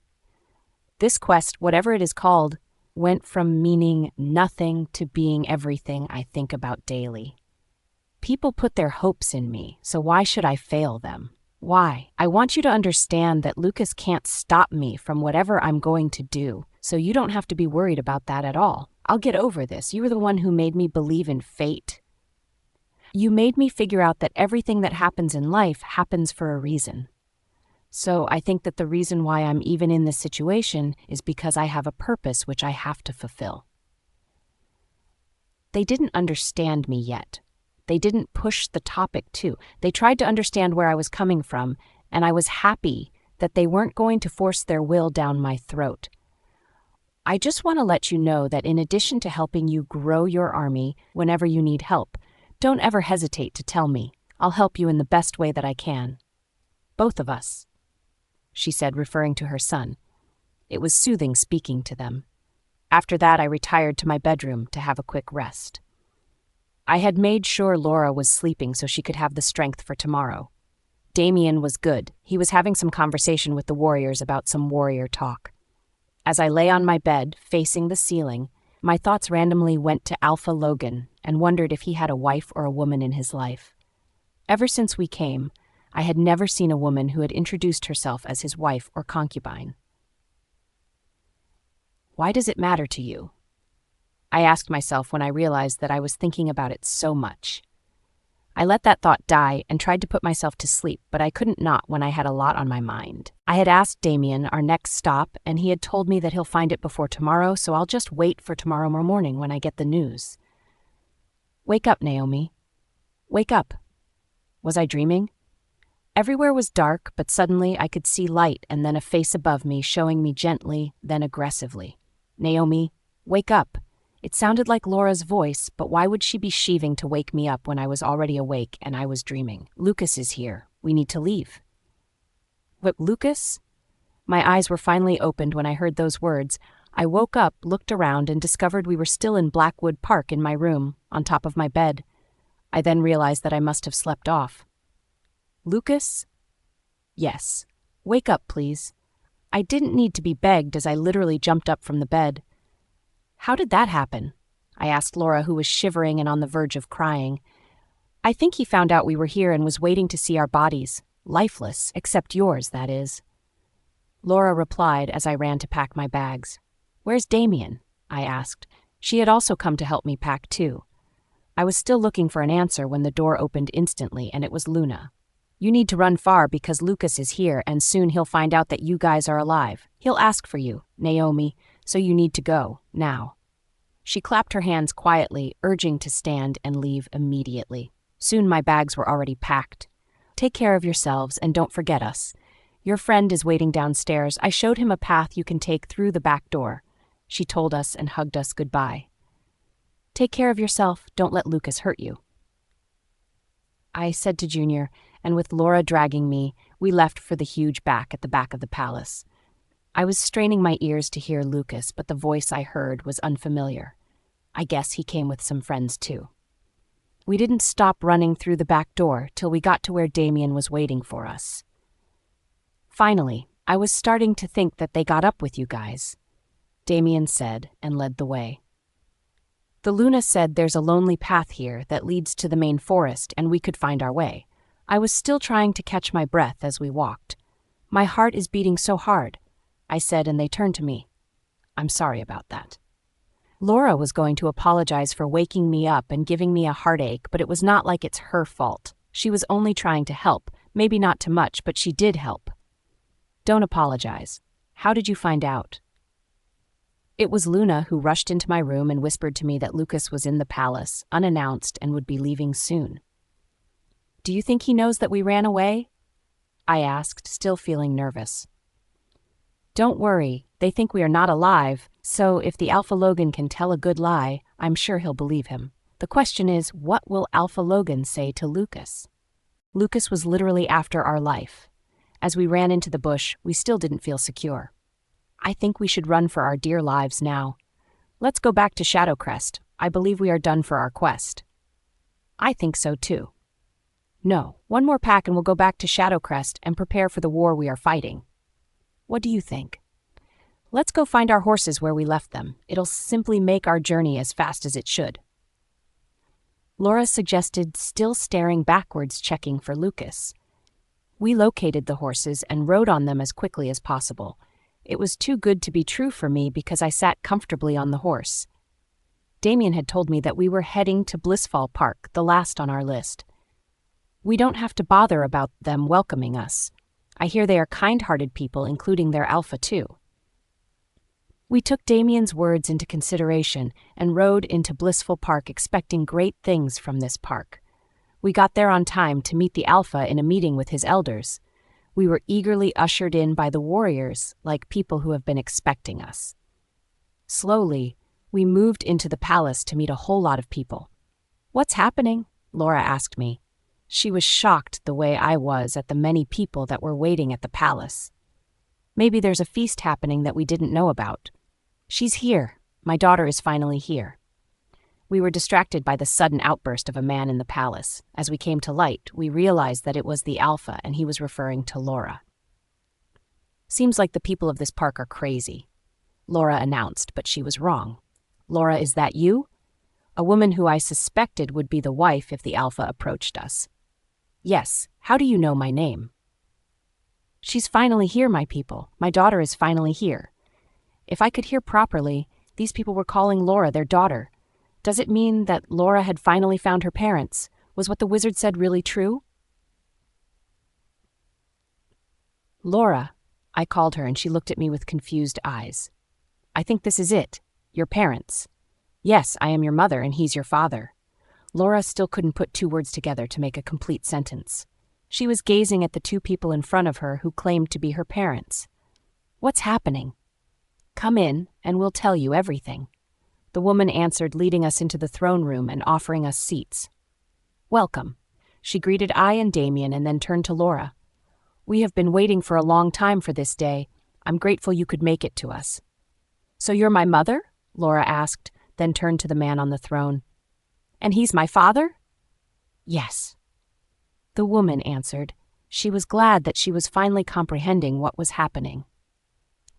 This quest, whatever it is called, went from meaning nothing to being everything I think about daily. People put their hopes in me, so why should I fail them? Why? I want you to understand that Lucas can't stop me from whatever I'm going to do, so you don't have to be worried about that at all. I'll get over this. You were the one who made me believe in fate. You made me figure out that everything that happens in life happens for a reason. So I think that the reason why I'm even in this situation is because I have a purpose which I have to fulfill. They didn't understand me yet. They didn't push the topic too. They tried to understand where I was coming from, and I was happy that they weren't going to force their will down my throat. I just want to let you know that in addition to helping you grow your army whenever you need help, don't ever hesitate to tell me. I'll help you in the best way that I can. Both of us, she said, referring to her son. It was soothing speaking to them. After that, I retired to my bedroom to have a quick rest. I had made sure Laura was sleeping so she could have the strength for tomorrow. Damien was good. He was having some conversation with the warriors about some warrior talk. As I lay on my bed, facing the ceiling, my thoughts randomly went to Alpha Logan and wondered if he had a wife or a woman in his life. Ever since we came, I had never seen a woman who had introduced herself as his wife or concubine. Why does it matter to you? I asked myself when I realized that I was thinking about it so much. I let that thought die and tried to put myself to sleep, but I couldn't not when I had a lot on my mind. I had asked Damien our next stop, and he had told me that he'll find it before tomorrow, so I'll just wait for tomorrow morning when I get the news. Wake up, Naomi. Wake up. Was I dreaming? Everywhere was dark, but suddenly I could see light and then a face above me showing me gently, then aggressively. Naomi, wake up. It sounded like Laura's voice, but why would she be sheeving to wake me up when I was already awake and I was dreaming? Lucas is here. We need to leave. What, Lucas? My eyes were finally opened when I heard those words. I woke up, looked around, and discovered we were still in Blackwood Park in my room, on top of my bed. I then realized that I must have slept off. Lucas? Yes. Wake up, please. I didn't need to be begged as I literally jumped up from the bed. How did that happen? I asked Laura, who was shivering and on the verge of crying. I think he found out we were here and was waiting to see our bodies. Lifeless, except yours, that is. Laura replied as I ran to pack my bags. Where's Damien? I asked. She had also come to help me pack too. I was still looking for an answer when the door opened instantly, and it was Luna. You need to run far because Lucas is here and soon he'll find out that you guys are alive. He'll ask for you, Naomi, so you need to go, now." She clapped her hands quietly, urging to stand and leave immediately. Soon my bags were already packed. "Take care of yourselves and don't forget us. Your friend is waiting downstairs. I showed him a path you can take through the back door." She told us and hugged us goodbye. "Take care of yourself. Don't let Lucas hurt you," I said to Junior, and with Laura dragging me, we left for the huge back at the back of the palace. I was straining my ears to hear Lucas, but the voice I heard was unfamiliar. I guess he came with some friends too. We didn't stop running through the back door till we got to where Damien was waiting for us. "Finally, I was starting to think that they got up with you guys," Damien said and led the way. "The Luna said there's a lonely path here that leads to the main forest and we could find our way." I was still trying to catch my breath as we walked. "My heart is beating so hard," I said, and they turned to me. "I'm sorry about that." Laura was going to apologize for waking me up and giving me a heartache, but it was not like it's her fault. She was only trying to help, maybe not too much, but she did help. "Don't apologize. How did you find out?" It was Luna who rushed into my room and whispered to me that Lucas was in the palace, unannounced, and would be leaving soon. "Do you think he knows that we ran away?" I asked, still feeling nervous. "Don't worry, they think we are not alive, so if the Alpha Logan can tell a good lie, I'm sure he'll believe him. The question is, what will Alpha Logan say to Lucas?" Lucas was literally after our life. As we ran into the bush, we still didn't feel secure. "I think we should run for our dear lives now. Let's go back to Shadowcrest. I believe we are done for our quest." "I think so too." "No, one more pack and we'll go back to Shadowcrest and prepare for the war we are fighting." "What do you think?" "Let's go find our horses where we left them. It'll simply make our journey as fast as it should." Laura suggested, still staring backwards, checking for Lucas. We located the horses and rode on them as quickly as possible. It was too good to be true for me because I sat comfortably on the horse. Damien had told me that we were heading to Blissfall Park, the last on our list. We don't have to bother about them welcoming us. I hear they are kind-hearted people, including their alpha too. We took Damien's words into consideration and rode into Blissful Park expecting great things from this park. We got there on time to meet the alpha in a meeting with his elders. We were eagerly ushered in by the warriors, like people who have been expecting us. Slowly, we moved into the palace to meet a whole lot of people. "What's happening?" Laura asked me. She was shocked the way I was at the many people that were waiting at the palace. "Maybe there's a feast happening that we didn't know about." "She's here. My daughter is finally here." We were distracted by the sudden outburst of a man in the palace. As we came to light, we realized that it was the Alpha and he was referring to Laura. "Seems like the people of this park are crazy," Laura announced, but she was wrong. "Laura, is that you?" A woman who I suspected would be the wife if the Alpha approached us. "Yes. How do you know my name?" "She's finally here, my people. My daughter is finally here." If I could hear properly, these people were calling Laura their daughter. Does it mean that Laura had finally found her parents? Was what the wizard said really true? "Laura," I called her and she looked at me with confused eyes. "I think this is it. Your parents." "Yes, I am your mother and he's your father." Laura still couldn't put two words together to make a complete sentence. She was gazing at the two people in front of her who claimed to be her parents. "What's happening?" "Come in, and we'll tell you everything," the woman answered, leading us into the throne room and offering us seats. "Welcome." She greeted I and Damien and then turned to Laura. "We have been waiting for a long time for this day. I'm grateful you could make it to us." "So you're my mother?" Laura asked, then turned to the man on the throne. "And he's my father?" "Yes," the woman answered. She was glad that she was finally comprehending what was happening.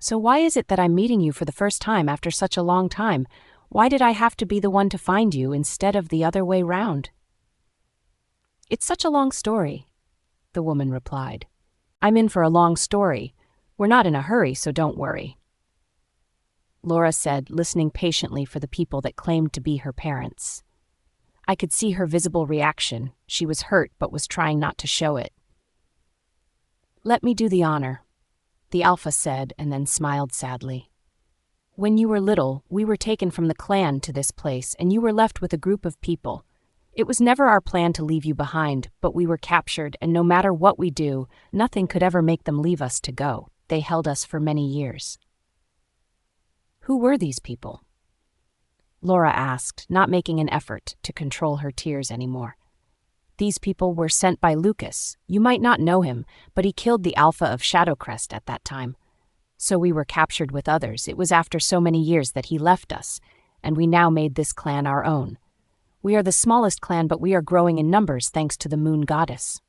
"So why is it that I'm meeting you for the first time after such a long time? Why did I have to be the one to find you instead of the other way round?" "It's such a long story," the woman replied. "I'm in for a long story. We're not in a hurry, so don't worry," Laura said, listening patiently for the people that claimed to be her parents. I could see her visible reaction. She was hurt but was trying not to show it. Let me do the honor, the Alpha said and then smiled sadly. When you were little, we were taken from the clan to this place and you were left with a group of people. It was never our plan to leave you behind, but we were captured and no matter what we do, nothing could ever make them leave us to go. They held us for many years. Who were these people? Laura asked, not making an effort to control her tears anymore. These people were sent by Lucas. You might not know him, but he killed the Alpha of Shadowcrest at that time. So we were captured with others. It was after so many years that he left us, and we now made this clan our own. We are the smallest clan, but we are growing in numbers thanks to the Moon Goddess.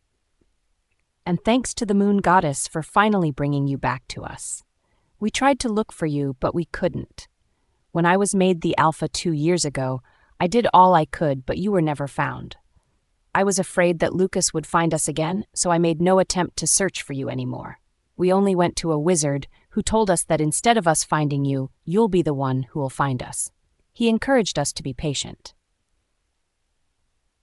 And thanks to the Moon Goddess for finally bringing you back to us. We tried to look for you, but we couldn't. When I was made the Alpha 2 years ago, I did all I could, but you were never found. I was afraid that Lucas would find us again, so I made no attempt to search for you anymore. We only went to a wizard who told us that instead of us finding you, you'll be the one who will find us. He encouraged us to be patient.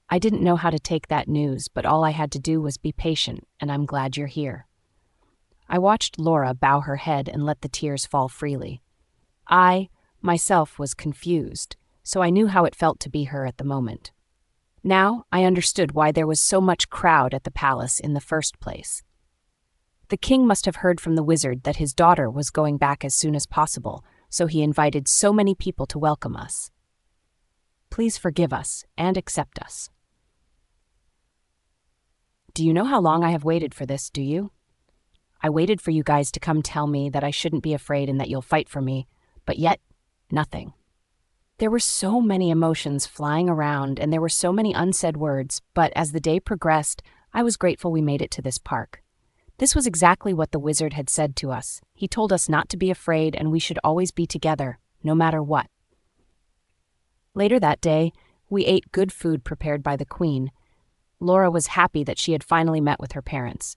I didn't know how to take that news, but all I had to do was be patient, and I'm glad you're here. I watched Laura bow her head and let the tears fall freely. I, myself, was confused, so I knew how it felt to be her at the moment. Now, I understood why there was so much crowd at the palace in the first place. The king must have heard from the wizard that his daughter was going back as soon as possible, so he invited so many people to welcome us. Please forgive us and accept us. Do you know how long I have waited for this, do you? I waited for you guys to come tell me that I shouldn't be afraid and that you'll fight for me, but yet, nothing. There were so many emotions flying around and there were so many unsaid words, but as the day progressed, I was grateful we made it to this park. This was exactly what the wizard had said to us. He told us not to be afraid and we should always be together, no matter what. Later that day, we ate good food prepared by the queen. Laura was happy that she had finally met with her parents.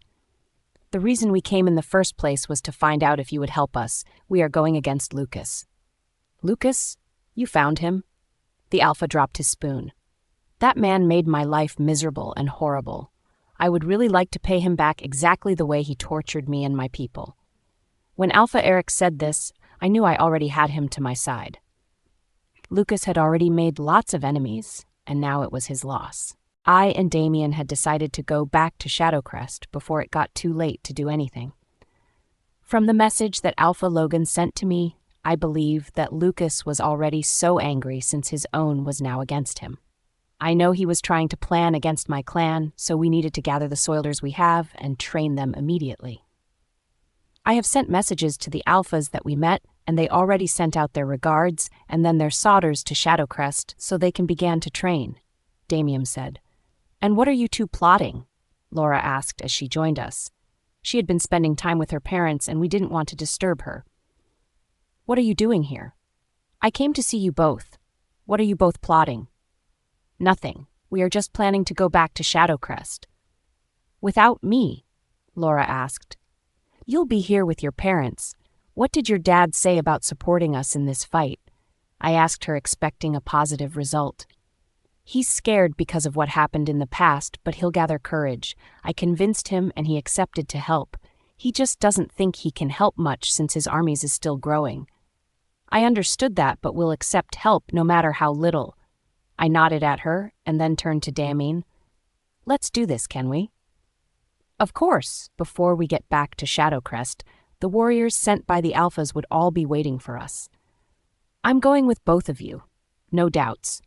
The reason we came in the first place was to find out if you would help us. We are going against Lucas. Lucas? You found him? The Alpha dropped his spoon. That man made my life miserable and horrible. I would really like to pay him back exactly the way he tortured me and my people. When Alpha Eric said this, I knew I already had him to my side. Lucas had already made lots of enemies, and now it was his loss. I and Damien had decided to go back to Shadowcrest before it got too late to do anything. From the message that Alpha Logan sent to me, I believe that Lucas was already so angry since his own was now against him. I know he was trying to plan against my clan, so we needed to gather the Soilders we have and train them immediately. I have sent messages to the Alphas that we met, and they already sent out their regards and then their solders to Shadowcrest so they can begin to train, Damien said. And what are you two plotting? Laura asked as she joined us. She had been spending time with her parents and we didn't want to disturb her. What are you doing here? I came to see you both. What are you both plotting? Nothing. We are just planning to go back to Shadowcrest. Without me? Laura asked. You'll be here with your parents. What did your dad say about supporting us in this fight? I asked her, expecting a positive result. He's scared because of what happened in the past, but he'll gather courage. I convinced him and he accepted to help. He just doesn't think he can help much since his armies is still growing. I understood that, but will accept help no matter how little. I nodded at her and then turned to Damien. Let's do this, can we? Of course. Before we get back to Shadowcrest, the warriors sent by the Alphas would all be waiting for us. I'm going with both of you. No doubts.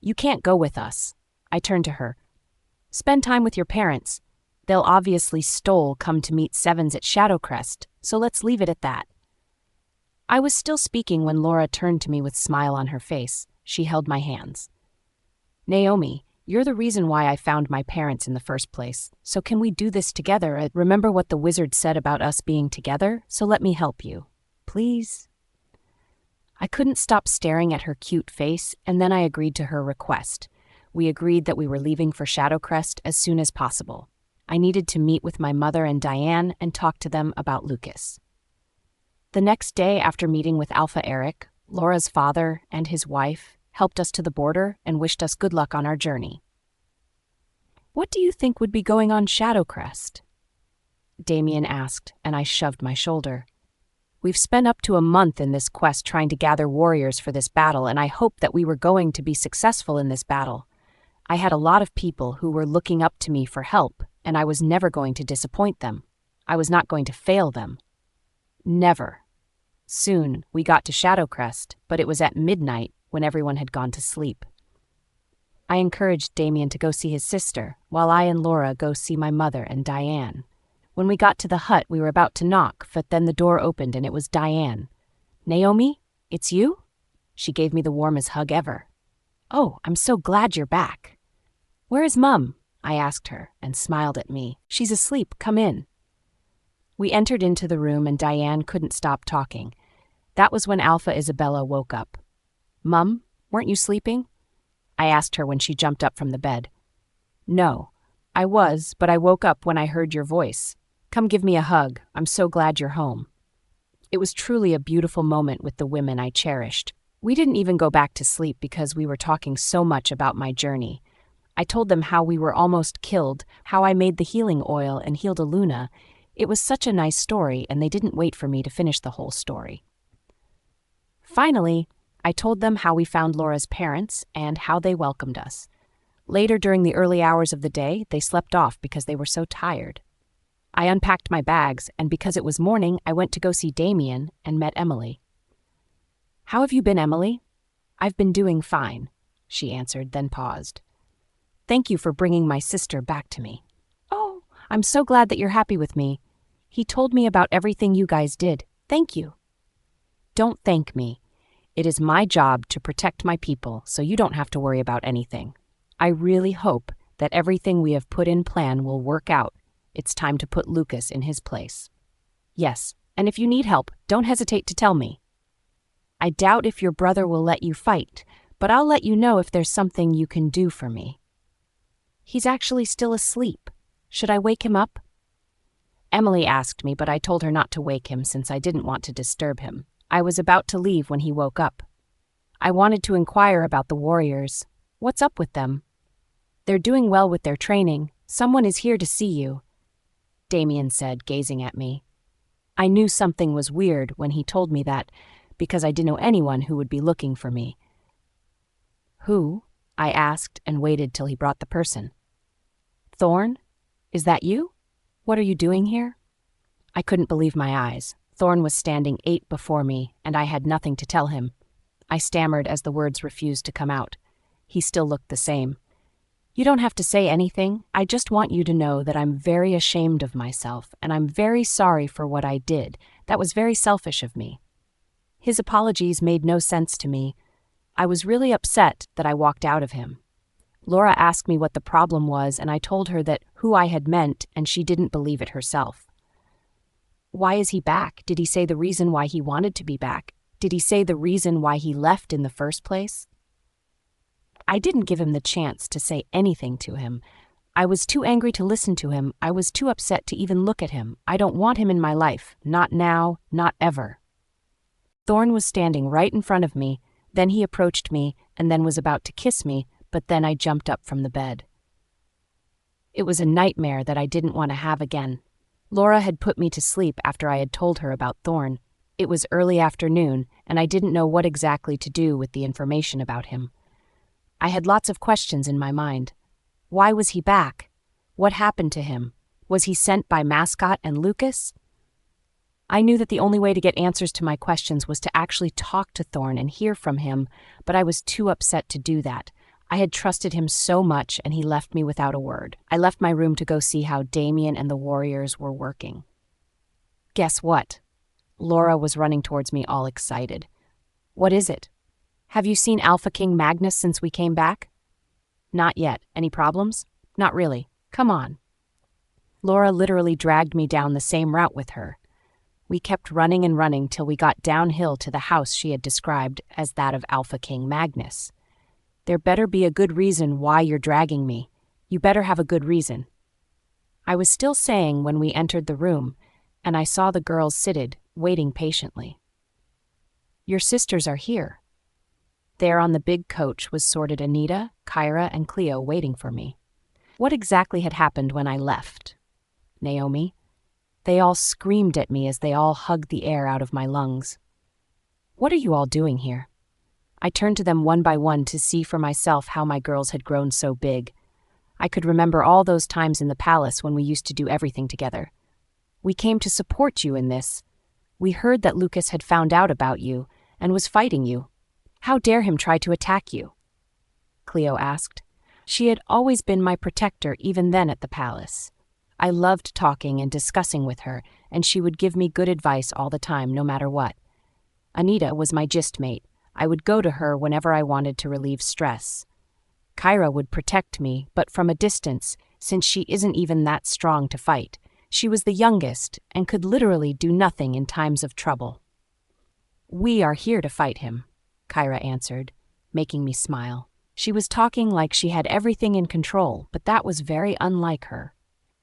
You can't go with us. I turned to her. Spend time with your parents. They'll obviously come to meet Sevens at Shadowcrest, so let's leave it at that. I was still speaking when Laura turned to me with a smile on her face. She held my hands. Naomi, you're the reason why I found my parents in the first place, so can we do this together? Remember what the wizard said about us being together, so let me help you. Please? I couldn't stop staring at her cute face, and then I agreed to her request. We agreed that we were leaving for Shadowcrest as soon as possible. I needed to meet with my mother and Diane and talk to them about Lucas. The next day, after meeting with Alpha Eric, Laura's father and his wife helped us to the border and wished us good luck on our journey. What do you think would be going on Shadowcrest? Damien asked, and I shoved my shoulder. We've spent up to a month in this quest trying to gather warriors for this battle, and I hoped that we were going to be successful in this battle. I had a lot of people who were looking up to me for help, and I was never going to disappoint them. I was not going to fail them. Never. Soon, we got to Shadowcrest, but it was at midnight when everyone had gone to sleep. I encouraged Damien to go see his sister, while I and Laura go see my mother and Diane. When we got to the hut, we were about to knock, but then the door opened and it was Diane. "Naomi, it's you?" She gave me the warmest hug ever. "Oh, I'm so glad you're back." "Where is Mum?" I asked her, and smiled at me. "She's asleep, come in." We entered into the room and Diane couldn't stop talking. That was when Alpha Isabella woke up. "Mum, weren't you sleeping?" I asked her when she jumped up from the bed. "No, I was, but I woke up when I heard your voice. Come give me a hug. I'm so glad you're home." It was truly a beautiful moment with the women I cherished. We didn't even go back to sleep because we were talking so much about my journey. I told them how we were almost killed, how I made the healing oil and healed Aluna. It was such a nice story, and they didn't wait for me to finish the whole story. Finally, I told them how we found Laura's parents and how they welcomed us. Later, during the early hours of the day, they slept off because they were so tired. I unpacked my bags, and because it was morning, I went to go see Damien and met Emily. "How have you been, Emily?" "I've been doing fine," she answered, then paused. "Thank you for bringing my sister back to me." "Oh, I'm so glad that you're happy with me. He told me about everything you guys did. Thank you." "Don't thank me. It is my job to protect my people, so you don't have to worry about anything. I really hope that everything we have put in plan will work out. It's time to put Lucas in his place." "Yes, and if you need help, don't hesitate to tell me." "I doubt if your brother will let you fight, but I'll let you know if there's something you can do for me." "He's actually still asleep. Should I wake him up?" Emily asked me, but I told her not to wake him since I didn't want to disturb him. I was about to leave when he woke up. I wanted to inquire about the warriors. "What's up with them?" "They're doing well with their training. Someone is here to see you," Damien said, gazing at me. I knew something was weird when he told me that, because I didn't know anyone who would be looking for me. "Who?" I asked and waited till he brought the person. "Thorne? Is that you? What are you doing here?" I couldn't believe my eyes. Thorne was standing 8 before me, and I had nothing to tell him. I stammered as the words refused to come out. He still looked the same. "You don't have to say anything. I just want you to know that I'm very ashamed of myself, and I'm very sorry for what I did. That was very selfish of me." His apologies made no sense to me. I was really upset that I walked out of him. Laura asked me what the problem was, and I told her that who I had meant, and she didn't believe it herself. "Why is he back? Did he say the reason why he wanted to be back? Did he say the reason why he left in the first place?" I didn't give him the chance to say anything to him. I was too angry to listen to him. I was too upset to even look at him. I don't want him in my life. Not now, not ever. Thorne was standing right in front of me. Then he approached me and then was about to kiss me, but then I jumped up from the bed. It was a nightmare that I didn't want to have again. Laura had put me to sleep after I had told her about Thorne. It was early afternoon, and I didn't know what exactly to do with the information about him. I had lots of questions in my mind. Why was he back? What happened to him? Was he sent by Mascot and Lucas? I knew that the only way to get answers to my questions was to actually talk to Thorne and hear from him, but I was too upset to do that. I had trusted him so much, and he left me without a word. I left my room to go see how Damien and the warriors were working. Guess what? Laura was running towards me all excited. "What is it? Have you seen Alpha King Magnus since we came back?" "Not yet. Any problems?" "Not really. Come on." Laura literally dragged me down the same route with her. We kept running and running till we got downhill to the house she had described as that of Alpha King Magnus. "There better be a good reason why you're dragging me. You better have a good reason." I was still saying when we entered the room, and I saw the girls seated, waiting patiently. "Your sisters are here." There on the big coach was sorted Anita, Kyra, and Cleo waiting for me. What exactly had happened when I left? "Naomi, They all screamed at me as they all hugged the air out of my lungs. "What are you all doing here?" I turned to them one by one to see for myself how my girls had grown so big. I could remember all those times in the palace when we used to do everything together. "We came to support you in this. We heard that Lucas had found out about you and was fighting you. How dare him try to attack you?" Cleo asked. She had always been my protector even then at the palace. I loved talking and discussing with her, and she would give me good advice all the time, no matter what. Anita was my gist mate. I would go to her whenever I wanted to relieve stress. Kyra would protect me, but from a distance, since she isn't even that strong to fight. She was the youngest and could literally do nothing in times of trouble. "We are here to fight him," Kyra answered, making me smile. She was talking like she had everything in control, but that was very unlike her.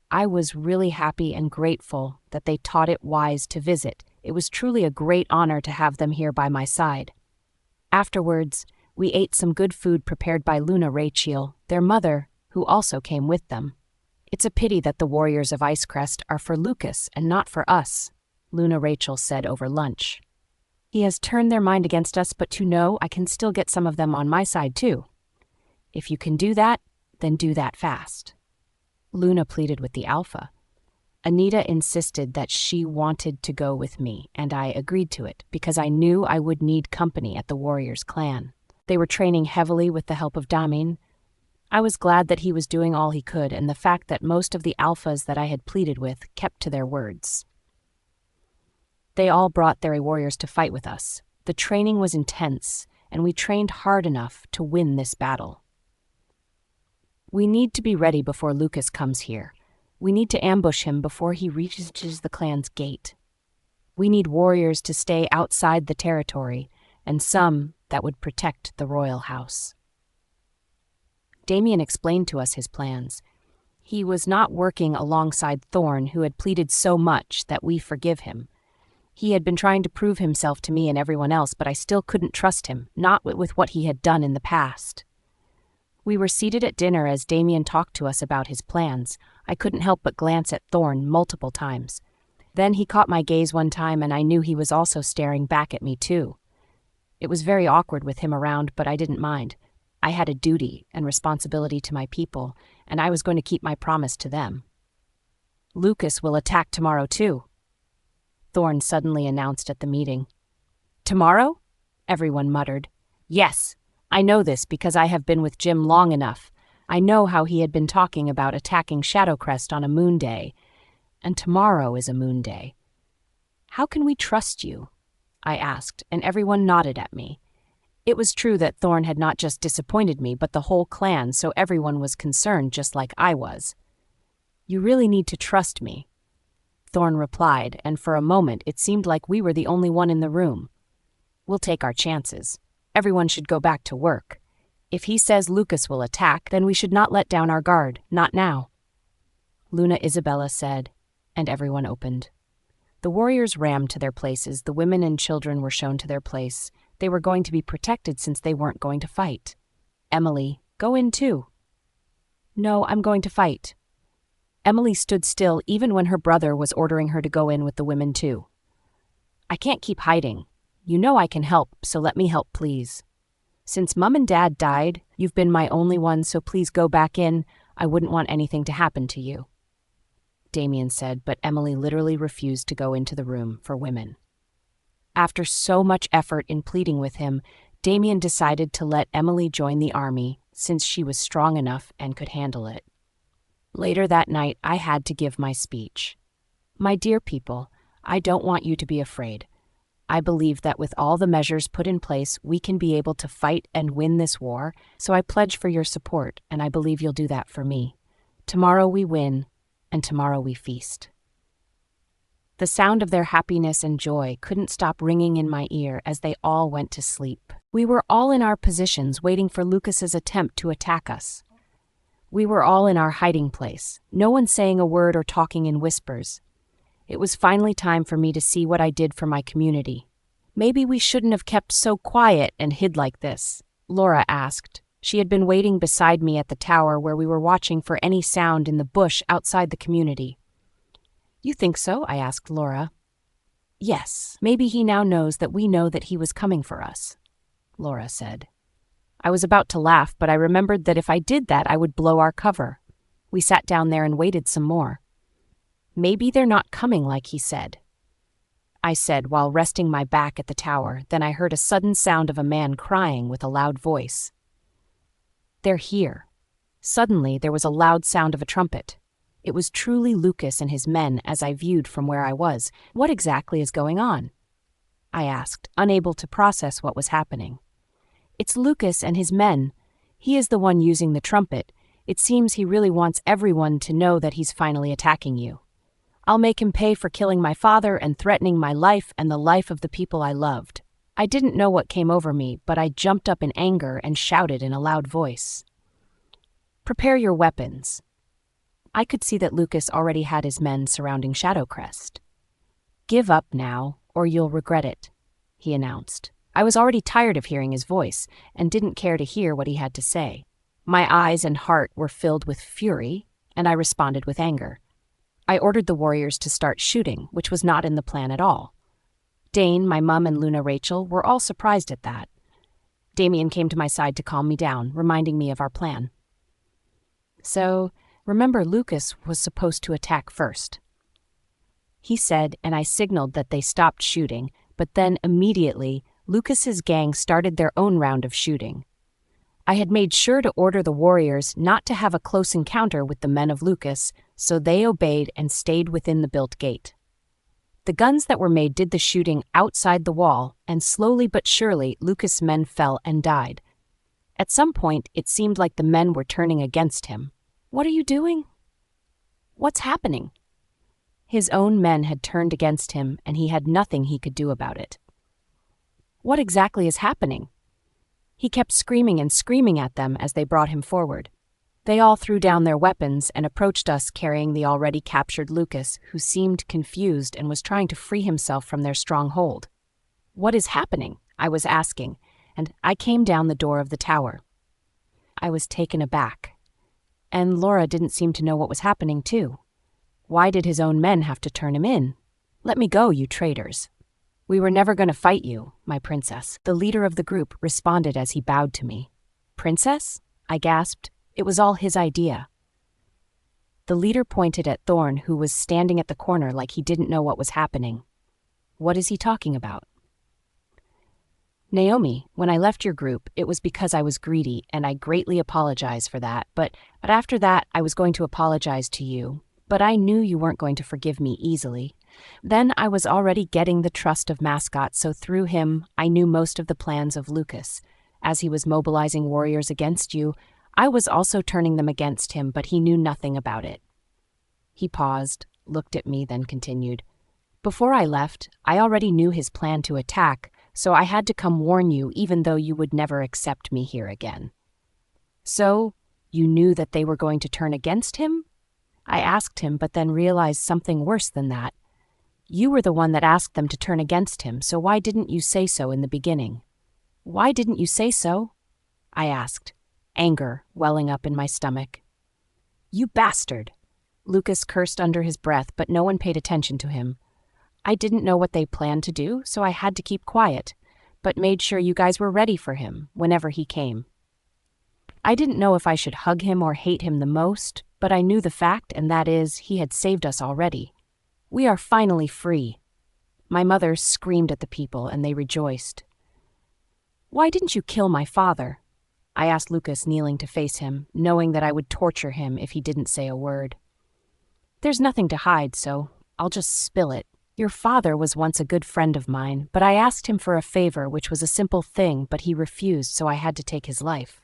I was really happy and grateful that they taught it wise to visit. It was truly a great honor to have them here by my side. Afterwards, we ate some good food prepared by Luna Rachel, their mother, who also came with them. "It's a pity that the warriors of Ice-crest are for Lucas and not for us," Luna Rachel said over lunch. "He has turned their mind against us, but to know I can still get some of them on my side too. If you can do that, then do that fast." Luna pleaded with the alpha. Anita insisted that she wanted to go with me, and I agreed to it because I knew I would need company at the Warriors clan. They were training heavily with the help of Damin. I was glad that he was doing all he could, and the fact that most of the alphas that I had pleaded with kept to their words. They all brought their warriors to fight with us. The training was intense, and we trained hard enough to win this battle. "We need to be ready before Lucas comes here. We need to ambush him before he reaches the clan's gate. We need warriors to stay outside the territory, and some that would protect the royal house." Damien explained to us his plans. He was not working alongside Thorne, who had pleaded so much that we forgive him. He had been trying to prove himself to me and everyone else, but I still couldn't trust him, not with what he had done in the past. We were seated at dinner as Damien talked to us about his plans. I couldn't help but glance at Thorne multiple times. Then he caught my gaze one time, and I knew he was also staring back at me too. It was very awkward with him around, but I didn't mind. I had a duty and responsibility to my people, and I was going to keep my promise to them. "Lucas will attack tomorrow too," Thorne suddenly announced at the meeting. "Tomorrow?" everyone muttered. "Yes, I know this because I have been with Jim long enough. I know how he had been talking about attacking Shadowcrest on a moon day, and tomorrow is a moon day. How can we trust you?" I asked, and everyone nodded at me. It was true that Thorne had not just disappointed me, but the whole clan, so everyone was concerned just like I was. "You really need to trust me," Thorne replied, and for a moment it seemed like we were the only one in the room. "We'll take our chances. Everyone should go back to work. If he says Lucas will attack, then we should not let down our guard, not now," Luna Isabella said, and everyone opened. The warriors rammed to their places. The women and children were shown to their place. They were going to be protected since they weren't going to fight. "Emily, go in too." "No, I'm going to fight." Emily stood still even when her brother was ordering her to go in with the women too. "I can't keep hiding. You know I can help, so let me help, please. Since Mum and Dad died, you've been my only one, so please go back in. I wouldn't want anything to happen to you," Damien said, but Emily literally refused to go into the room for women. After so much effort in pleading with him, Damien decided to let Emily join the army since she was strong enough and could handle it. Later that night, I had to give my speech. "My dear people, I don't want you to be afraid. I believe that with all the measures put in place, we can be able to fight and win this war, so I pledge for your support, and I believe you'll do that for me. Tomorrow we win, and tomorrow we feast." The sound of their happiness and joy couldn't stop ringing in my ear as they all went to sleep. We were all in our positions waiting for Lucas's attempt to attack us. We were all in our hiding place, no one saying a word or talking in whispers. It was finally time for me to see what I did for my community. "Maybe we shouldn't have kept so quiet and hid like this," Laura asked. She had been waiting beside me at the tower where we were watching for any sound in the bush outside the community. You think so? I asked Laura. Yes, maybe he now knows that we know that he was coming for us, Laura said. I was about to laugh, but I remembered that if I did that, I would blow our cover. We sat down there and waited some more. Maybe they're not coming like he said, I said while resting my back at the tower. Then I heard a sudden sound of a man crying with a loud voice. They're here. Suddenly, there was a loud sound of a trumpet. It was truly Lucas and his men as I viewed from where I was. What exactly is going on? I asked, unable to process what was happening. It's Lucas and his men. He is the one using the trumpet. It seems he really wants everyone to know that he's finally attacking you. I'll make him pay for killing my father and threatening my life and the life of the people I loved. I didn't know what came over me, but I jumped up in anger and shouted in a loud voice. Prepare your weapons. I could see that Lucas already had his men surrounding Shadowcrest. Give up now, or you'll regret it, he announced. I was already tired of hearing his voice and didn't care to hear what he had to say. My eyes and heart were filled with fury, and I responded with anger. I ordered the warriors to start shooting, which was not in the plan at all. Dane, my mum, and Luna Rachel were all surprised at that. Damien came to my side to calm me down, reminding me of our plan. So, remember, Lucas was supposed to attack first, he said, and I signaled that they stopped shooting, but then immediately Lucas's gang started their own round of shooting. I had made sure to order the warriors not to have a close encounter with the men of Lucas, so they obeyed and stayed within the built gate. The guns that were made did the shooting outside the wall, and slowly but surely Lucas' men fell and died. At some point, it seemed like the men were turning against him. What are you doing? What's happening? His own men had turned against him, and he had nothing he could do about it. What exactly is happening? He kept screaming and screaming at them as they brought him forward. They all threw down their weapons and approached us carrying the already captured Lucas, who seemed confused and was trying to free himself from their strong hold. What is happening? I was asking, and I came down the door of the tower. I was taken aback. And Laura didn't seem to know what was happening, too. Why did his own men have to turn him in? Let me go, you traitors. We were never going to fight you, my princess, the leader of the group responded as he bowed to me. Princess? I gasped. It was all his idea. The leader pointed at Thorne, who was standing at the corner like he didn't know what was happening. What is he talking about? Naomi, when I left your group, it was because I was greedy, and I greatly apologize for that, but after that, I was going to apologize to you, but I knew you weren't going to forgive me easily. Then I was already getting the trust of Mascot, so through him, I knew most of the plans of Lucas. As he was mobilizing warriors against you, I was also turning them against him, but he knew nothing about it. He paused, looked at me, then continued. Before I left, I already knew his plan to attack, so I had to come warn you even though you would never accept me here again. So, you knew that they were going to turn against him? I asked him, but then realized something worse than that. You were the one that asked them to turn against him, so why didn't you say so in the beginning? Why didn't you say so? I asked, anger welling up in my stomach. You bastard! Lucas cursed under his breath, but no one paid attention to him. I didn't know what they planned to do, so I had to keep quiet, but made sure you guys were ready for him whenever he came. I didn't know if I should hug him or hate him the most, but I knew the fact, and that is, he had saved us already. We are finally free. My mother screamed at the people, and they rejoiced. Why didn't you kill my father? I asked Lucas, kneeling to face him, knowing that I would torture him if he didn't say a word. There's nothing to hide, so I'll just spill it. Your father was once a good friend of mine, but I asked him for a favor, which was a simple thing, but he refused, so I had to take his life.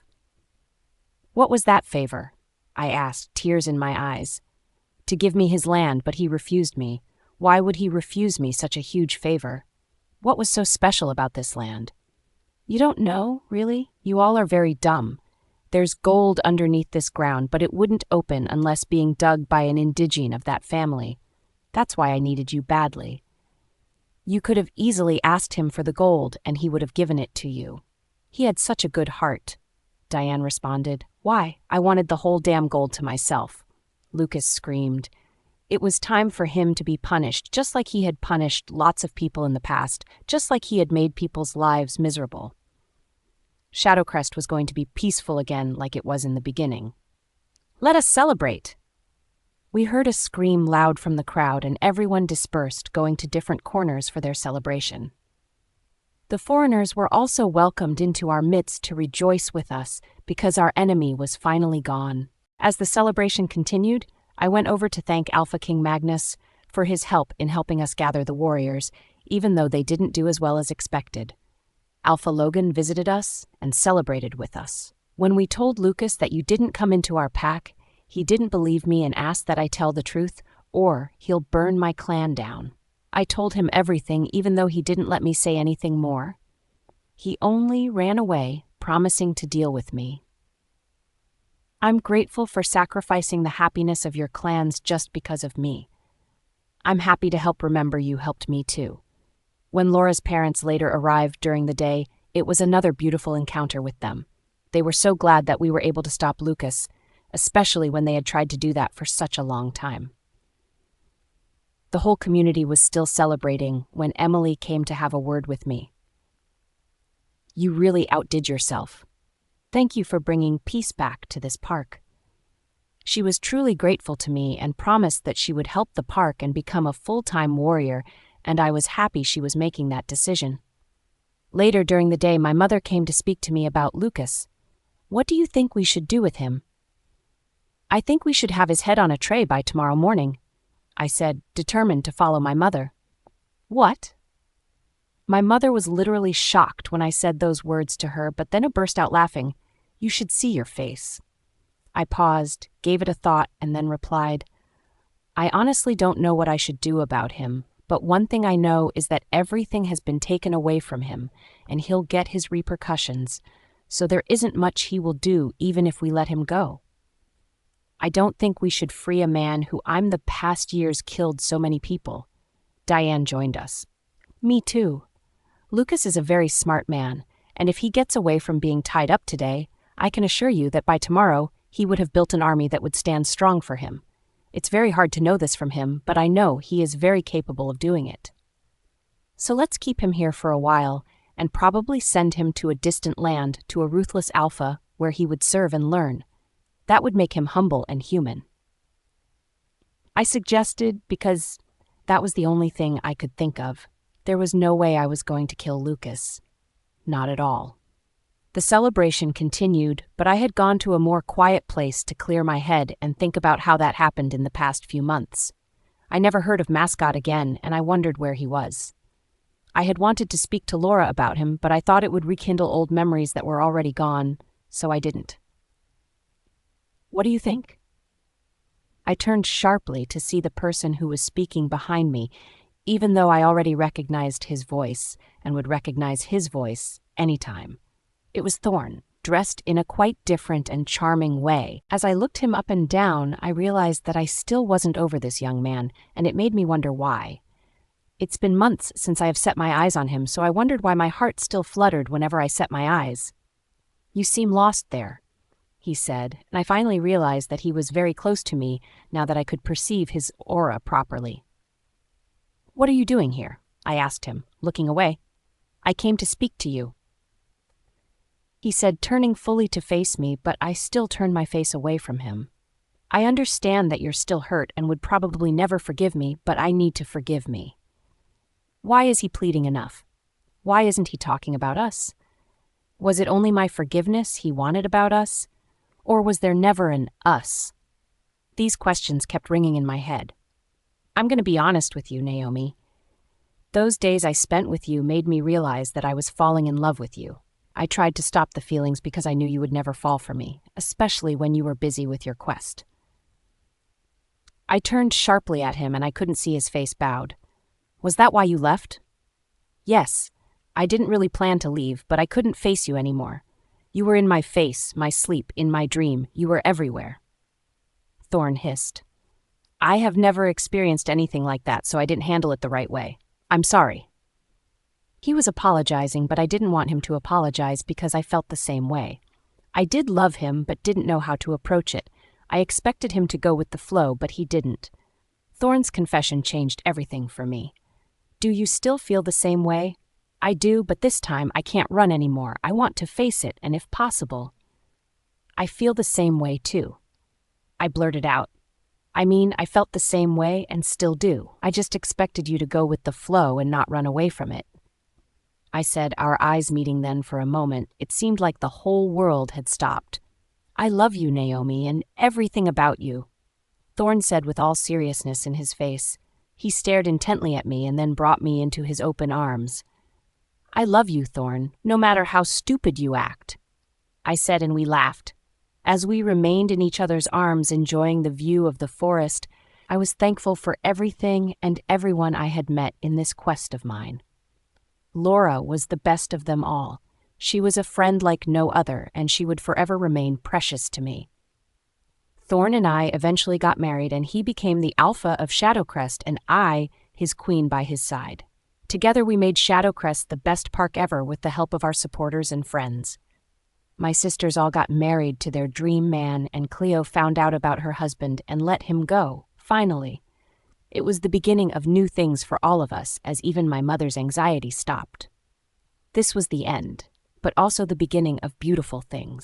What was that favor? I asked, tears in my eyes. To give me his land, but he refused me. Why would he refuse me such a huge favor? What was so special about this land? You don't know, really? You all are very dumb. There's gold underneath this ground, but it wouldn't open unless being dug by an indigene of that family. That's why I needed you badly. You could have easily asked him for the gold, and he would have given it to you. He had such a good heart. Diane responded. Why? I wanted the whole damn gold to myself. Lucas screamed. It was time for him to be punished, just like he had punished lots of people in the past, just like he had made people's lives miserable. Shadowcrest was going to be peaceful again like it was in the beginning. Let us celebrate! We heard a scream loud from the crowd, and everyone dispersed, going to different corners for their celebration. The foreigners were also welcomed into our midst to rejoice with us because our enemy was finally gone. As the celebration continued, I went over to thank Alpha King Magnus for his help in helping us gather the warriors, even though they didn't do as well as expected. Alpha Logan visited us and celebrated with us. When we told Lucas that you didn't come into our pack, he didn't believe me and asked that I tell the truth, or he'll burn my clan down. I told him everything, even though he didn't let me say anything more. He only ran away, promising to deal with me. I'm grateful for sacrificing the happiness of your clans just because of me. I'm happy to help remember you helped me too. When Laura's parents later arrived during the day, it was another beautiful encounter with them. They were so glad that we were able to stop Lucas, especially when they had tried to do that for such a long time. The whole community was still celebrating when Emily came to have a word with me. You really outdid yourself. Thank you for bringing peace back to this park. She was truly grateful to me and promised that she would help the park and become a full-time warrior, and I was happy she was making that decision. Later during the day, my mother came to speak to me about Lucas. What do you think we should do with him? I think we should have his head on a tray by tomorrow morning, I said, determined to follow my mother. What? My mother was literally shocked when I said those words to her, but then burst out laughing. You should see your face. I paused, gave it a thought, and then replied, I honestly don't know what I should do about him, but one thing I know is that everything has been taken away from him, and he'll get his repercussions, so there isn't much he will do even if we let him go. I don't think we should free a man who I'm the past years killed so many people. Diane joined us. Me too. Lucas is a very smart man, and if he gets away from being tied up today, I can assure you that by tomorrow he would have built an army that would stand strong for him. It's very hard to know this from him, but I know he is very capable of doing it. So let's keep him here for a while, and probably send him to a distant land to a ruthless alpha where he would serve and learn. That would make him humble and human. I suggested because that was the only thing I could think of. There was no way I was going to kill Lucas. Not at all. The celebration continued, but I had gone to a more quiet place to clear my head and think about how that happened in the past few months. I never heard of Mascot again, and I wondered where he was. I had wanted to speak to Laura about him, but I thought it would rekindle old memories that were already gone, so I didn't. What do you think? I turned sharply to see the person who was speaking behind me, even though I already recognized his voice and would recognize his voice anytime. It was Thorne, dressed in a quite different and charming way. As I looked him up and down, I realized that I still wasn't over this young man, and it made me wonder why. It's been months since I have set my eyes on him, so I wondered why my heart still fluttered whenever I set my eyes. You seem lost there, he said, and I finally realized that he was very close to me now that I could perceive his aura properly. What are you doing here? I asked him, looking away. I came to speak to you, he said, turning fully to face me, but I still turned my face away from him. I understand that you're still hurt and would probably never forgive me, but I need to forgive me. Why is he pleading enough? Why isn't he talking about us? Was it only my forgiveness he wanted about us? Or was there never an us? These questions kept ringing in my head. I'm going to be honest with you, Naomi. Those days I spent with you made me realize that I was falling in love with you. I tried to stop the feelings because I knew you would never fall for me, especially when you were busy with your quest. I turned sharply at him and I couldn't see his face bowed. Was that why you left? Yes. I didn't really plan to leave, but I couldn't face you anymore. You were in my face, my sleep, in my dream. You were everywhere. Thorne hissed. I have never experienced anything like that, so I didn't handle it the right way. I'm sorry. He was apologizing, but I didn't want him to apologize because I felt the same way. I did love him, but didn't know how to approach it. I expected him to go with the flow, but he didn't. Thorne's confession changed everything for me. Do you still feel the same way? I do, but this time I can't run anymore. I want to face it, and if possible. I feel the same way too. I blurted out. I mean, I felt the same way and still do. I just expected you to go with the flow and not run away from it. I said, our eyes meeting then for a moment. It seemed like the whole world had stopped. I love you, Naomi, and everything about you. Thorne said with all seriousness in his face. He stared intently at me and then brought me into his open arms. I love you, Thorne, no matter how stupid you act. I said, and we laughed. As we remained in each other's arms enjoying the view of the forest, I was thankful for everything and everyone I had met in this quest of mine. Laura was the best of them all. She was a friend like no other, and she would forever remain precious to me. Thorne and I eventually got married, and he became the alpha of Shadowcrest, and I, his queen by his side. Together we made Shadowcrest the best park ever with the help of our supporters and friends. My sisters all got married to their dream man, and Cleo found out about her husband and let him go, finally. It was the beginning of new things for all of us, as even my mother's anxiety stopped. This was the end, but also the beginning of beautiful things.